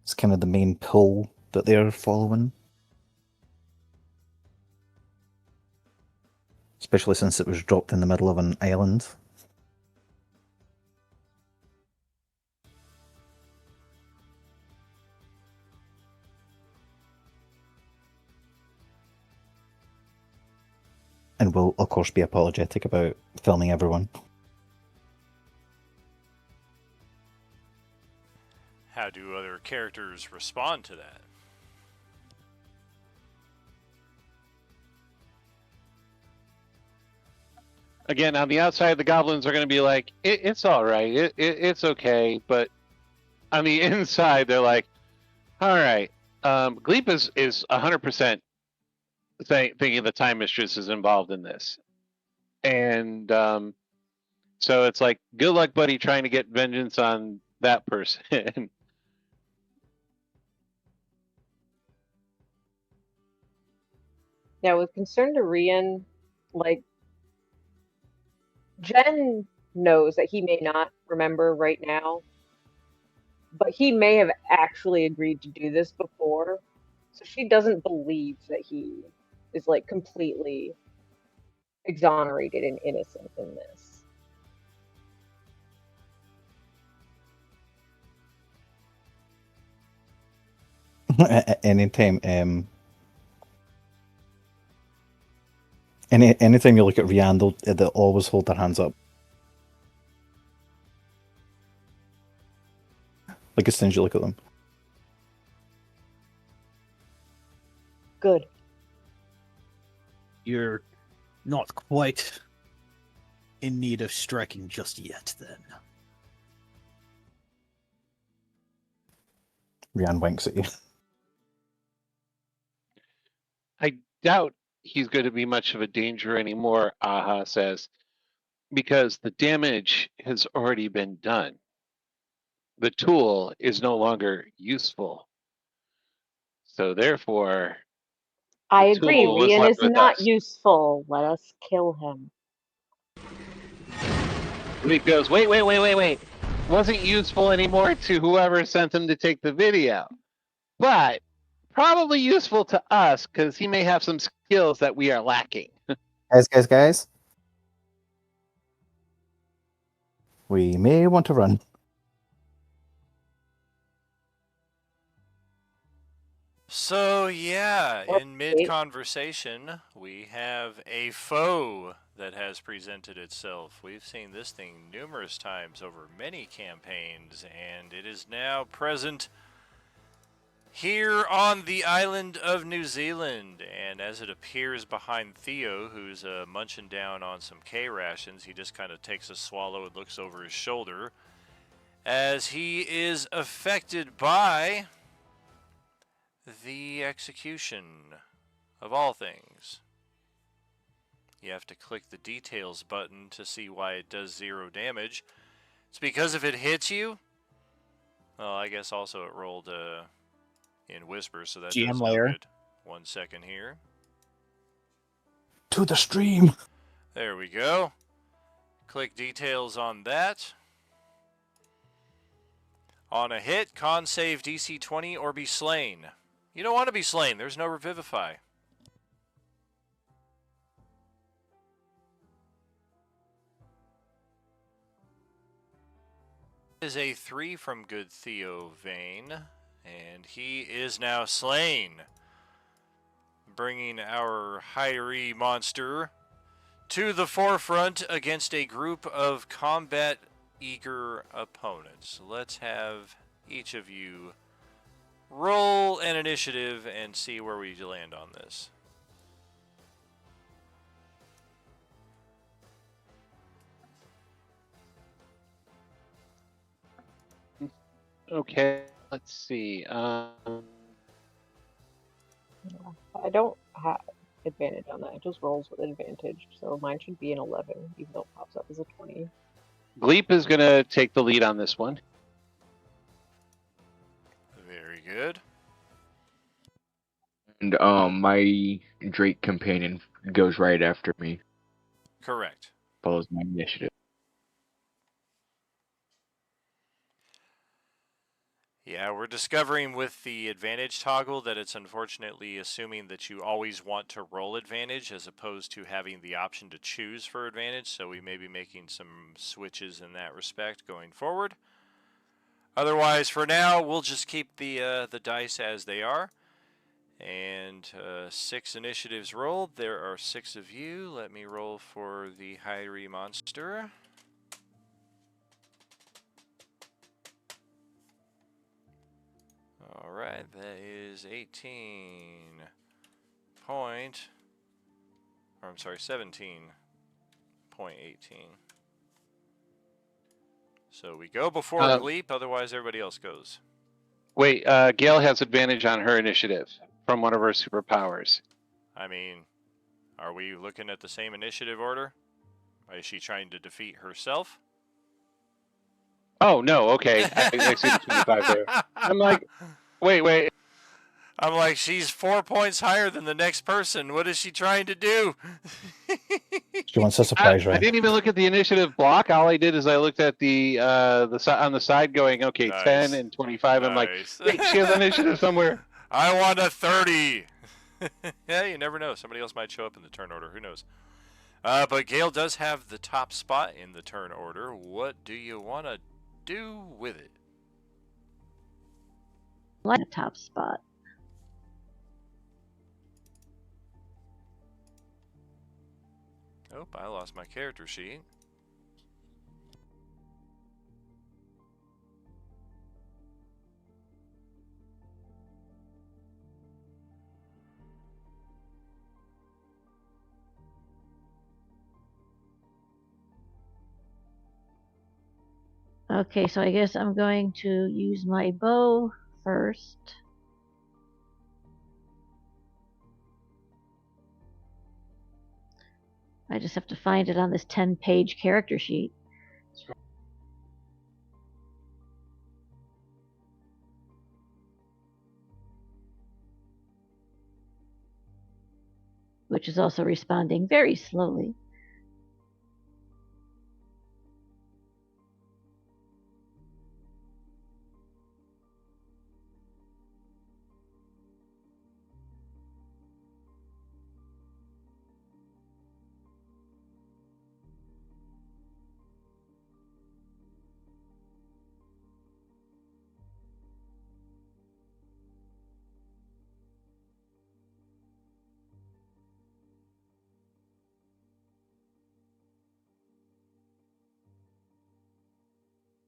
It's kind of the main pull that they're following. Especially since it was dropped in the middle of an island. And will, of course, be apologetic about filming everyone. How do other characters respond to that? Again, on the outside, the goblins are going to be like, it's all right, it's okay. But on the inside, they're like, all right. Gleep is 100% thinking the Time Mistress is involved in this. And so it's like, good luck, buddy, trying to get vengeance on that person. Yeah, with concern to Rian, like Jen knows that he may not remember right now, but he may have actually agreed to do this before. So she doesn't believe that he is like completely exonerated and innocent in this. Anytime, anytime you look at Rianne, they'll always hold their hands up. Like as soon as you look at them. Good. You're not quite in need of striking just yet, then. Rianne winks at you. I doubt he's going to be much of a danger anymore, Aha says, because the damage has already been done. The tool is no longer useful. So therefore, I the agree. tool was Rian left is with not us. useful. Let us kill him. Leap goes, wait. Wasn't useful anymore to whoever sent him to take the video. But probably useful to us because he may have some skills that we are lacking. Guys. We may want to run. So yeah, in Okay. mid-conversation, we have a foe that has presented itself. We've seen this thing numerous times over many campaigns, and it is now present here on the island of New Zealand. And as it appears behind Theo, who's munching down on some K rations, he just kind of takes a swallow and looks over his shoulder as he is affected by the execution of all things. You have to click the details button to see why it does 0 damage. It's because if it hits you, well, I guess also it rolled in Whisper, so that GM does no layer. good. 1 second here. To the stream. There we go. Click details on that. On a hit, con save DC 20 or be slain. You don't want to be slain. There's no Revivify. Is a 3 from Good Theo Vane, and he is now slain, bringing our Hyrie monster to the forefront against a group of combat-eager opponents. Let's have each of you roll an initiative and see where we land on this. Okay, let's see. I don't have advantage on that. It just rolls with advantage. So mine should be an 11, even though it pops up as a 20. Gleep is going to take the lead on this one. Very good. And my Drake companion goes right after me. Correct. Follows my initiative. Yeah, we're discovering with the advantage toggle that it's unfortunately assuming that you always want to roll advantage as opposed to having the option to choose for advantage, so we may be making some switches in that respect going forward. Otherwise, for now, we'll just keep the dice as they are. And 6 initiatives rolled. There are 6 of you. Let me roll for the Hyrie monster. Alright, that is 17.18. So we go before Gleep, otherwise everybody else goes. Wait, Gail has advantage on her initiative from one of her superpowers. I mean, are we looking at the same initiative order? Is she trying to defeat herself? Oh, no, okay. I see the 25 there. I'm like, wait. I'm like, she's 4 points higher than the next person. What is she trying to do? She wants a surprise I round. didn't even look at the initiative block. All I did is I looked at the on the side, going, okay, Nice. 10 and 25. I'm like, Nice. wait, she has initiative somewhere. I want a 30. Yeah, you never know. Somebody else might show up in the turn order. Who knows? But Gale does have the top spot in the turn order. What do you want to do with it? Like a top spot. Oh, I lost my character sheet. Okay, so I guess I'm going to use my bow first. I just have to find it on this 10-page character sheet. Which is also responding very slowly.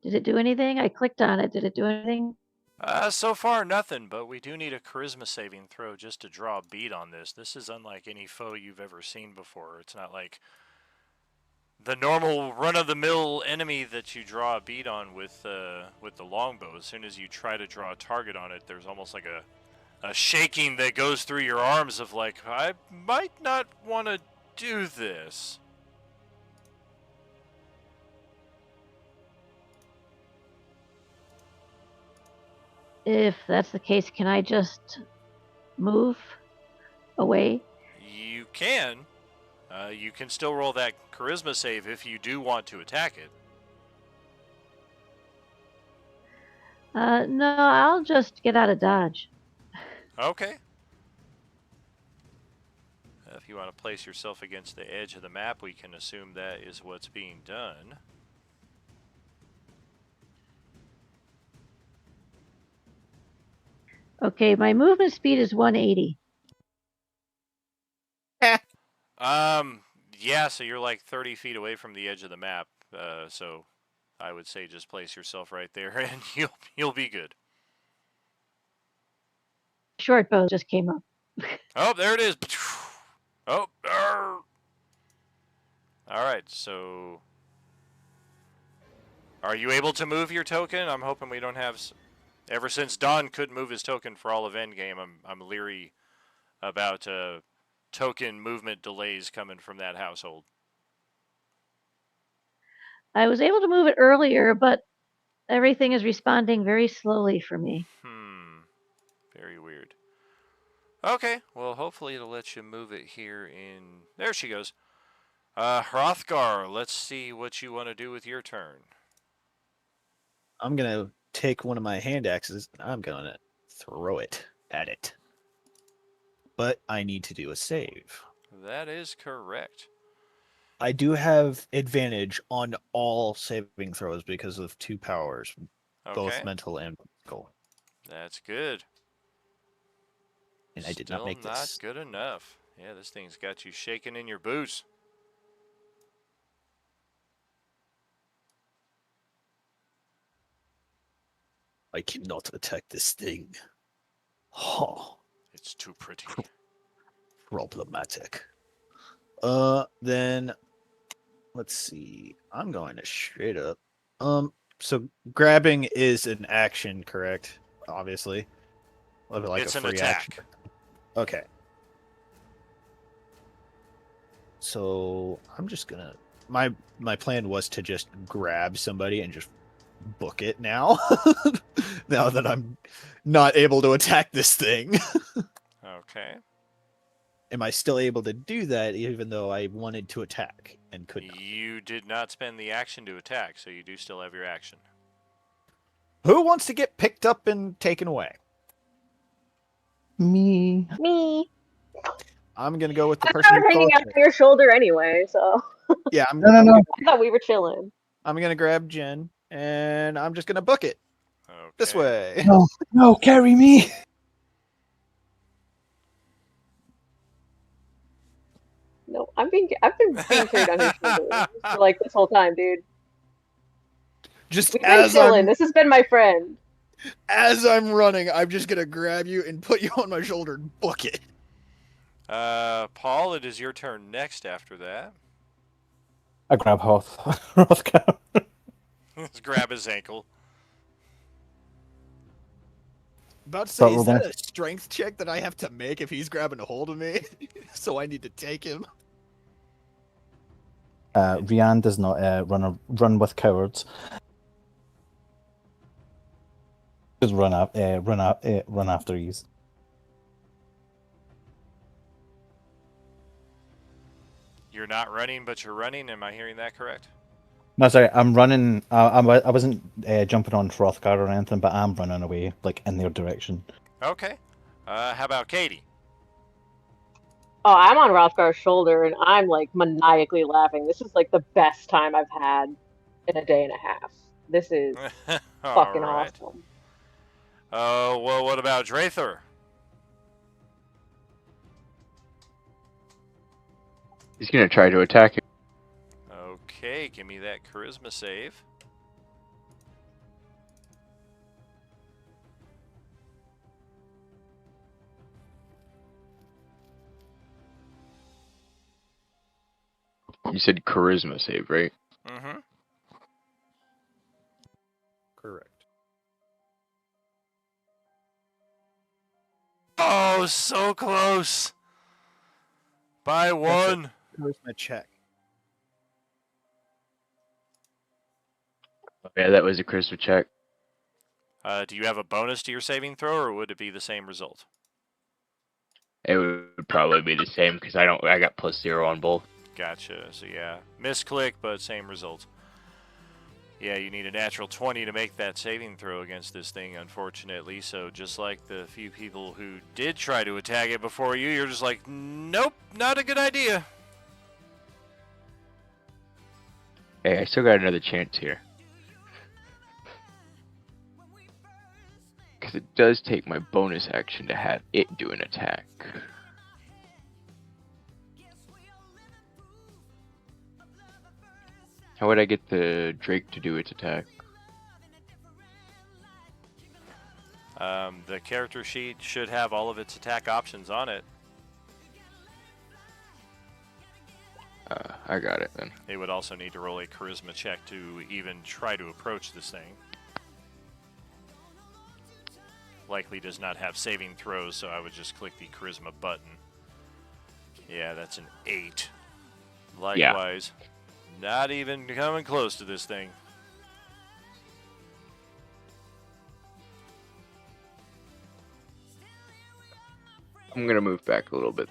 Did it do anything? I clicked on it. Did it do anything? So far, nothing, but we do need a charisma saving throw just to draw a beat on this. This is unlike any foe you've ever seen before. It's not like the normal run-of-the-mill enemy that you draw a beat on with the longbow. As soon as you try to draw a target on it, there's almost like a shaking that goes through your arms of like, I might not want to do this. If that's the case, can I just move away? You can. You can still roll that charisma save if you do want to attack it. No, I'll just get out of dodge. Okay. If you want to place yourself against the edge of the map, we can assume that is what's being done. Okay, my movement speed is 180. Yeah, so you're like 30 feet away from the edge of the map. So I would say just place yourself right there and you'll be good. Short bow just came up. Oh, there it is. Oh, arr. All right, so are you able to move your token? I'm hoping we don't have... Ever since Don couldn't move his token for all of Endgame, I'm leery about token movement delays coming from that household. I was able to move it earlier, but everything is responding very slowly for me. Very weird. Okay, well, hopefully it'll let you move it here in... There she goes. Hrothgar, let's see what you want to do with your turn. I'm going to take one of my hand axes and I'm going to throw it at it. But I need to do a save. That is correct. I do have advantage on all saving throws because of 2 powers, both mental and physical. That's good. And I did not make this. Still not good enough. Yeah, this thing's got you shaking in your boots. I cannot attack this thing. Oh. It's too pretty. Problematic. Then let's see. I'm going to straight up. So grabbing is an action, correct? Obviously. Like it's a free an attack. Action. Okay. So I'm just gonna. My plan was to just grab somebody and just book it now. Now that I'm not able to attack this thing. Okay. am I still able to do that even though I wanted to attack and could not? You did not spend the action to attack, so you do still have your action. Who wants to get picked up and taken away? Me. Me. I'm gonna go with the I person was who hanging closest. out on your shoulder anyway, so Yeah, No. I thought we were chilling. I'm gonna grab Jen and I'm just gonna book it Okay. this way. No, carry me. No, I've been carried on your shoulder for like this whole time, dude. Just We've been chilling. This has been my friend. as I'm running, I'm just gonna grab you and put you on my shoulder and book it. Paul, it is your turn next after that. I grab Hrothgar. Let's grab his ankle. About to Start say, is rolling. that a strength check that I have to make if he's grabbing a hold of me? So I need to take him. Rian does not run with cowards. Just run after ease. You're not running, but you're running. Am I hearing that correct? No, sorry, I'm running. I wasn't jumping on Hrothgar or anything, but I'm running away, like in their direction. Okay. How about Katie? Oh, I'm on Hrothgar's shoulder and I'm like maniacally laughing. This is like the best time I've had in a day and a half. This is fucking Alright. awesome. Well, what about Drather? He's gonna try to attack him. Okay, give me that charisma save. You said charisma save, right? Mm-hmm. Correct. Oh, so close. By one. Charisma check. Yeah, that was a charisma check. Do you have a bonus to your saving throw, or would it be the same result? It would probably be the same because I got +0 on both. Gotcha. So yeah, misclick, but same result. Yeah, you need a natural 20 to make that saving throw against this thing, unfortunately. So just like the few people who did try to attack it before you, you're just like, nope, not a good idea. Hey, I still got another chance here. Because it does take my bonus action to have it do an attack. How would I get the Drake to do its attack? The character sheet should have all of its attack options on it. I got it then. It would also need to roll a charisma check to even try to approach this thing. Likely does not have saving throws, so I would just click the charisma button. Yeah, that's an 8. Likewise, not even coming close to this thing. I'm gonna move back a little bit.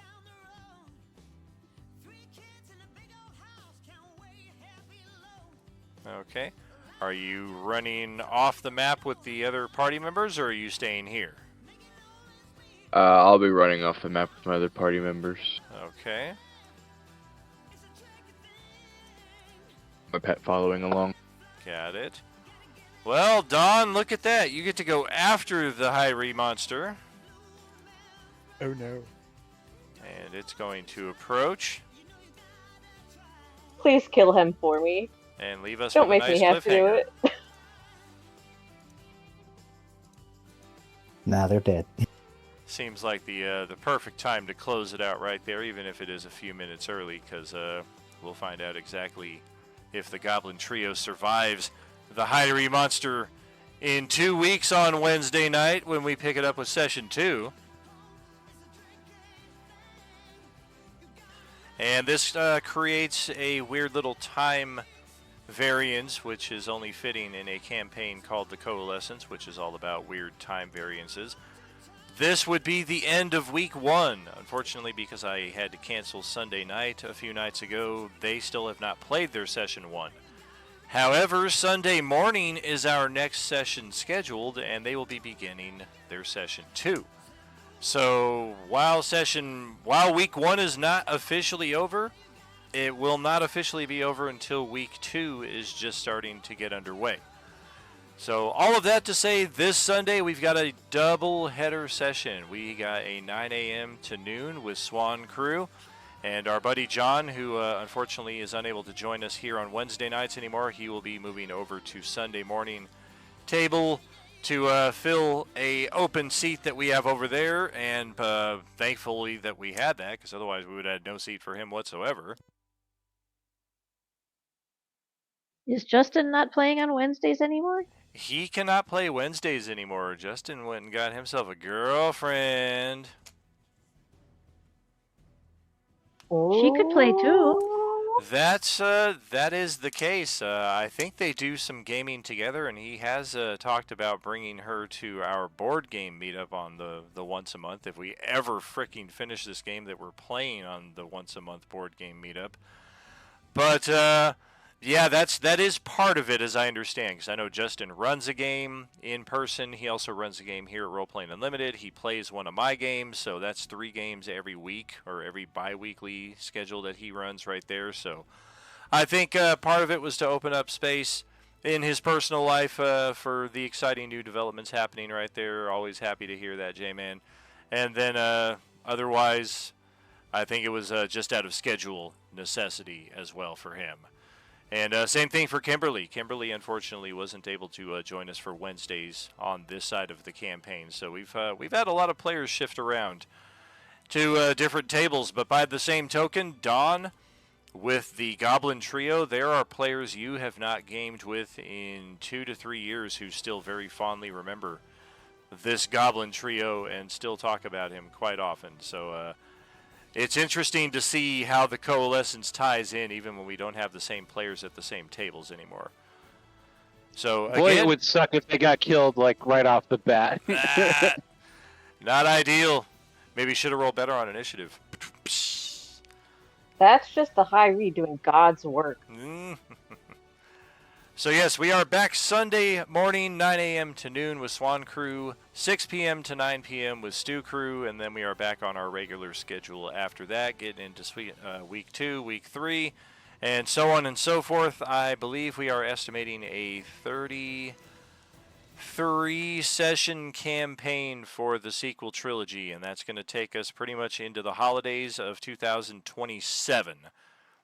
Okay. Are you running off the map with the other party members, or are you staying here? I'll be running off the map with my other party members. Okay. My pet following along. Got it. Well, Don, look at that. You get to go after the Hyrie monster. Oh no. And it's going to approach Please kill him for me. and leave us Don't with make a nice me have to do cliffhanger. it. Nah, they're dead. Seems like the perfect time to close it out right there, even if it is a few minutes early, because we'll find out exactly if the Goblin Trio survives the Hyrie monster in 2 weeks on Wednesday night when we pick it up with Session 2. And this creates a weird little time variance, which is only fitting in a campaign called the Coalescence, which is all about weird time variances. this would be the end of week 1. Unfortunately, because I had to cancel Sunday night a few nights ago, they still have not played their session 1. However, Sunday morning is our next session scheduled, and they will be beginning their session 2. So while week 1 is not officially over, it will not officially be over until week 2 is just starting to get underway. So all of that to say, this Sunday we've got a double header session. We got a 9 a.m. to noon with Swan Crew. And our buddy John, who unfortunately is unable to join us here on Wednesday nights anymore, he will be moving over to Sunday morning table to fill a open seat that we have over there. And thankfully that we had that, because otherwise we would have had no seat for him whatsoever. Is Justin not playing on Wednesdays anymore? He cannot play Wednesdays anymore. Justin went and got himself a girlfriend. She could play too. That is the case. I think they do some gaming together, and he has talked about bringing her to our board game meetup on the once a month. If we ever freaking finish this game that we're playing on the once a month board game meetup, but yeah, that is part of it, as I understand, because I know Justin runs a game in person. He also runs a game here at Role Playing Unlimited. He plays one of my games, so that's 3 games every week, or every bi-weekly schedule that he runs right there. So I think part of it was to open up space in his personal life for the exciting new developments happening right there. Always happy to hear that, J-Man. And then otherwise, I think it was just out of schedule necessity as well for him. And same thing for Kimberly. Kimberly, unfortunately, wasn't able to join us for Wednesdays on this side of the campaign. So we've had a lot of players shift around to different tables. But by the same token, Dawn, with the Goblin Trio, there are players you have not gamed with in 2 to 3 years who still very fondly remember this Goblin Trio and still talk about him quite often. So it's interesting to see how the Coalescence ties in, even when we don't have the same players at the same tables anymore. So Boy, again, it would suck if they got killed like right off the bat. not ideal. Maybe should have rolled better on initiative. That's just the high read doing God's work. So yes, we are back Sunday morning, 9 a.m. to noon with Swan Crew, 6 p.m. to 9 p.m. with Stew Crew, and then we are back on our regular schedule after that, getting into week 2, week 3, and so on and so forth. I believe we are estimating a 33-session campaign for the sequel trilogy, and that's going to take us pretty much into the holidays of 2027.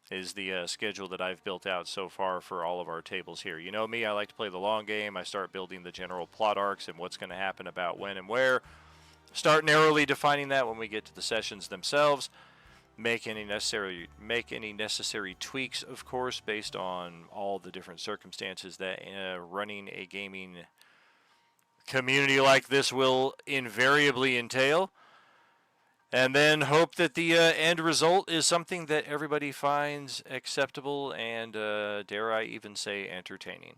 Is the schedule that I've built out so far for all of our tables here. You know me, I like to play the long game. I start building the general plot arcs and what's going to happen about when and where. Start narrowly defining that when we get to the sessions themselves. Make any necessary tweaks, of course, based on all the different circumstances that running a gaming community like this will invariably entail. And then hope that the end result is something that everybody finds acceptable and, dare I even say, entertaining.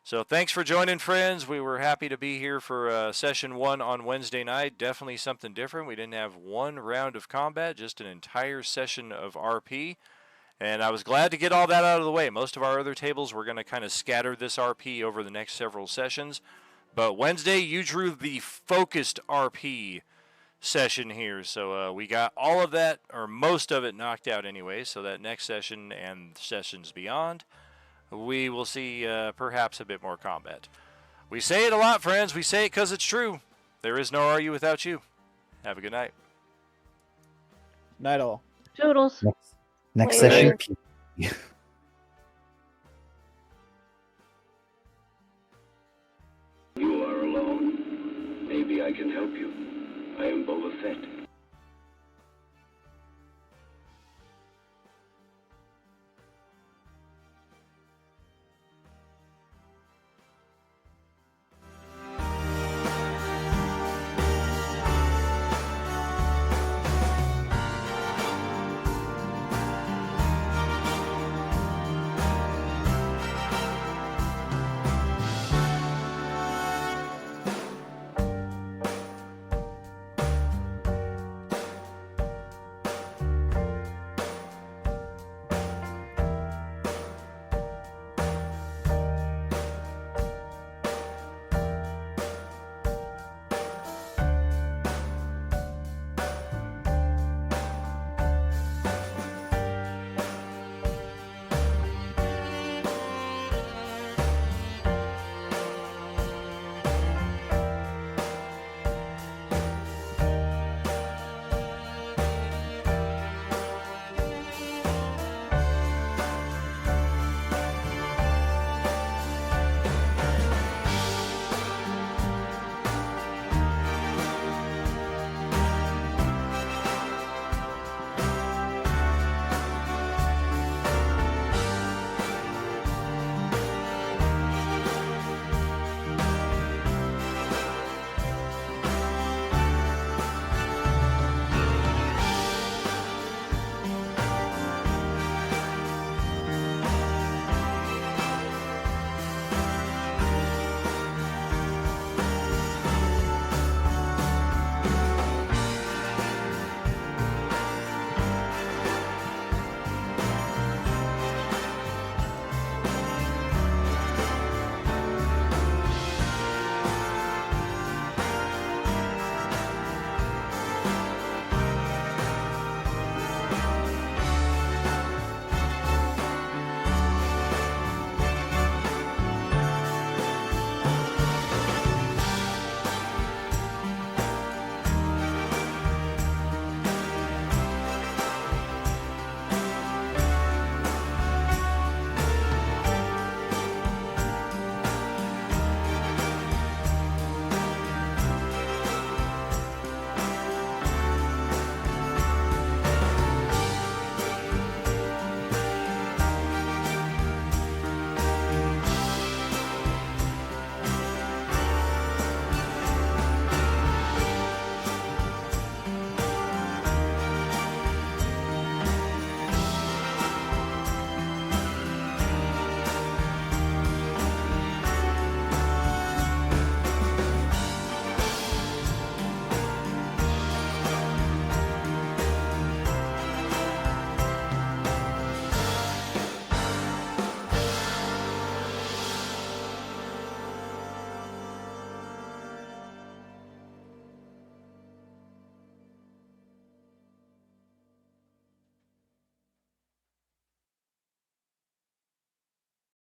So thanks for joining, friends. We were happy to be here for session 1 on Wednesday night. Definitely something different. We didn't have one round of combat, just an entire session of RP. And I was glad to get all that out of the way. Most of our other tables were going to kind of scatter this RP over the next several sessions. But Wednesday, you drew the focused RP session here, so we got all of that, or most of it, knocked out anyway. So that next session and sessions beyond, we will see perhaps a bit more combat. We say it a lot, friends. We say it because it's true. There is no Are You without you. Have a good night. Night all. Toodles. Next Later. session.